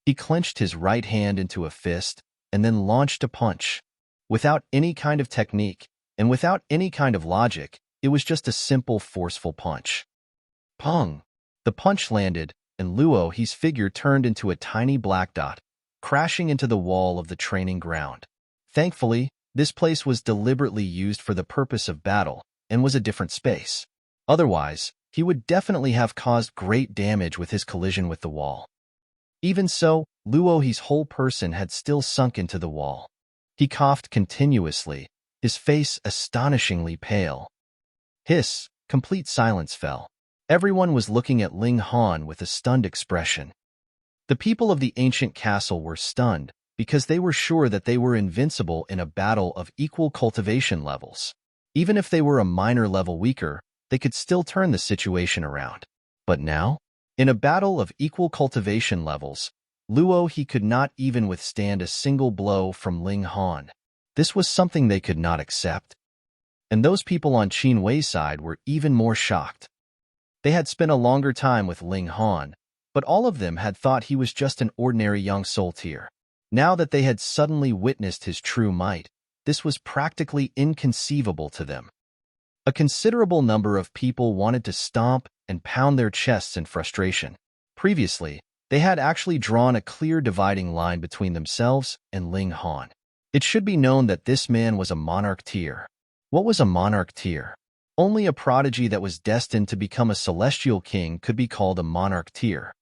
[SPEAKER 1] He clenched his right hand into a fist and then launched a punch. Without any kind of technique and without any kind of logic, it was just a simple, forceful punch. Pong! The punch landed, and Luo He's figure turned into a tiny black dot, crashing into the wall of the training ground. Thankfully, this place was deliberately used for the purpose of battle and was a different space. Otherwise, he would definitely have caused great damage with his collision with the wall. Even so, Luo He's whole person had still sunk into the wall. He coughed continuously, his face astonishingly pale. Hiss! Complete silence fell. Everyone was looking at Ling Han with a stunned expression. The people of the ancient castle were stunned because they were sure that they were invincible in a battle of equal cultivation levels. Even if they were a minor level weaker, they could still turn the situation around. But now, in a battle of equal cultivation levels, Luo He could not even withstand a single blow from Ling Han. This was something they could not accept. And those people on Qin Wei's side were even more shocked. They had spent a longer time with Ling Han, but all of them had thought he was just an ordinary young soul tier. Now that they had suddenly witnessed his true might, this was practically inconceivable to them. A considerable number of people wanted to stomp and pound their chests in frustration. Previously, they had actually drawn a clear dividing line between themselves and Ling Han. It should be known that this man was a monarch tier. What was a monarch tier? Only a prodigy that was destined to become a celestial king could be called a monarch tier.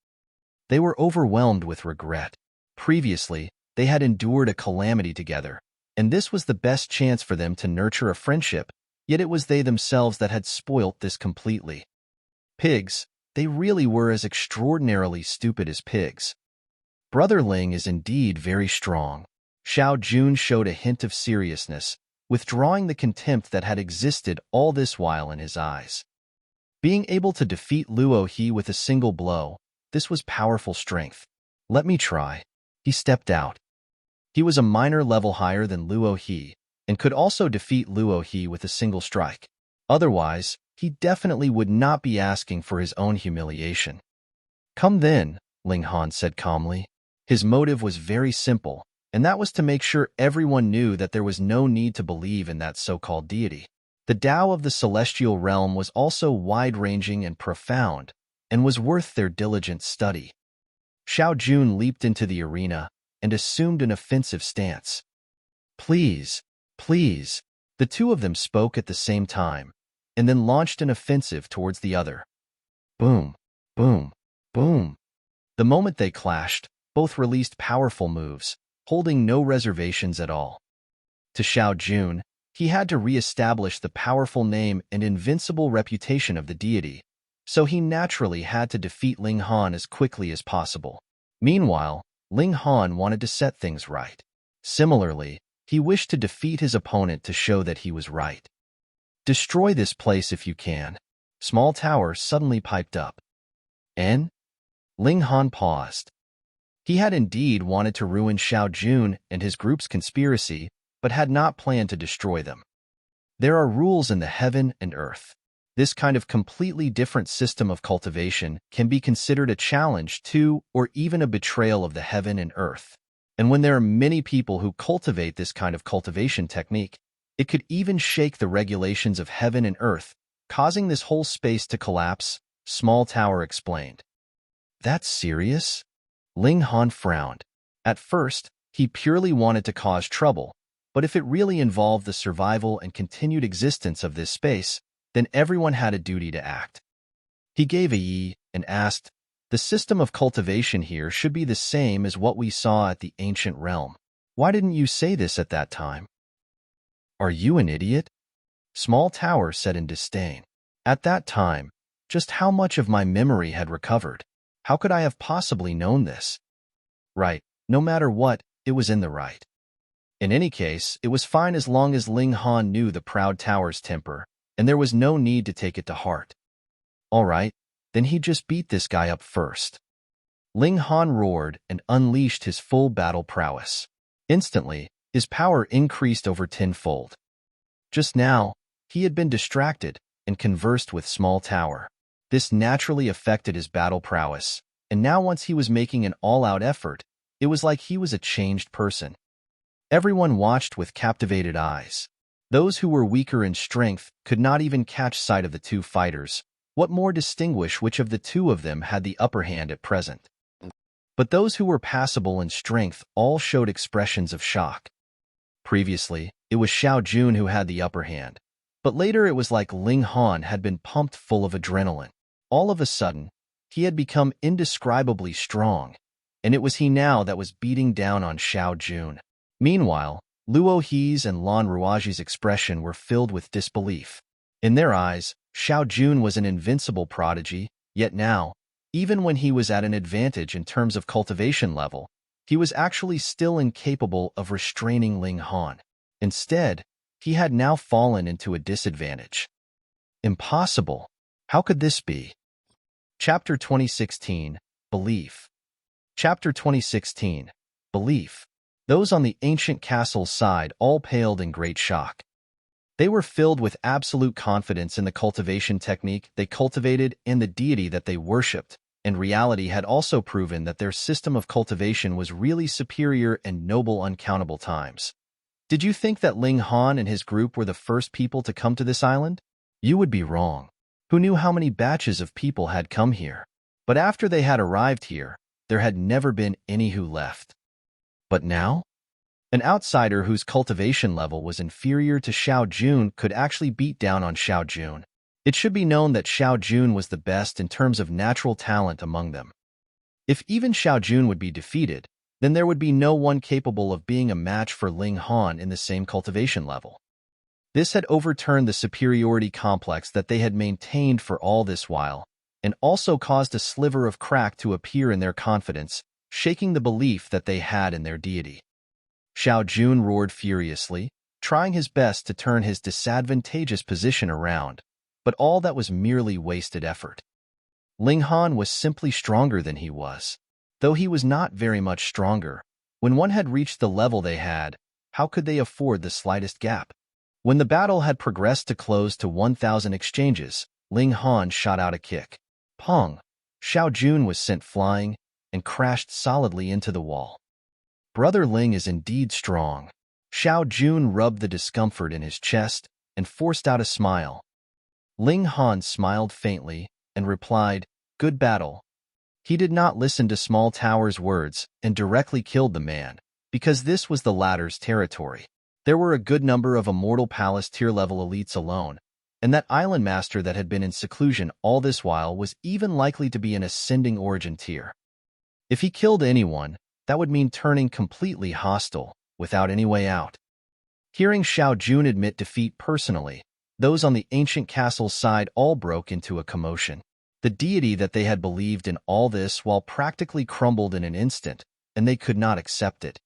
[SPEAKER 1] They were overwhelmed with regret. Previously, they had endured a calamity together, and this was the best chance for them to nurture a friendship, yet it was they themselves that had spoilt this completely. Pigs, they really were as extraordinarily stupid as pigs. Brother Ling is indeed very strong. Xiao Jun showed a hint of seriousness, withdrawing the contempt that had existed all this while in his eyes. Being able to defeat Luo He with a single blow, this was powerful strength. Let me try. He stepped out. He was a minor level higher than Luo He, and could also defeat Luo He with a single strike. Otherwise, he definitely would not be asking for his own humiliation. Come then, Ling Han said calmly. His motive was very simple, and that was to make sure everyone knew that there was no need to believe in that so-called deity. The Tao of the celestial realm was also wide-ranging and profound, and was worth their diligent study. Xiao Jun leaped into the arena and assumed an offensive stance. Please, please, the two of them spoke at the same time, and then launched an offensive towards the other. Boom, boom, boom. The moment they clashed, both released powerful moves, holding no reservations at all. To Xiao Jun, he had to re-establish the powerful name and invincible reputation of the deity, so he naturally had to defeat Ling Han as quickly as possible. Meanwhile, Ling Han wanted to set things right. Similarly, he wished to defeat his opponent to show that he was right. Destroy this place if you can. Small Tower suddenly piped up. N? Ling Han paused. He had indeed wanted to ruin Xiao Jun and his group's conspiracy, but had not planned to destroy them. There are rules in the heaven and earth. This kind of completely different system of cultivation can be considered a challenge to or even a betrayal of the heaven and earth. And when there are many people who cultivate this kind of cultivation technique, it could even shake the regulations of heaven and earth, causing this whole space to collapse, Small Tower explained. That's serious? Ling Han frowned. At first, he purely wanted to cause trouble, but if it really involved the survival and continued existence of this space, then everyone had a duty to act. He gave a yi and asked, the system of cultivation here should be the same as what we saw at the ancient realm. Why didn't you say this at that time? Are you an idiot? Small Tower said in disdain. At that time, just how much of my memory had recovered? How could I have possibly known this? Right, no matter what, it was in the right. In any case, it was fine as long as Ling Han knew the proud tower's temper, and there was no need to take it to heart. All right, then he just beat this guy up first. Ling Han roared and unleashed his full battle prowess. Instantly, his power increased over tenfold. Just now, he had been distracted and conversed with Small Tower. This naturally affected his battle prowess, and now once he was making an all-out effort, it was like he was a changed person. Everyone watched with captivated eyes. Those who were weaker in strength could not even catch sight of the two fighters. What more distinguish which of the two of them had the upper hand at present? But those who were passable in strength all showed expressions of shock. Previously, it was Xiao Jun who had the upper hand, but later it was like Ling Han had been pumped full of adrenaline. All of a sudden, he had become indescribably strong, and it was he now that was beating down on Xiao Jun. Meanwhile, Luo He's and Lan Ruaji's expression were filled with disbelief. In their eyes, Xiao Jun was an invincible prodigy, yet now, even when he was at an advantage in terms of cultivation level, he was actually still incapable of restraining Ling Han. Instead, he had now fallen into a disadvantage. Impossible. How could this be? Chapter 2016, Belief. Chapter 2016, Belief. Those on the ancient castle's side all paled in great shock. They were filled with absolute confidence in the cultivation technique they cultivated and the deity that they worshipped, and reality had also proven that their system of cultivation was really superior and noble uncountable times. Did you think that Ling Han and his group were the first people to come to this island? You would be wrong. Who knew how many batches of people had come here? But after they had arrived here, there had never been any who left. But now? An outsider whose cultivation level was inferior to Xiao Jun could actually beat down on Xiao Jun. It should be known that Xiao Jun was the best in terms of natural talent among them. If even Xiao Jun would be defeated, then there would be no one capable of being a match for Ling Han in the same cultivation level. This had overturned the superiority complex that they had maintained for all this while, and also caused a sliver of crack to appear in their confidence, shaking the belief that they had in their deity. Xiao Jun roared furiously, trying his best to turn his disadvantageous position around, but all that was merely wasted effort. Ling Han was simply stronger than he was. Though he was not very much stronger, when one had reached the level they had, how could they afford the slightest gap? When the battle had progressed to close to 1,000 exchanges, Ling Han shot out a kick. Pong! Xiao Jun was sent flying and crashed solidly into the wall. Brother Ling is indeed strong. Xiao Jun rubbed the discomfort in his chest and forced out a smile. Ling Han smiled faintly and replied, "Good battle." He did not listen to Small Tower's words and directly killed the man, because this was the latter's territory. There were a good number of Immortal Palace tier-level elites alone, and that island master that had been in seclusion all this while was even likely to be an ascending origin tier. If he killed anyone, that would mean turning completely hostile, without any way out. Hearing Xiao Jun admit defeat personally, those on the ancient castle's side all broke into a commotion. The deity that they had believed in all this while practically crumbled in an instant, and they could not accept it.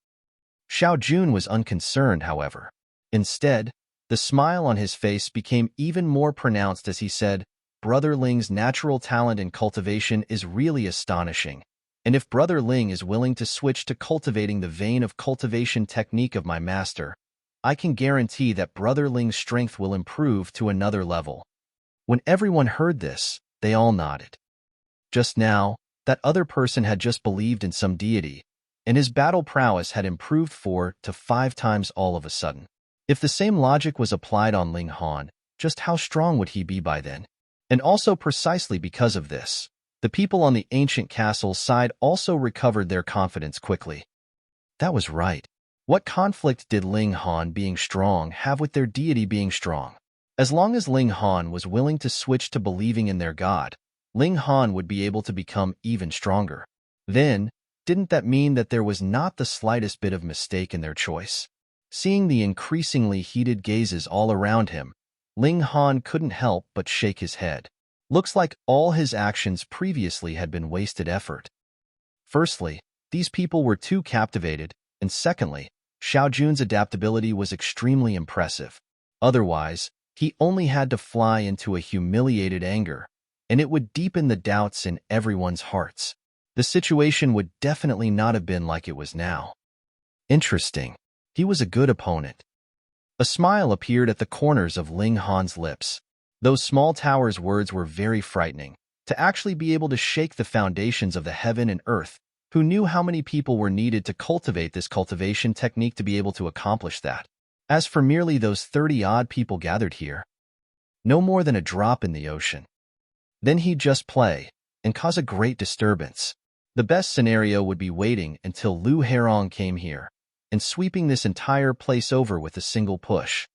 [SPEAKER 1] Xiao Jun was unconcerned, however. Instead, the smile on his face became even more pronounced as he said, "Brother Ling's natural talent in cultivation is really astonishing, and if Brother Ling is willing to switch to cultivating the vein of cultivation technique of my master, I can guarantee that Brother Ling's strength will improve to another level." When everyone heard this, they all nodded. Just now, that other person had just believed in some deity, and his battle prowess had improved 4 to 5 times all of a sudden. If the same logic was applied on Ling Han, just how strong would he be by then? And also precisely because of this, the people on the ancient castle's side also recovered their confidence quickly. That was right. What conflict did Ling Han being strong have with their deity being strong? As long as Ling Han was willing to switch to believing in their god, Ling Han would be able to become even stronger. Then, didn't that mean that there was not the slightest bit of mistake in their choice? Seeing the increasingly heated gazes all around him, Ling Han couldn't help but shake his head. Looks like all his actions previously had been wasted effort. Firstly, these people were too captivated, and secondly, Xiao Jun's adaptability was extremely impressive. Otherwise, he only had to fly into a humiliated anger, and it would deepen the doubts in everyone's hearts. The situation would definitely not have been like it was now. Interesting. He was a good opponent. A smile appeared at the corners of Ling Han's lips. Those Small Tower's words were very frightening. To actually be able to shake the foundations of the heaven and earth, who knew how many people were needed to cultivate this cultivation technique to be able to accomplish that? As for merely those 30-odd people gathered here, no more than a drop in the ocean. Then he'd just play and cause a great disturbance. The best scenario would be waiting until Lu Herong came here and sweeping this entire place over with a single push.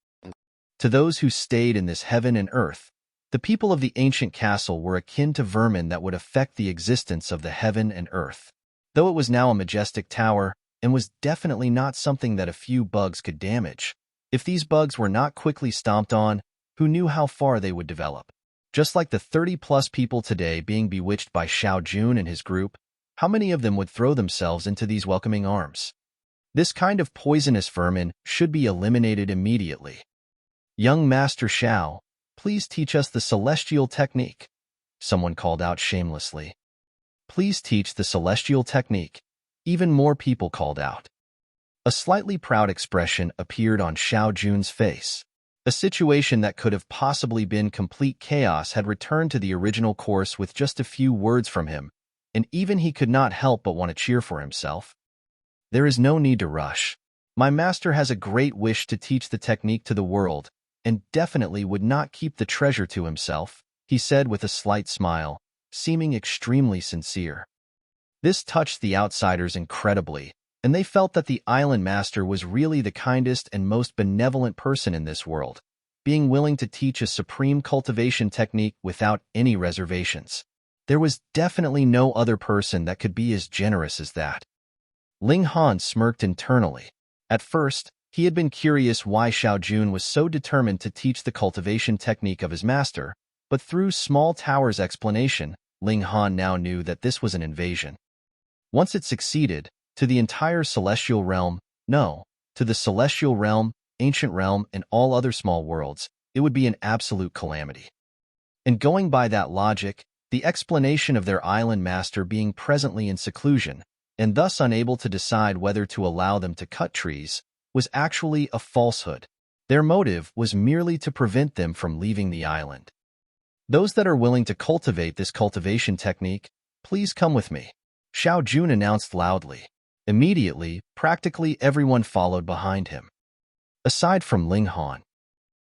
[SPEAKER 1] To those who stayed in this heaven and earth, the people of the ancient castle were akin to vermin that would affect the existence of the heaven and earth. Though it was now a majestic tower, and was definitely not something that a few bugs could damage. If these bugs were not quickly stomped on, who knew how far they would develop? Just like the 30-plus people today being bewitched by Xiao Jun and his group, how many of them would throw themselves into these welcoming arms? This kind of poisonous vermin should be eliminated immediately. "Young Master Xiao, please teach us the celestial technique," someone called out shamelessly. "Please teach the celestial technique," even more people called out. A slightly proud expression appeared on Xiao Jun's face. A situation that could have possibly been complete chaos had returned to the original course with just a few words from him, and even he could not help but want to cheer for himself. "There is no need to rush. My master has a great wish to teach the technique to the world, and definitely would not keep the treasure to himself," he said with a slight smile, seeming extremely sincere. This touched the outsiders incredibly, and they felt that the island master was really the kindest and most benevolent person in this world, being willing to teach a supreme cultivation technique without any reservations. There was definitely no other person that could be as generous as that. Ling Han smirked internally. At first, he had been curious why Xiao Jun was so determined to teach the cultivation technique of his master, but through Small Tower's explanation, Ling Han now knew that this was an invasion. Once it succeeded, to the entire celestial realm, no, to the celestial realm, ancient realm, and all other small worlds, it would be an absolute calamity. And going by that logic, the explanation of their island master being presently in seclusion, and thus unable to decide whether to allow them to cut trees, was actually a falsehood. Their motive was merely to prevent them from leaving the island. Those that are willing to cultivate this cultivation technique, please come with me, Xiao Jun announced loudly. Immediately, practically everyone followed behind him. Aside from Ling Han.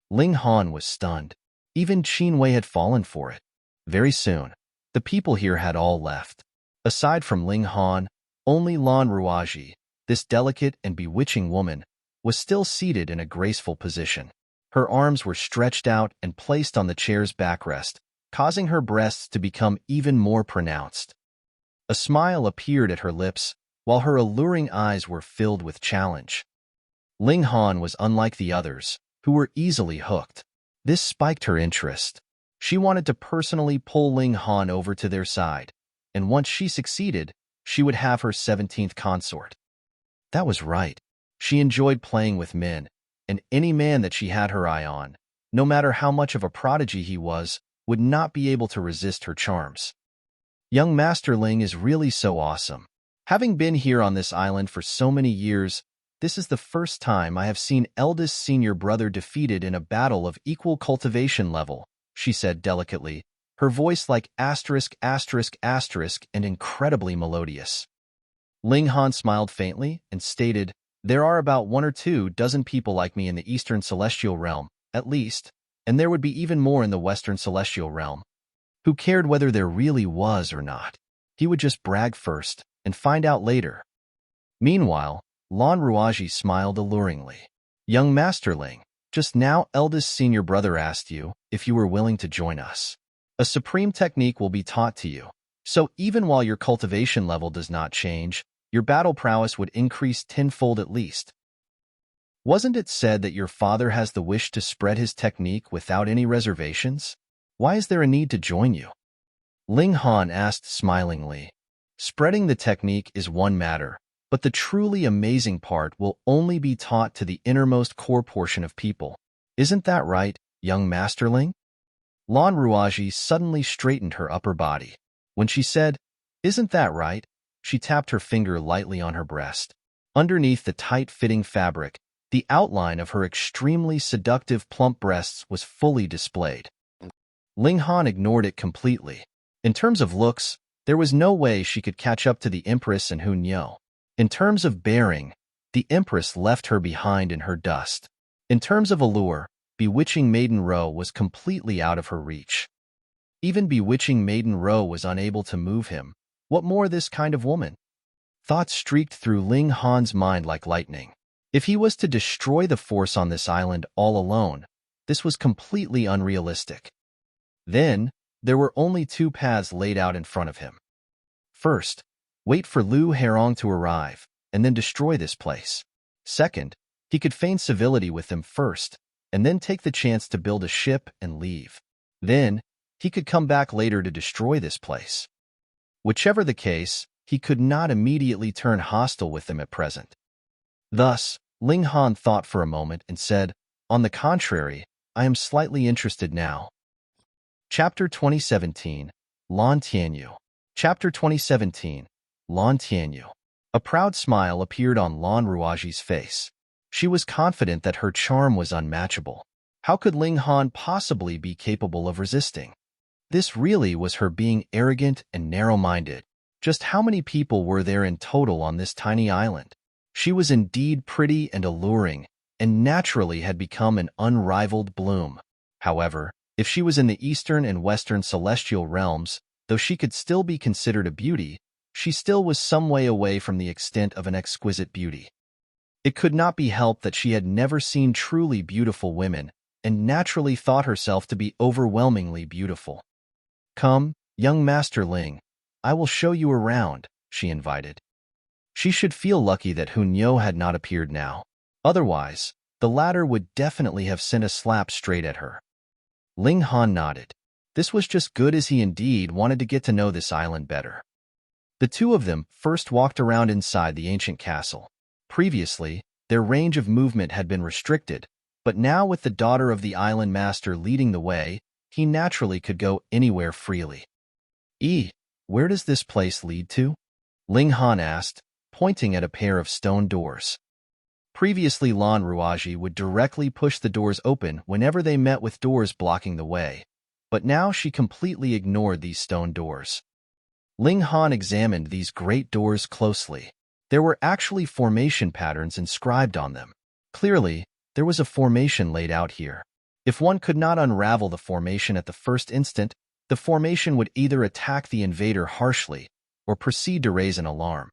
[SPEAKER 1] Ling Han was stunned. Even Qin Wei had fallen for it. Very soon, the people here had all left. Aside from Ling Han, only Lan Ruaji, this delicate and bewitching woman, was still seated in a graceful position. Her arms were stretched out and placed on the chair's backrest, causing her breasts to become even more pronounced. A smile appeared at her lips, while her alluring eyes were filled with challenge. Ling Han was unlike the others, who were easily hooked. This spiked her interest. She wanted to personally pull Ling Han over to their side, and once she succeeded, she would have her 17th consort. That was right. She enjoyed playing with men, and any man that she had her eye on, no matter how much of a prodigy he was, would not be able to resist her charms. Young Master Ling is really so awesome. Having been here on this island for so many years, this is the first time I have seen eldest senior brother defeated in a battle of equal cultivation level, she said delicately, her voice like asterisk asterisk asterisk and incredibly melodious. Ling Han smiled faintly and stated, "There are about 1 or 2 dozen people like me in the Eastern Celestial Realm, at least, and there would be even more in the Western Celestial Realm. Who cared whether there really was or not? He would just brag first and find out later." Meanwhile, Lan Ruaji smiled alluringly. "Young Master Ling, just now eldest senior brother asked you if you were willing to join us. A supreme technique will be taught to you, so even while your cultivation level does not change, your battle prowess would increase tenfold at least. Wasn't it said that your father has the wish to spread his technique without any reservations? Why is there a need to join you?" Ling Han asked smilingly. "Spreading the technique is one matter, but the truly amazing part will only be taught to the innermost core portion of people. Isn't that right, young Masterling?" Lan Ruaji suddenly straightened her upper body. When she said, "Isn't that right?" she tapped her finger lightly on her breast. Underneath the tight-fitting fabric, the outline of her extremely seductive plump breasts was fully displayed. Ling Han ignored it completely. In terms of looks, there was no way she could catch up to the Empress and Hun Yo. In terms of bearing, the Empress left her behind in her dust. In terms of allure, Bewitching Maiden Ro was completely out of her reach. Even Bewitching Maiden Ro was unable to move him. What more this kind of woman? Thoughts streaked through Ling Han's mind like lightning. If he was to destroy the force on this island all alone, this was completely unrealistic. Then, there were only 2 paths laid out in front of him. First, wait for Lu Herong to arrive, and then destroy this place. Second, he could feign civility with them first, and then take the chance to build a ship and leave. Then, he could come back later to destroy this place. Whichever the case, he could not immediately turn hostile with them at present. Thus, Ling Han thought for a moment and said, "On the contrary, I am slightly interested now." Chapter 2017, Lan Tianyu. Chapter 2017, Lan Tianyu. A proud smile appeared on Lan Ruaji's face. She was confident that her charm was unmatchable. How could Ling Han possibly be capable of resisting? This really was her being arrogant and narrow-minded. Just how many people were there in total on this tiny island? She was indeed pretty and alluring, and naturally had become an unrivaled bloom. However, if she was in the Eastern and Western celestial realms, though she could still be considered a beauty, she still was some way away from the extent of an exquisite beauty. It could not be helped that she had never seen truly beautiful women, and naturally thought herself to be overwhelmingly beautiful. "Come, young Master Ling, I will show you around," she invited. She should feel lucky that Hunyo had not appeared now. Otherwise, the latter would definitely have sent a slap straight at her. Ling Han nodded. This was just good, as he indeed wanted to get to know this island better. The two of them first walked around inside the ancient castle. Previously, their range of movement had been restricted, but now with the daughter of the island master leading the way, he naturally could go anywhere freely. Where does this place lead to?" Ling Han asked, pointing at a pair of stone doors. Previously, Lan Ruaji would directly push the doors open whenever they met with doors blocking the way, but now she completely ignored these stone doors. Ling Han examined these great doors closely. There were actually formation patterns inscribed on them. Clearly, there was a formation laid out here. If one could not unravel the formation at the first instant, the formation would either attack the invader harshly or proceed to raise an alarm.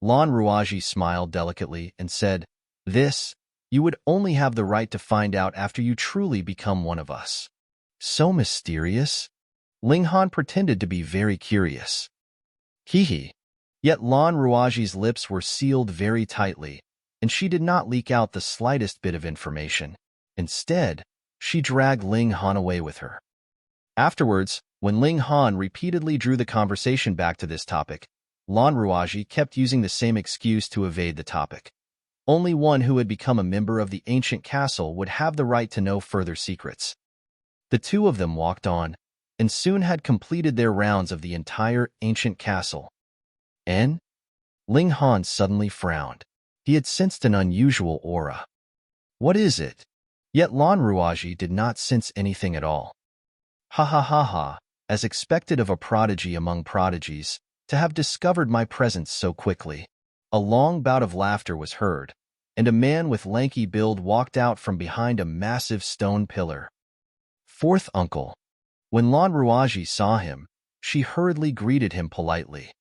[SPEAKER 1] Lan Ruaji smiled delicately and said, "This, you would only have the right to find out after you truly become one of us." "So mysterious?" Ling Han pretended to be very curious. Hee. Yet Lan Ruaji's lips were sealed very tightly, and she did not leak out the slightest bit of information. Instead, she dragged Ling Han away with her. Afterwards, when Ling Han repeatedly drew the conversation back to this topic, Lan Ruaji kept using the same excuse to evade the topic. Only one who had become a member of the ancient castle would have the right to know further secrets. The two of them walked on, and soon had completed their rounds of the entire ancient castle. Ling Han suddenly frowned. He had sensed an unusual aura. "What is it?" Yet Lan Ruaji did not sense anything at all. "Ha ha ha ha, as expected of a prodigy among prodigies, to have discovered my presence so quickly." A long bout of laughter was heard, and a man with lanky build walked out from behind a massive stone pillar. "Fourth uncle." When Lan Ruaji saw him, she hurriedly greeted him politely.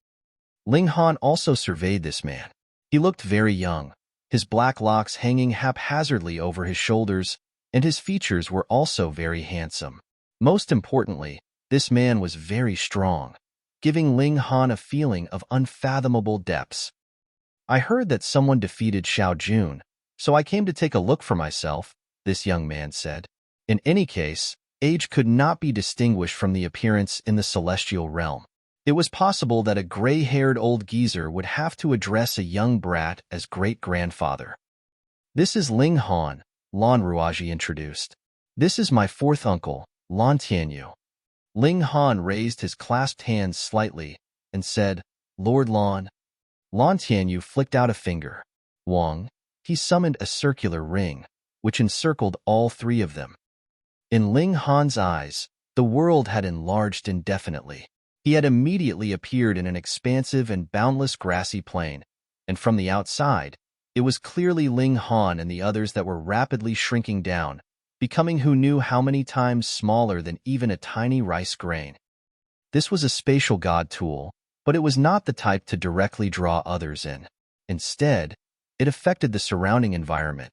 [SPEAKER 1] Ling Han also surveyed this man. He looked very young, his black locks hanging haphazardly over his shoulders, and his features were also very handsome. Most importantly, this man was very strong, giving Ling Han a feeling of unfathomable depths. "I heard that someone defeated Xiao Jun, so I came to take a look for myself," this young man said. In any case, age could not be distinguished from the appearance in the celestial realm. It was possible that a gray-haired old geezer would have to address a young brat as great-grandfather. "This is Ling Han," Lan Ruaji introduced. "This is my fourth uncle, Lan Tianyu." Ling Han raised his clasped hands slightly and said, "Lord Lan." Lan Tianyu flicked out a finger. Wang. He summoned a circular ring, which encircled all three of them. In Ling Han's eyes, the world had enlarged indefinitely. He had immediately appeared in an expansive and boundless grassy plain, and from the outside, it was clearly Ling Han and the others that were rapidly shrinking down, becoming who knew how many times smaller than even a tiny rice grain. This was a spatial god tool, but it was not the type to directly draw others in. Instead, it affected the surrounding environment.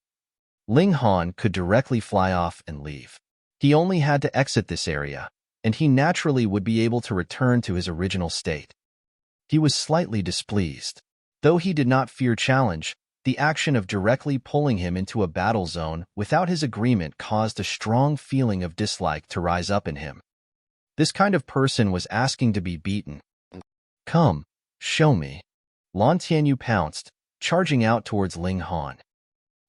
[SPEAKER 1] Ling Han could directly fly off and leave. He only had to exit this area, and he naturally would be able to return to his original state. He was slightly displeased. Though he did not fear challenge, the action of directly pulling him into a battle zone without his agreement caused a strong feeling of dislike to rise up in him. This kind of person was asking to be beaten. "Come, show me." Lan Tianyu pounced, charging out towards Ling Han.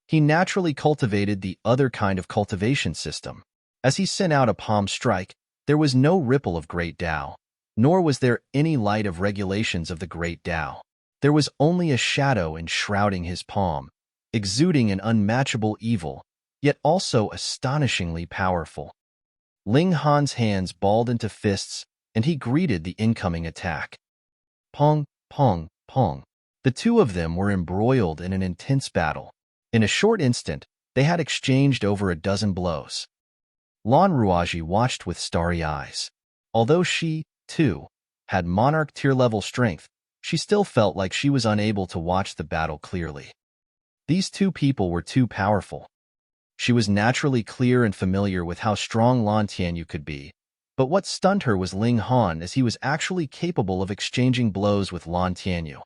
[SPEAKER 1] He naturally cultivated the other kind of cultivation system. As he sent out a palm strike, there was no ripple of Great Tao, nor was there any light of regulations of the Great Tao. There was only a shadow enshrouding his palm, exuding an unmatchable evil, yet also astonishingly powerful. Ling Han's hands balled into fists, and he greeted the incoming attack. Pong, pong, pong. The two of them were embroiled in an intense battle. In a short instant, they had exchanged over a dozen blows. Lan Ruaji watched with starry eyes. Although she, too, had monarch tier-level strength, she still felt like she was unable to watch the battle clearly. These two people were too powerful. She was naturally clear and familiar with how strong Lan Tianyu could be, but what stunned her was Ling Han, as he was actually capable of exchanging blows with Lan Tianyu.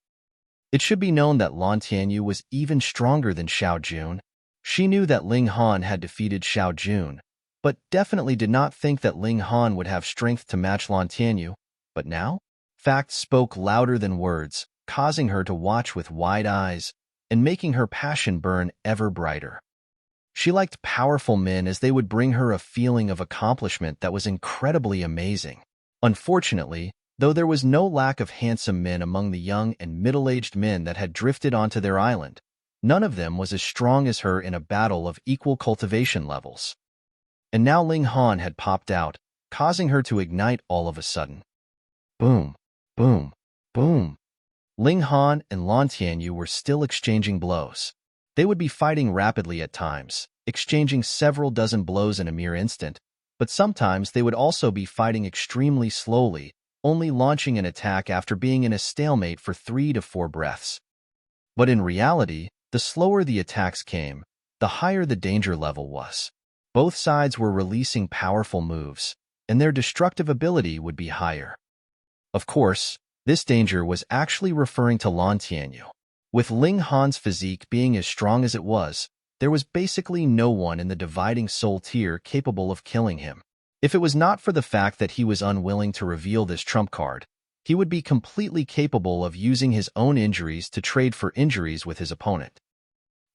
[SPEAKER 1] It should be known that Lan Tianyu was even stronger than Xiao Jun. She knew that Ling Han had defeated Xiao Jun, but definitely did not think that Ling Han would have strength to match Lan Tianyu. But now, facts spoke louder than words, causing her to watch with wide eyes and making her passion burn ever brighter. She liked powerful men, as they would bring her a feeling of accomplishment that was incredibly amazing. Unfortunately, though there was no lack of handsome men among the young and middle-aged men that had drifted onto their island, none of them was as strong as her in a battle of equal cultivation levels. And now Ling Han had popped out, causing her to ignite all of a sudden. Boom, boom, boom. Ling Han and Lan Tianyu were still exchanging blows. They would be fighting rapidly at times, exchanging several dozen blows in a mere instant, but sometimes they would also be fighting extremely slowly, only launching an attack after being in a stalemate for 3 to 4 breaths. But in reality, the slower the attacks came, the higher the danger level was. Both sides were releasing powerful moves, and their destructive ability would be higher. Of course, this danger was actually referring to Lan Tianyu. With Ling Han's physique being as strong as it was, there was basically no one in the dividing soul tier capable of killing him. If it was not for the fact that he was unwilling to reveal this trump card, he would be completely capable of using his own injuries to trade for injuries with his opponent.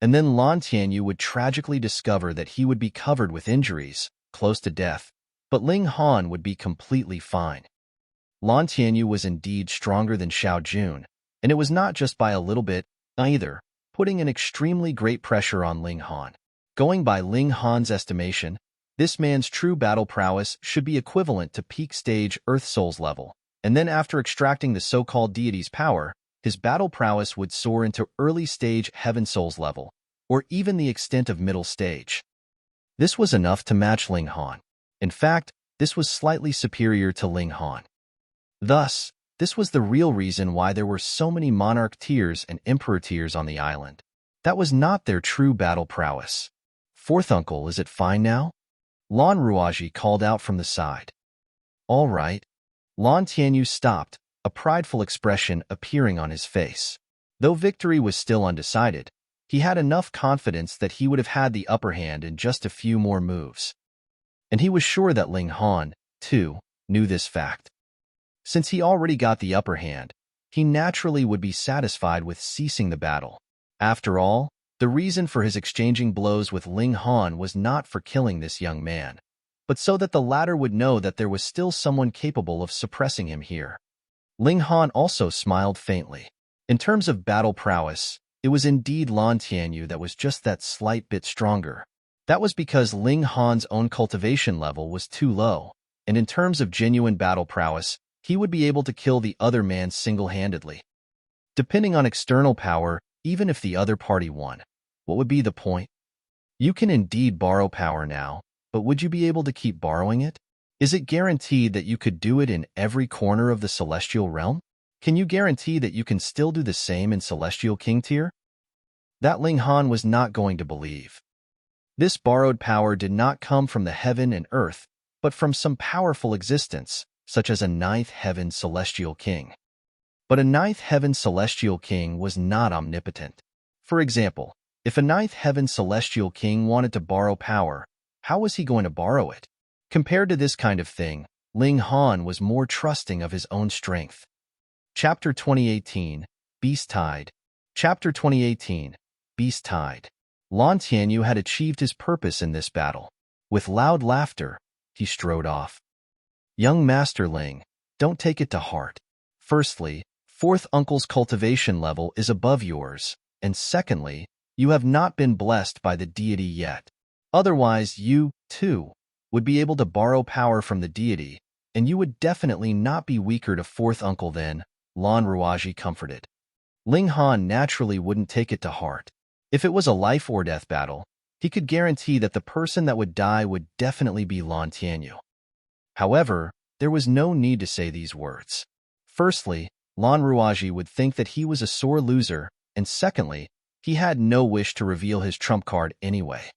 [SPEAKER 1] And then Lan Tianyu would tragically discover that he would be covered with injuries, close to death, but Ling Han would be completely fine. Lan Tianyu was indeed stronger than Xiao Jun, and it was not just by a little bit, either, putting an extremely great pressure on Ling Han. Going by Ling Han's estimation, this man's true battle prowess should be equivalent to peak stage Earth Souls level, and then after extracting the so-called deity's power, his battle prowess would soar into early stage Heaven Souls level, or even the extent of middle stage. This was enough to match Ling Han. In fact, this was slightly superior to Ling Han. Thus, this was the real reason why there were so many monarch tiers and emperor tiers on the island. That was not their true battle prowess. Fourth uncle, is it fine now? Lan Ruaji called out from the side. All right. Lan Tianyu stopped, a prideful expression appearing on his face. Though victory was still undecided, he had enough confidence that he would have had the upper hand in just a few more moves. And he was sure that Ling Han, too, knew this fact. Since he already got the upper hand, he naturally would be satisfied with ceasing the battle. After all, the reason for his exchanging blows with Ling Han was not for killing this young man, but so that the latter would know that there was still someone capable of suppressing him here. Ling Han also smiled faintly. In terms of battle prowess, it was indeed Lan Tianyu that was just that slight bit stronger. That was because Ling Han's own cultivation level was too low, and in terms of genuine battle prowess, he would be able to kill the other man single-handedly. Depending on external power, even if the other party won, what would be the point? You can indeed borrow power now, but would you be able to keep borrowing it? Is it guaranteed that you could do it in every corner of the celestial realm? Can you guarantee that you can still do the same in Celestial King tier? That Ling Han was not going to believe. This borrowed power did not come from the heaven and earth, but from some powerful existence, such as a ninth heaven celestial king. But a ninth heaven celestial king was not omnipotent. For example, if a ninth heaven celestial king wanted to borrow power, how was he going to borrow it? Compared to this kind of thing, Ling Han was more trusting of his own strength. Chapter 2018, Beast Tide. Chapter 2018, Beast Tide. Lan Tianyu had achieved his purpose in this battle. With loud laughter, he strode off. Young Master Ling, don't take it to heart. Firstly, fourth uncle's cultivation level is above yours, and secondly, you have not been blessed by the deity yet. Otherwise, you, too, would be able to borrow power from the deity, and you would definitely not be weaker to fourth uncle than, Lan Ruaji comforted. Ling Han naturally wouldn't take it to heart. If it was a life or death battle, he could guarantee that the person that would die would definitely be Lan Tianyu. However, there was no need to say these words. Firstly, Lan Ruaji would think that he was a sore loser, and secondly, he had no wish to reveal his trump card anyway.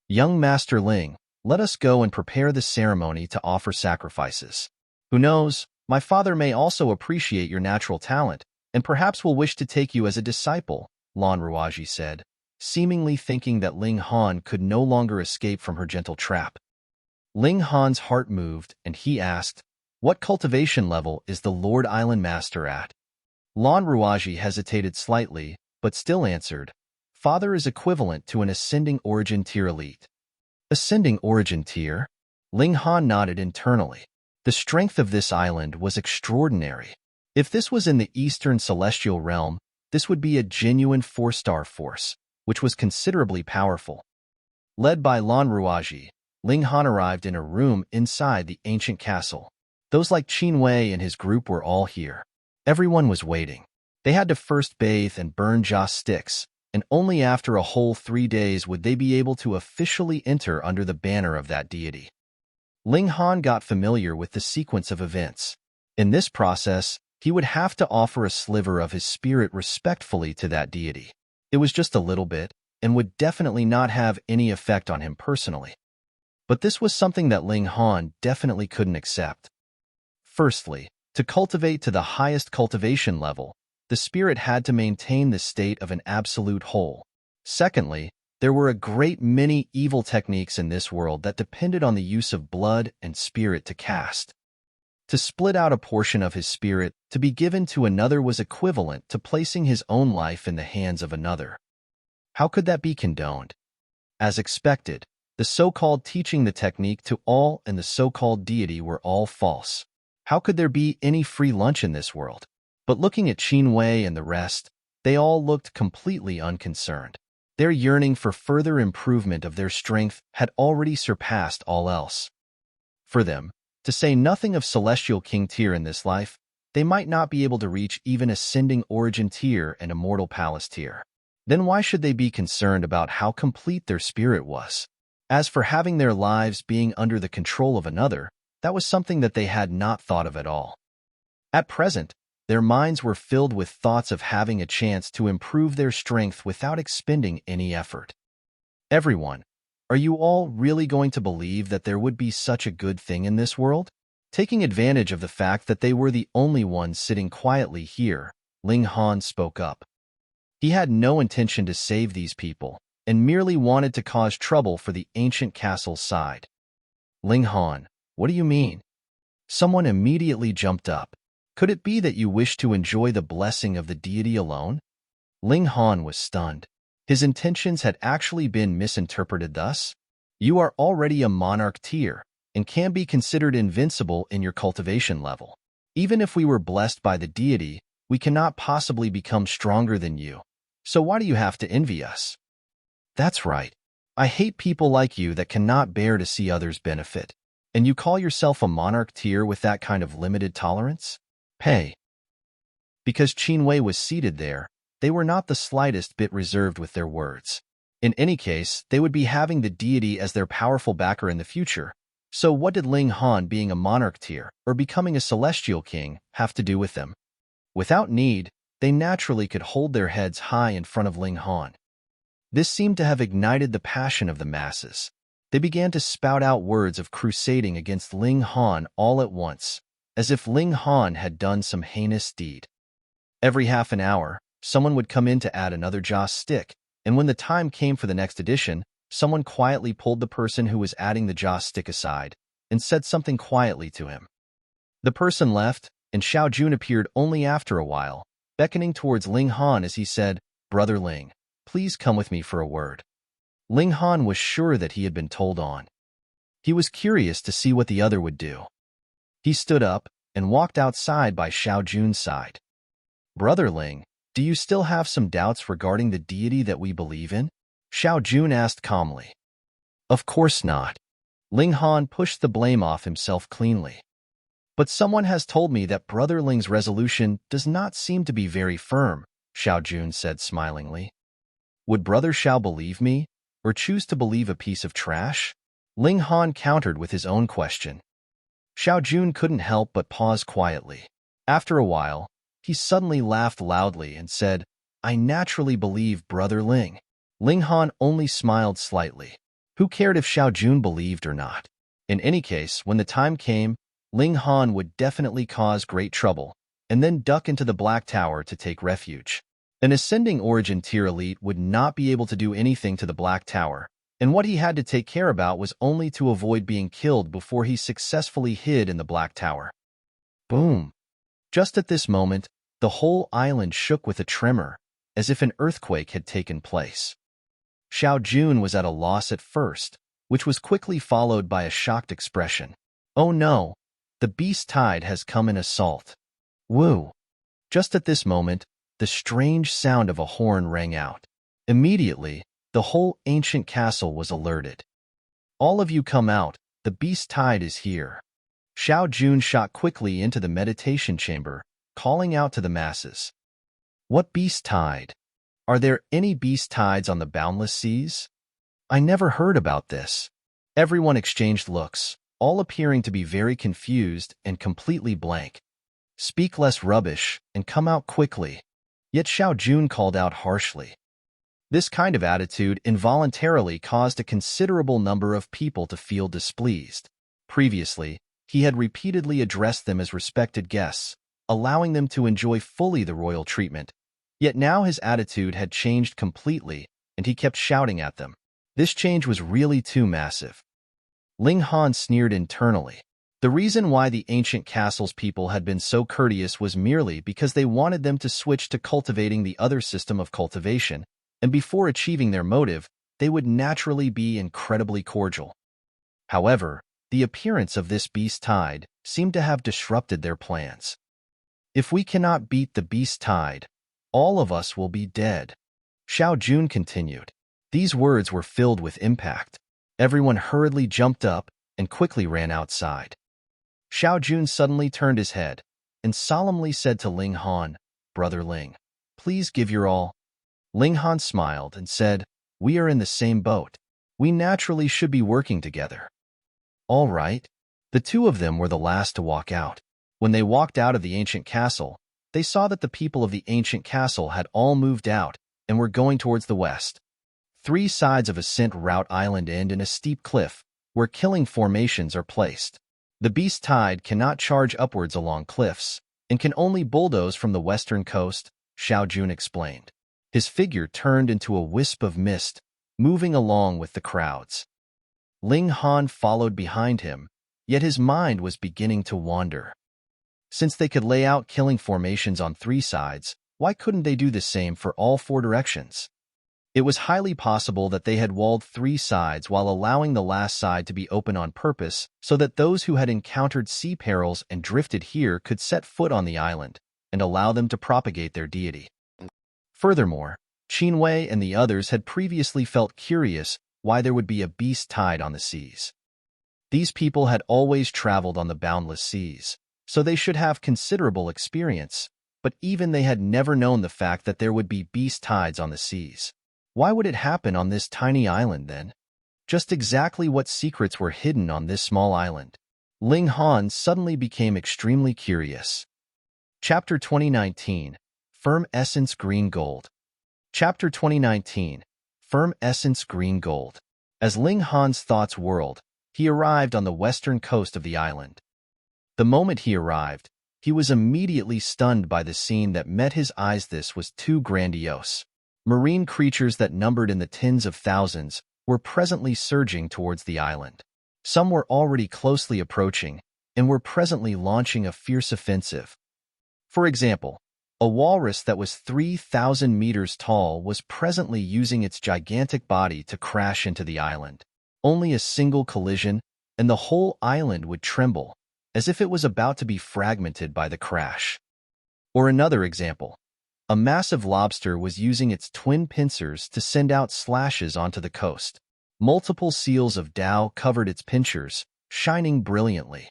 [SPEAKER 1] Young Master Ling, let us go and prepare the ceremony to offer sacrifices. Who knows, my father may also appreciate your natural talent, and perhaps will wish to take you as a disciple, Lan Ruaji said, seemingly thinking that Ling Han could no longer escape from her gentle trap. Ling Han's heart moved, and he asked, "What cultivation level is the Lord Island Master at?" Lan Ruaji hesitated slightly, but still answered, "Father is equivalent to an ascending origin tier elite." Ascending origin tier? Ling Han nodded internally. The strength of this island was extraordinary. If this was in the Eastern Celestial Realm, this would be a genuine 4-star force, which was considerably powerful. Led by Lan Ruaji, Ling Han arrived in a room inside the ancient castle. Those like Qin Wei and his group were all here. Everyone was waiting. They had to first bathe and burn joss sticks, and only after a whole 3 days would they be able to officially enter under the banner of that deity. Ling Han got familiar with the sequence of events. In this process, he would have to offer a sliver of his spirit respectfully to that deity. It was just a little bit, and would definitely not have any effect on him personally. But this was something that Ling Han definitely couldn't accept. Firstly, to cultivate to the highest cultivation level, the spirit had to maintain the state of an absolute whole. Secondly, there were a great many evil techniques in this world that depended on the use of blood and spirit to cast. To split out a portion of his spirit to be given to another was equivalent to placing his own life in the hands of another. How could that be condoned? As expected, the so-called teaching the technique to all and the so-called deity were all false. How could there be any free lunch in this world? But looking at Qin Wei and the rest, they all looked completely unconcerned. Their yearning for further improvement of their strength had already surpassed all else. For them, to say nothing of Celestial King tier in this life, they might not be able to reach even Ascending Origin tier and Immortal Palace tier. Then why should they be concerned about how complete their spirit was? As for having their lives being under the control of another, that was something that they had not thought of at all. At present, their minds were filled with thoughts of having a chance to improve their strength without expending any effort. Everyone, are you all really going to believe that there would be such a good thing in this world? Taking advantage of the fact that they were the only ones sitting quietly here, Ling Han spoke up. He had no intention to save these people, and merely wanted to cause trouble for the ancient castle's side. Ling Han, what do you mean? Someone immediately jumped up. Could it be that you wish to enjoy the blessing of the deity alone? Ling Han was stunned. His intentions had actually been misinterpreted thus. You are already a monarch tier, and can be considered invincible in your cultivation level. Even if we were blessed by the deity, we cannot possibly become stronger than you. So why do you have to envy us? That's right. I hate people like you that cannot bear to see others benefit. And you call yourself a monarch tier with that kind of limited tolerance? Pay. Because Qin Wei was seated there, they were not the slightest bit reserved with their words. In any case, they would be having the deity as their powerful backer in the future. So what did Ling Han being a monarch tier, or becoming a celestial king, have to do with them? Without need, they naturally could hold their heads high in front of Ling Han. This seemed to have ignited the passion of the masses. They began to spout out words of crusading against Ling Han all at once, as if Ling Han had done some heinous deed. Every half an hour, someone would come in to add another joss stick, and when the time came for the next addition, someone quietly pulled the person who was adding the joss stick aside and said something quietly to him. The person left, and Xiao Jun appeared only after a while, beckoning towards Ling Han as he said, "Brother Ling, please come with me for a word." Ling Han was sure that he had been told on. He was curious to see what the other would do. He stood up and walked outside by Xiao Jun's side. "Brother Ling, do you still have some doubts regarding the deity that we believe in?" Xiao Jun asked calmly. "Of course not." Ling Han pushed the blame off himself cleanly. "But someone has told me that Brother Ling's resolution does not seem to be very firm," Xiao Jun said smilingly. "Would Brother Xiao believe me, or choose to believe a piece of trash?" Ling Han countered with his own question. Xiao Jun couldn't help but pause quietly. After a while, he suddenly laughed loudly and said, "I naturally believe Brother Ling." Ling Han only smiled slightly. Who cared if Xiao Jun believed or not? In any case, when the time came, Ling Han would definitely cause great trouble, and then duck into the Black Tower to take refuge. An ascending origin tier elite would not be able to do anything to the Black Tower, and what he had to take care about was only to avoid being killed before he successfully hid in the Black Tower. Boom! Just at this moment, the whole island shook with a tremor, as if an earthquake had taken place. Xiao Jun was at a loss at first, which was quickly followed by a shocked expression. "Oh no, the beast tide has come in assault." Woo! Just at this moment, the strange sound of a horn rang out. Immediately, the whole ancient castle was alerted. "All of you come out, the beast tide is here." Xiao Jun shot quickly into the meditation chamber, calling out to the masses. "What beast tide? Are there any beast tides on the boundless seas? I never heard about this." Everyone exchanged looks, all appearing to be very confused and completely blank. "Speak less rubbish and come out quickly." Yet Xiao Jun called out harshly. This kind of attitude involuntarily caused a considerable number of people to feel displeased. Previously, he had repeatedly addressed them as respected guests, allowing them to enjoy fully the royal treatment. Yet now his attitude had changed completely, and he kept shouting at them. This change was really too massive. Ling Han sneered internally. The reason why the ancient castle's people had been so courteous was merely because they wanted them to switch to cultivating the other system of cultivation, and before achieving their motive, they would naturally be incredibly cordial. However, the appearance of this beast tide seemed to have disrupted their plans. "If we cannot beat the beast tide, all of us will be dead," Xiao Jun continued. These words were filled with impact. Everyone hurriedly jumped up and quickly ran outside. Xiao Jun suddenly turned his head and solemnly said to Ling Han, "Brother Ling, please give your all." Ling Han smiled and said, "We are in the same boat. We naturally should be working together." "All right." The two of them were the last to walk out. When they walked out of the ancient castle, they saw that the people of the ancient castle had all moved out and were going towards the west. 3 sides of Ascent Route Island end in a steep cliff, where killing formations are placed. The beast tide cannot charge upwards along cliffs, and can only bulldoze from the western coast, Xiao Jun explained. His figure turned into a wisp of mist, moving along with the crowds. Ling Han followed behind him, yet his mind was beginning to wander. Since they could lay out killing formations on 3 sides, why couldn't they do the same for all 4 directions? It was highly possible that they had walled 3 sides while allowing the last side to be open on purpose so that those who had encountered sea perils and drifted here could set foot on the island and allow them to propagate their deity. Furthermore, Qin Wei and the others had previously felt curious why there would be a beast tide on the seas. These people had always traveled on the boundless seas, so they should have considerable experience, but even they had never known the fact that there would be beast tides on the seas. Why would it happen on this tiny island then? Just exactly what secrets were hidden on this small island? Ling Han suddenly became extremely curious. Chapter 2019, Firm Essence Green Gold. Chapter 2019, Firm Essence Green Gold. As Ling Han's thoughts whirled, he arrived on the western coast of the island. The moment he arrived, he was immediately stunned by the scene that met his eyes. This was too grandiose. Marine creatures that numbered in the tens of thousands were presently surging towards the island. Some were already closely approaching and were presently launching a fierce offensive. For example, a walrus that was 3,000 meters tall was presently using its gigantic body to crash into the island. Only a single collision, and the whole island would tremble, as if it was about to be fragmented by the crash. Or another example. A massive lobster was using its twin pincers to send out slashes onto the coast. Multiple seals of Tao covered its pincers, shining brilliantly.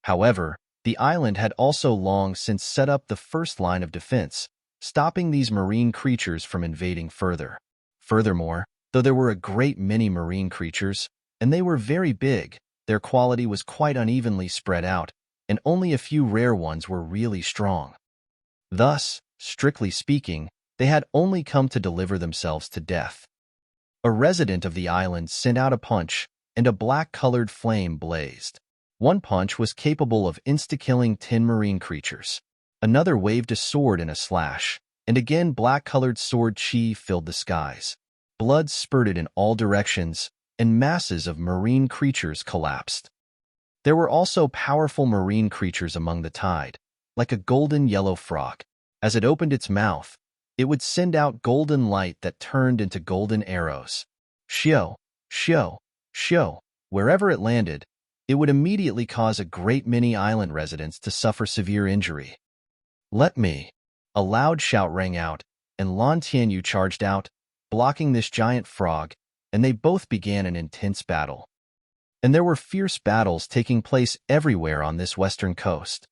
[SPEAKER 1] However, the island had also long since set up the first line of defense, stopping these marine creatures from invading further. Furthermore, though there were a great many marine creatures, and they were very big, their quality was quite unevenly spread out, and only a few rare ones were really strong. Thus, strictly speaking, they had only come to deliver themselves to death. A resident of the island sent out a punch, and a black-colored flame blazed. One punch was capable of insta-killing 10 marine creatures. Another waved a sword in a slash, and again black-colored sword chi filled the skies. Blood spurted in all directions, and masses of marine creatures collapsed. There were also powerful marine creatures among the tide, like a golden yellow frog. As it opened its mouth, it would send out golden light that turned into golden arrows. Shio, shio, shio. Wherever it landed, it would immediately cause a great many island residents to suffer severe injury. "Let me!" A loud shout rang out, and Lan Tianyu charged out, blocking this giant frog, and they both began an intense battle. And there were fierce battles taking place everywhere on this western coast.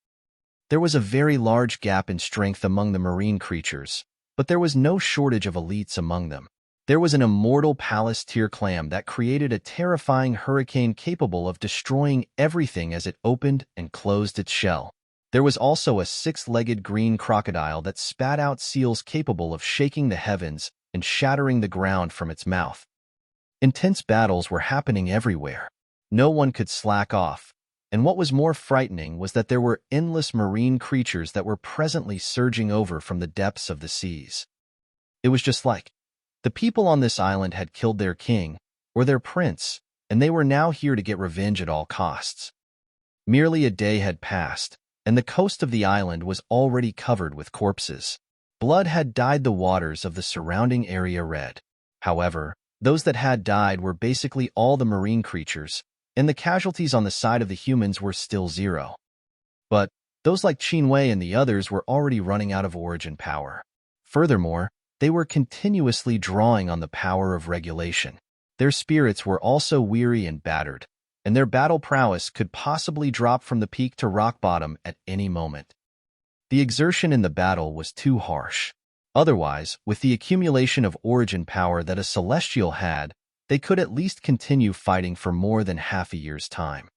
[SPEAKER 1] There was a very large gap in strength among the marine creatures, but there was no shortage of elites among them. There was an immortal palace tier clam that created a terrifying hurricane capable of destroying everything as it opened and closed its shell. There was also a six-legged green crocodile that spat out seals capable of shaking the heavens and shattering the ground from its mouth. Intense battles were happening everywhere. No one could slack off, and what was more frightening was that there were endless marine creatures that were presently surging over from the depths of the seas. It was just like the people on this island had killed their king or their prince, and they were now here to get revenge at all costs. Merely a day had passed, and the coast of the island was already covered with corpses. Blood had dyed the waters of the surrounding area red. However, those that had died were basically all the marine creatures, and the casualties on the side of the humans were still 0. But those like Qinwei and the others were already running out of origin power. Furthermore, they were continuously drawing on the power of regulation. Their spirits were also weary and battered, and their battle prowess could possibly drop from the peak to rock bottom at any moment. The exertion in the battle was too harsh. Otherwise, with the accumulation of origin power that a celestial had, they could at least continue fighting for more than half a year's time.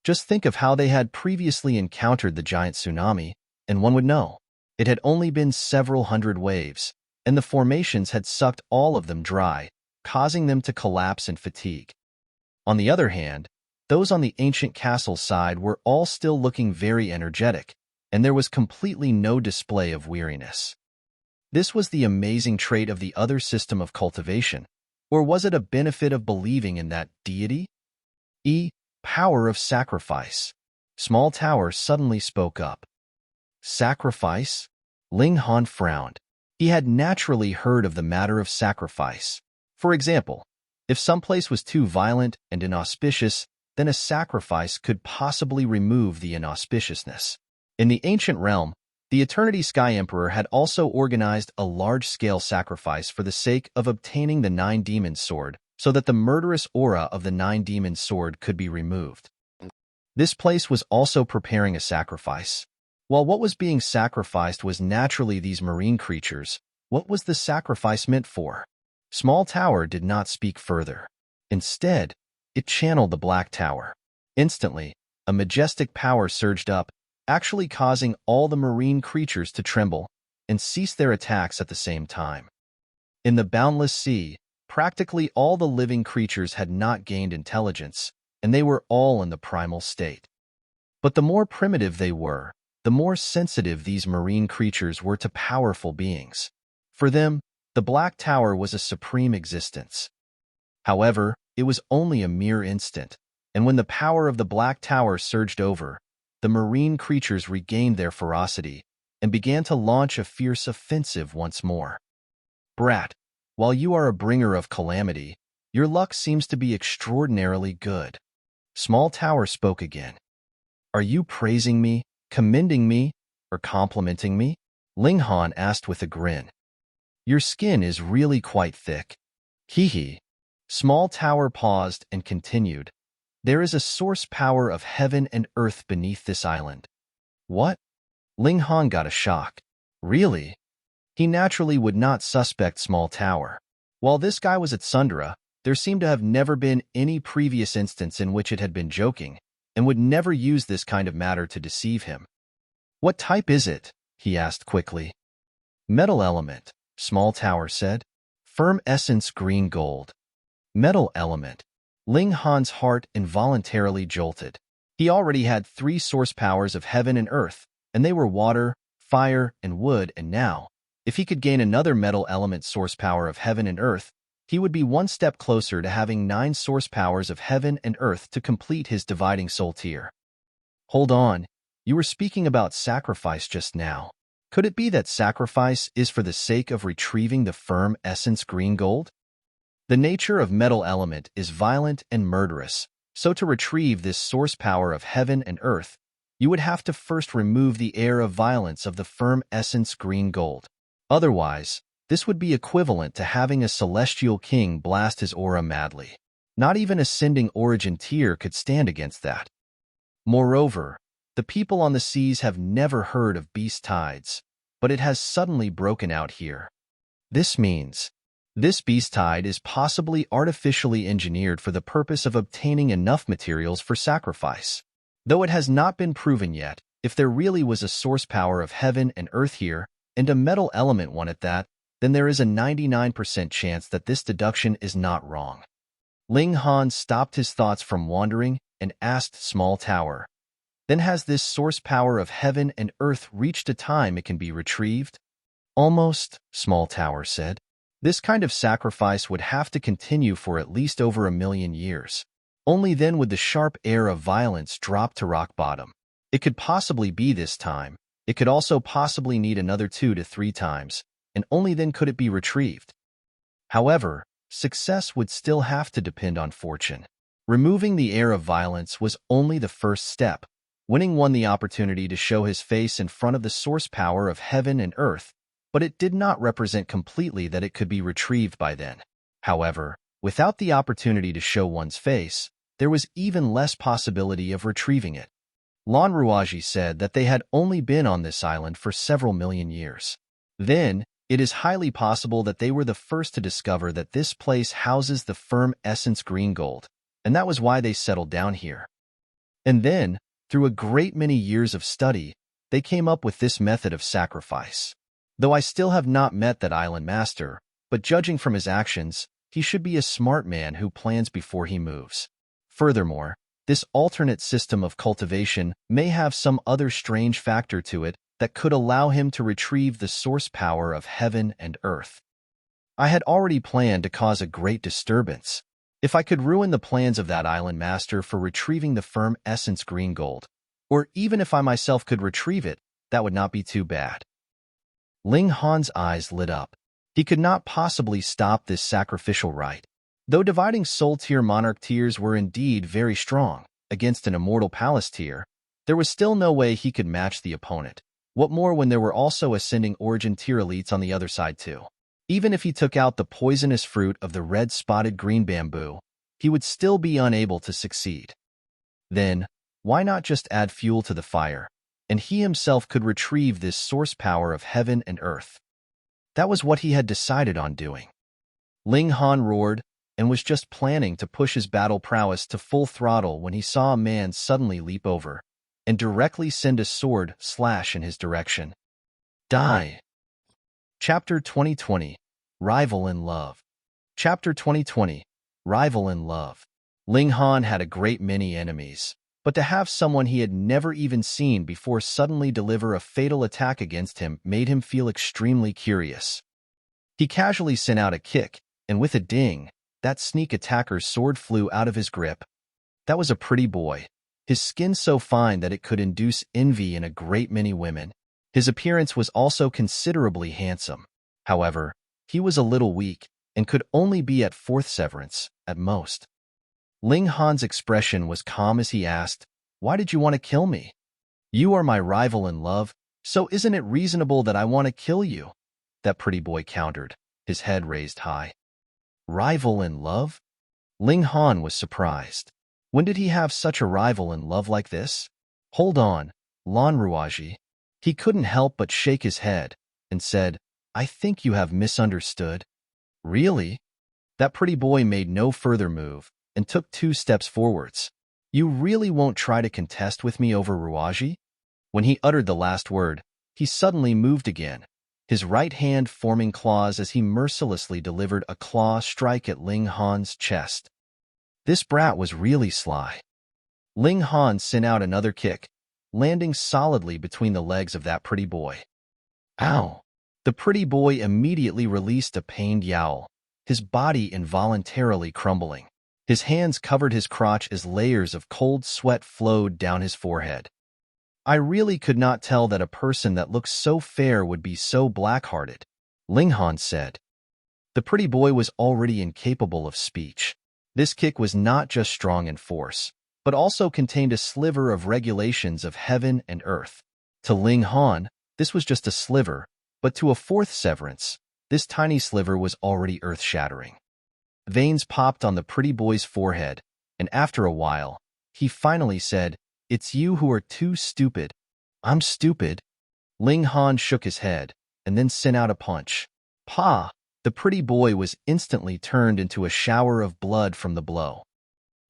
[SPEAKER 1] Just think of how they had previously encountered the giant tsunami, and one would know. It had only been several hundred waves, and the formations had sucked all of them dry, causing them to collapse and fatigue. On the other hand, those on the ancient castle side were all still looking very energetic, and there was completely no display of weariness. This was the amazing trait of the other system of cultivation, or was it a benefit of believing in that deity? Power of sacrifice. Small Tower suddenly spoke up. Sacrifice? Ling Han frowned. He had naturally heard of the matter of sacrifice. For example, if some place was too violent and inauspicious, then a sacrifice could possibly remove the inauspiciousness. In the ancient realm, the Eternity Sky Emperor had also organized a large-scale sacrifice for the sake of obtaining the Nine Demons Sword, so that the murderous aura of the Nine Demons Sword could be removed. This place was also preparing a sacrifice. While what was being sacrificed was naturally these marine creatures, what was the sacrifice meant for? Small Tower did not speak further. Instead, it channeled the Black Tower. Instantly, a majestic power surged up, actually causing all the marine creatures to tremble and cease their attacks at the same time. In the boundless sea, practically all the living creatures had not gained intelligence, and they were all in the primal state. But the more primitive they were, the more sensitive these marine creatures were to powerful beings. For them, the Black Tower was a supreme existence. However, it was only a mere instant, and when the power of the Black Tower surged over, the marine creatures regained their ferocity and began to launch a fierce offensive once more. Brat, while you are a bringer of calamity, your luck seems to be extraordinarily good. Small Tower spoke again. Are you praising me, commending me, or complimenting me? Ling Han asked with a grin. Your skin is really quite thick. Hee. Small Tower paused and continued. There is a source power of heaven and earth beneath this island. What? Ling Han got a shock. Really? He naturally would not suspect Small Tower. While this guy was at Sundra, there seemed to have never been any previous instance in which it had been joking, and would never use this kind of matter to deceive him. What type is it? he asked quickly. Metal element, small tower said. Firm essence green gold. Metal element. Ling Han's heart involuntarily jolted. He already had 3 source powers of heaven and earth, and they were water, fire, and wood, and now, if he could gain another metal element source power of heaven and earth, he would be one step closer to having 9 source powers of heaven and earth to complete his dividing soul tier. Hold on, you were speaking about sacrifice just now. Could it be that sacrifice is for the sake of retrieving the firm essence green gold? The nature of metal element is violent and murderous, so to retrieve this source power of heaven and earth, you would have to first remove the air of violence of the firm essence green gold. Otherwise, this would be equivalent to having a celestial king blast his aura madly. Not even ascending origin tier could stand against that. Moreover, the people on the seas have never heard of beast tides, but it has suddenly broken out here. This means this beast tide is possibly artificially engineered for the purpose of obtaining enough materials for sacrifice. Though it has not been proven yet, if there really was a source power of heaven and earth here, and a metal element one at that, then there is a 99% chance that this deduction is not wrong. Ling Han stopped his thoughts from wandering and asked Small Tower, then has this source power of heaven and earth reached a time it can be retrieved? Almost, Small Tower said. This kind of sacrifice would have to continue for at least over 1,000,000 years. Only then would the sharp air of violence drop to rock bottom. It could possibly be this time. It could also possibly need another 2 to 3 times, and only then could it be retrieved. However, success would still have to depend on fortune. Removing the air of violence was only the first step. Winning won the opportunity to show his face in front of the source power of heaven and earth, but it did not represent completely that it could be retrieved by then. However, without the opportunity to show one's face, there was even less possibility of retrieving it. Lan Ruaji said that they had only been on this island for several million years. Then, it is highly possible that they were the first to discover that this place houses the firm essence green gold, and that was why they settled down here. And then, through a great many years of study, they came up with this method of sacrifice. Though I still have not met that island master, but judging from his actions, he should be a smart man who plans before he moves. Furthermore, this alternate system of cultivation may have some other strange factor to it that could allow him to retrieve the source power of heaven and earth. I had already planned to cause a great disturbance. If I could ruin the plans of that island master for retrieving the firm essence green gold, or even if I myself could retrieve it, that would not be too bad. Ling Han's eyes lit up. He could not possibly stop this sacrificial rite. Though dividing soul tier monarch tiers were indeed very strong against an immortal palace tier, there was still no way he could match the opponent. What more when there were also ascending origin tier elites on the other side too. Even if he took out the poisonous fruit of the red-spotted green bamboo, he would still be unable to succeed. Then, why not just add fuel to the fire, and he himself could retrieve this source power of heaven and earth? That was what he had decided on doing. Ling Han roared, and was just planning to push his battle prowess to full throttle when he saw a man suddenly leap over and directly send a sword slash in his direction. Die! Chapter 2020, Rival in Love. Chapter 2020, Rival in Love. Ling Han had a great many enemies, but to have someone he had never even seen before suddenly deliver a fatal attack against him made him feel extremely curious. He casually sent out a kick, and with a ding, that sneak attacker's sword flew out of his grip. That was a pretty boy, his skin so fine that it could induce envy in a great many women. His appearance was also considerably handsome. However, he was a little weak and could only be at 4th severance, at most. Ling Han's expression was calm as he asked, "Why did you want to kill me? You are my rival in love, so isn't it reasonable that I want to kill you?" That pretty boy countered, his head raised high. Rival in love? Ling Han was surprised. When did he have such a rival in love like this? Hold on, Lan Ruaji. He couldn't help but shake his head and said, "I think you have misunderstood." Really? That pretty boy made no further move and took 2 steps forwards. You really won't try to contest with me over Ruaji? When he uttered the last word, he suddenly moved again, his right hand forming claws as he mercilessly delivered a claw strike at Ling Han's chest. This brat was really sly. Ling Han sent out another kick, landing solidly between the legs of that pretty boy. Ow! The pretty boy immediately released a pained yowl, his body involuntarily crumbling. His hands covered his crotch as layers of cold sweat flowed down his forehead. I really could not tell that a person that looks so fair would be so black-hearted, Ling Han said. The pretty boy was already incapable of speech. This kick was not just strong in force, but also contained a sliver of regulations of heaven and earth. To Ling Han, this was just a sliver, but to a fourth severance, this tiny sliver was already earth-shattering. Veins popped on the pretty boy's forehead, and after a while, he finally said, "It's you who are too stupid." "I'm stupid." Ling Han shook his head, and then sent out a punch. Pa! The pretty boy was instantly turned into a shower of blood from the blow.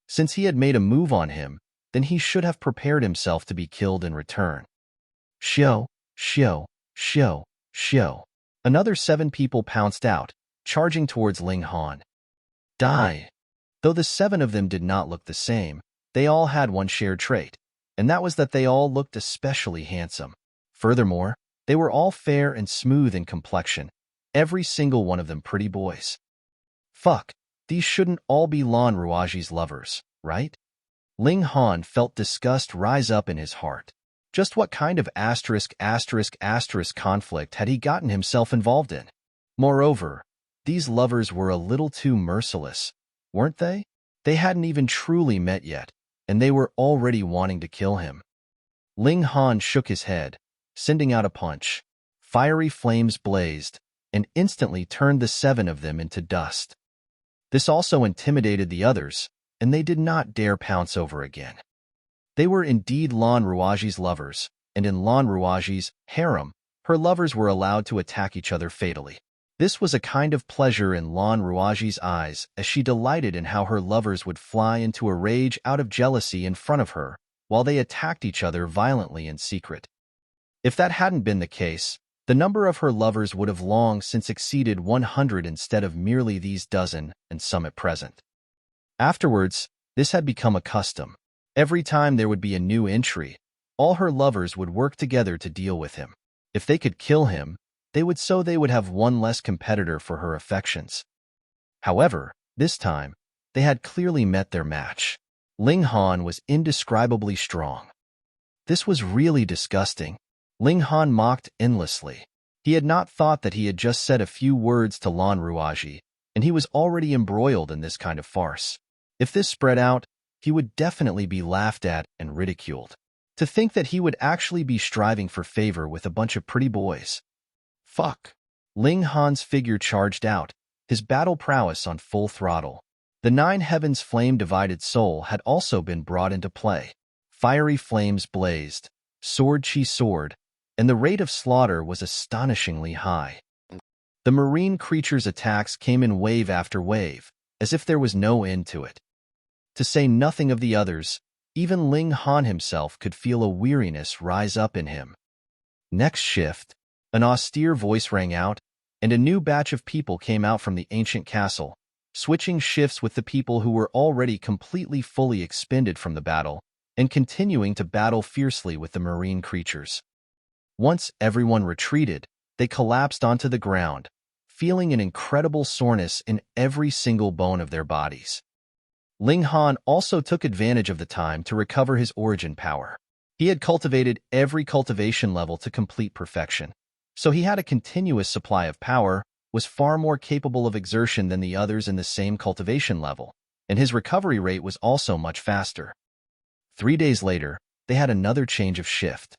[SPEAKER 1] Since he had made a move on him, then he should have prepared himself to be killed in return. Shio, shio, shio, shio. Another 7 people pounced out, charging towards Ling Han. Die! Though the 7 of them did not look the same, they all had one shared trait, and that was that they all looked especially handsome. Furthermore, they were all fair and smooth in complexion, every single one of them pretty boys. Fuck, these shouldn't all be Lan Ruaji's lovers, right? Ling Han felt disgust rise up in his heart. Just what kind of asterisk conflict had he gotten himself involved in? Moreover, these lovers were a little too merciless, weren't they? They hadn't even truly met yet, and they were already wanting to kill him. Ling Han shook his head, sending out a punch. Fiery flames blazed, and instantly turned the 7 of them into dust. This also intimidated the others, and they did not dare pounce over again. They were indeed Lan Ruaji's lovers, and in Lan Ruaji's harem, her lovers were allowed to attack each other fatally. This was a kind of pleasure in Lan Ruaji's eyes, as she delighted in how her lovers would fly into a rage out of jealousy in front of her, while they attacked each other violently in secret. If that hadn't been the case, the number of her lovers would have long since exceeded 100 instead of merely these dozen and some at present. Afterwards, this had become a custom. Every time there would be a new entry, all her lovers would work together to deal with him. If they could kill him, they would have one less competitor for her affections. However, this time, they had clearly met their match. Ling Han was indescribably strong. This was really disgusting. Ling Han mocked endlessly. He had not thought that he had just said a few words to Lan Ruaji, and he was already embroiled in this kind of farce. If this spread out, he would definitely be laughed at and ridiculed. To think that he would actually be striving for favor with a bunch of pretty boys. Fuck. Ling Han's figure charged out, his battle prowess on full throttle. The 9 heavens flame-divided soul had also been brought into play. Fiery flames blazed, sword chi sword, and the rate of slaughter was astonishingly high. The marine creature's attacks came in wave after wave, as if there was no end to it. To say nothing of the others, even Ling Han himself could feel a weariness rise up in him. Next shift, an austere voice rang out, and a new batch of people came out from the ancient castle, switching shifts with the people who were already completely fully expended from the battle, and continuing to battle fiercely with the marine creatures. Once everyone retreated, they collapsed onto the ground, feeling an incredible soreness in every single bone of their bodies. Ling Han also took advantage of the time to recover his origin power. He had cultivated every cultivation level to complete perfection, so he had a continuous supply of power, was far more capable of exertion than the others in the same cultivation level, and his recovery rate was also much faster. 3 days later, they had another change of shift.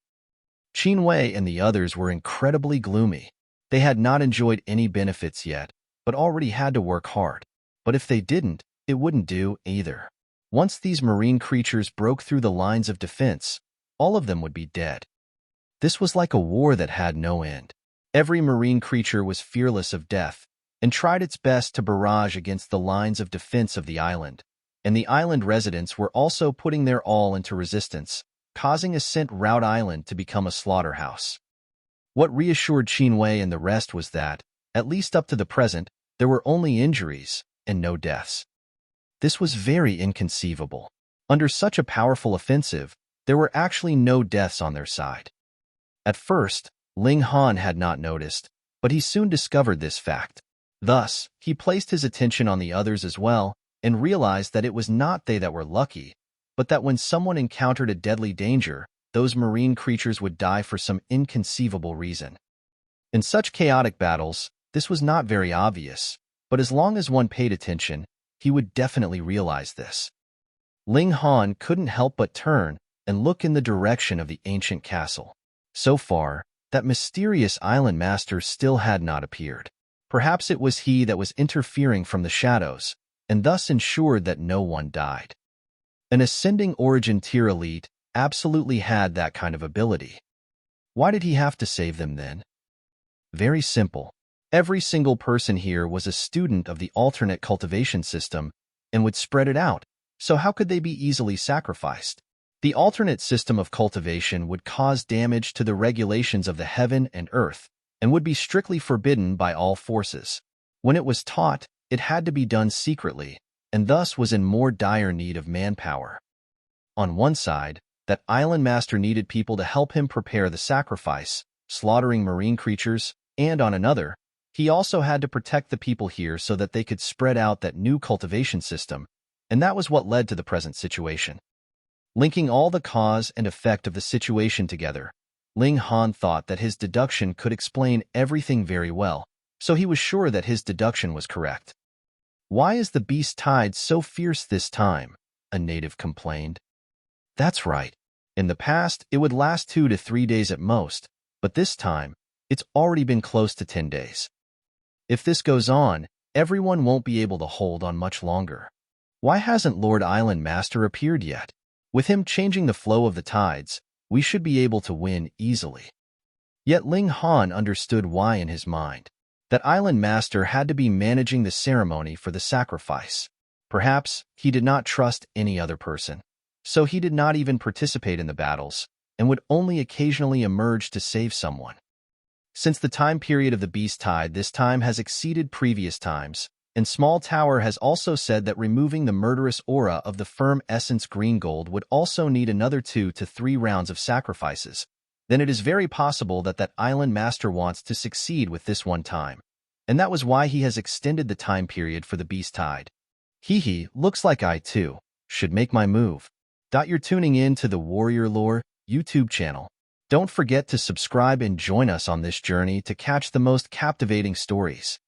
[SPEAKER 1] Qin Wei and the others were incredibly gloomy. They had not enjoyed any benefits yet, but already had to work hard. But if they didn't, it wouldn't do either. Once these marine creatures broke through the lines of defense, all of them would be dead. This was like a war that had no end. Every marine creature was fearless of death and tried its best to barrage against the lines of defense of the island, and the island residents were also putting their all into resistance, causing Ascent Route Island to become a slaughterhouse. What reassured Qinwei and the rest was that, at least up to the present, there were only injuries and no deaths. This was very inconceivable. Under such a powerful offensive, there were actually no deaths on their side. At first, Ling Han had not noticed, but he soon discovered this fact. Thus, he placed his attention on the others as well and realized that it was not they that were lucky, but that when someone encountered a deadly danger, those marine creatures would die for some inconceivable reason. In such chaotic battles, this was not very obvious, but as long as one paid attention, he would definitely realize this. Ling Han couldn't help but turn and look in the direction of the ancient castle. So far, that mysterious island master still had not appeared. Perhaps it was he that was interfering from the shadows, and thus ensured that no one died. An ascending origin tier elite absolutely had that kind of ability. Why did he have to save them then? Very simple. Every single person here was a student of the alternate cultivation system and would spread it out, so how could they be easily sacrificed? The alternate system of cultivation would cause damage to the regulations of the heaven and earth and would be strictly forbidden by all forces. When it was taught, it had to be done secretly and thus was in more dire need of manpower. On one side, that island master needed people to help him prepare the sacrifice, slaughtering marine creatures, and on another, he also had to protect the people here so that they could spread out that new cultivation system, and that was what led to the present situation. Linking all the cause and effect of the situation together, Ling Han thought that his deduction could explain everything very well, so he was sure that his deduction was correct. "Why is the beast tide so fierce this time?" a native complained. "That's right. In the past, it would last 2 to 3 days at most, but this time, it's already been close to 10 days. If this goes on, everyone won't be able to hold on much longer. Why hasn't Lord Island Master appeared yet? With him changing the flow of the tides, we should be able to win easily." Yet Ling Han understood why in his mind. That Island Master had to be managing the ceremony for the sacrifice. Perhaps he did not trust any other person, so he did not even participate in the battles and would only occasionally emerge to save someone. Since the time period of the beast tide, this time has exceeded previous times, and Small Tower has also said that removing the murderous aura of the firm essence green gold would also need another 2 to 3 rounds of sacrifices. Then it is very possible that that Island Master wants to succeed with this one time, and that was why he has extended the time period for the beast tide. Looks like I too should make my move. You're tuning in to the Warrior Lore YouTube channel. Don't forget to subscribe and join us on this journey to catch the most captivating stories.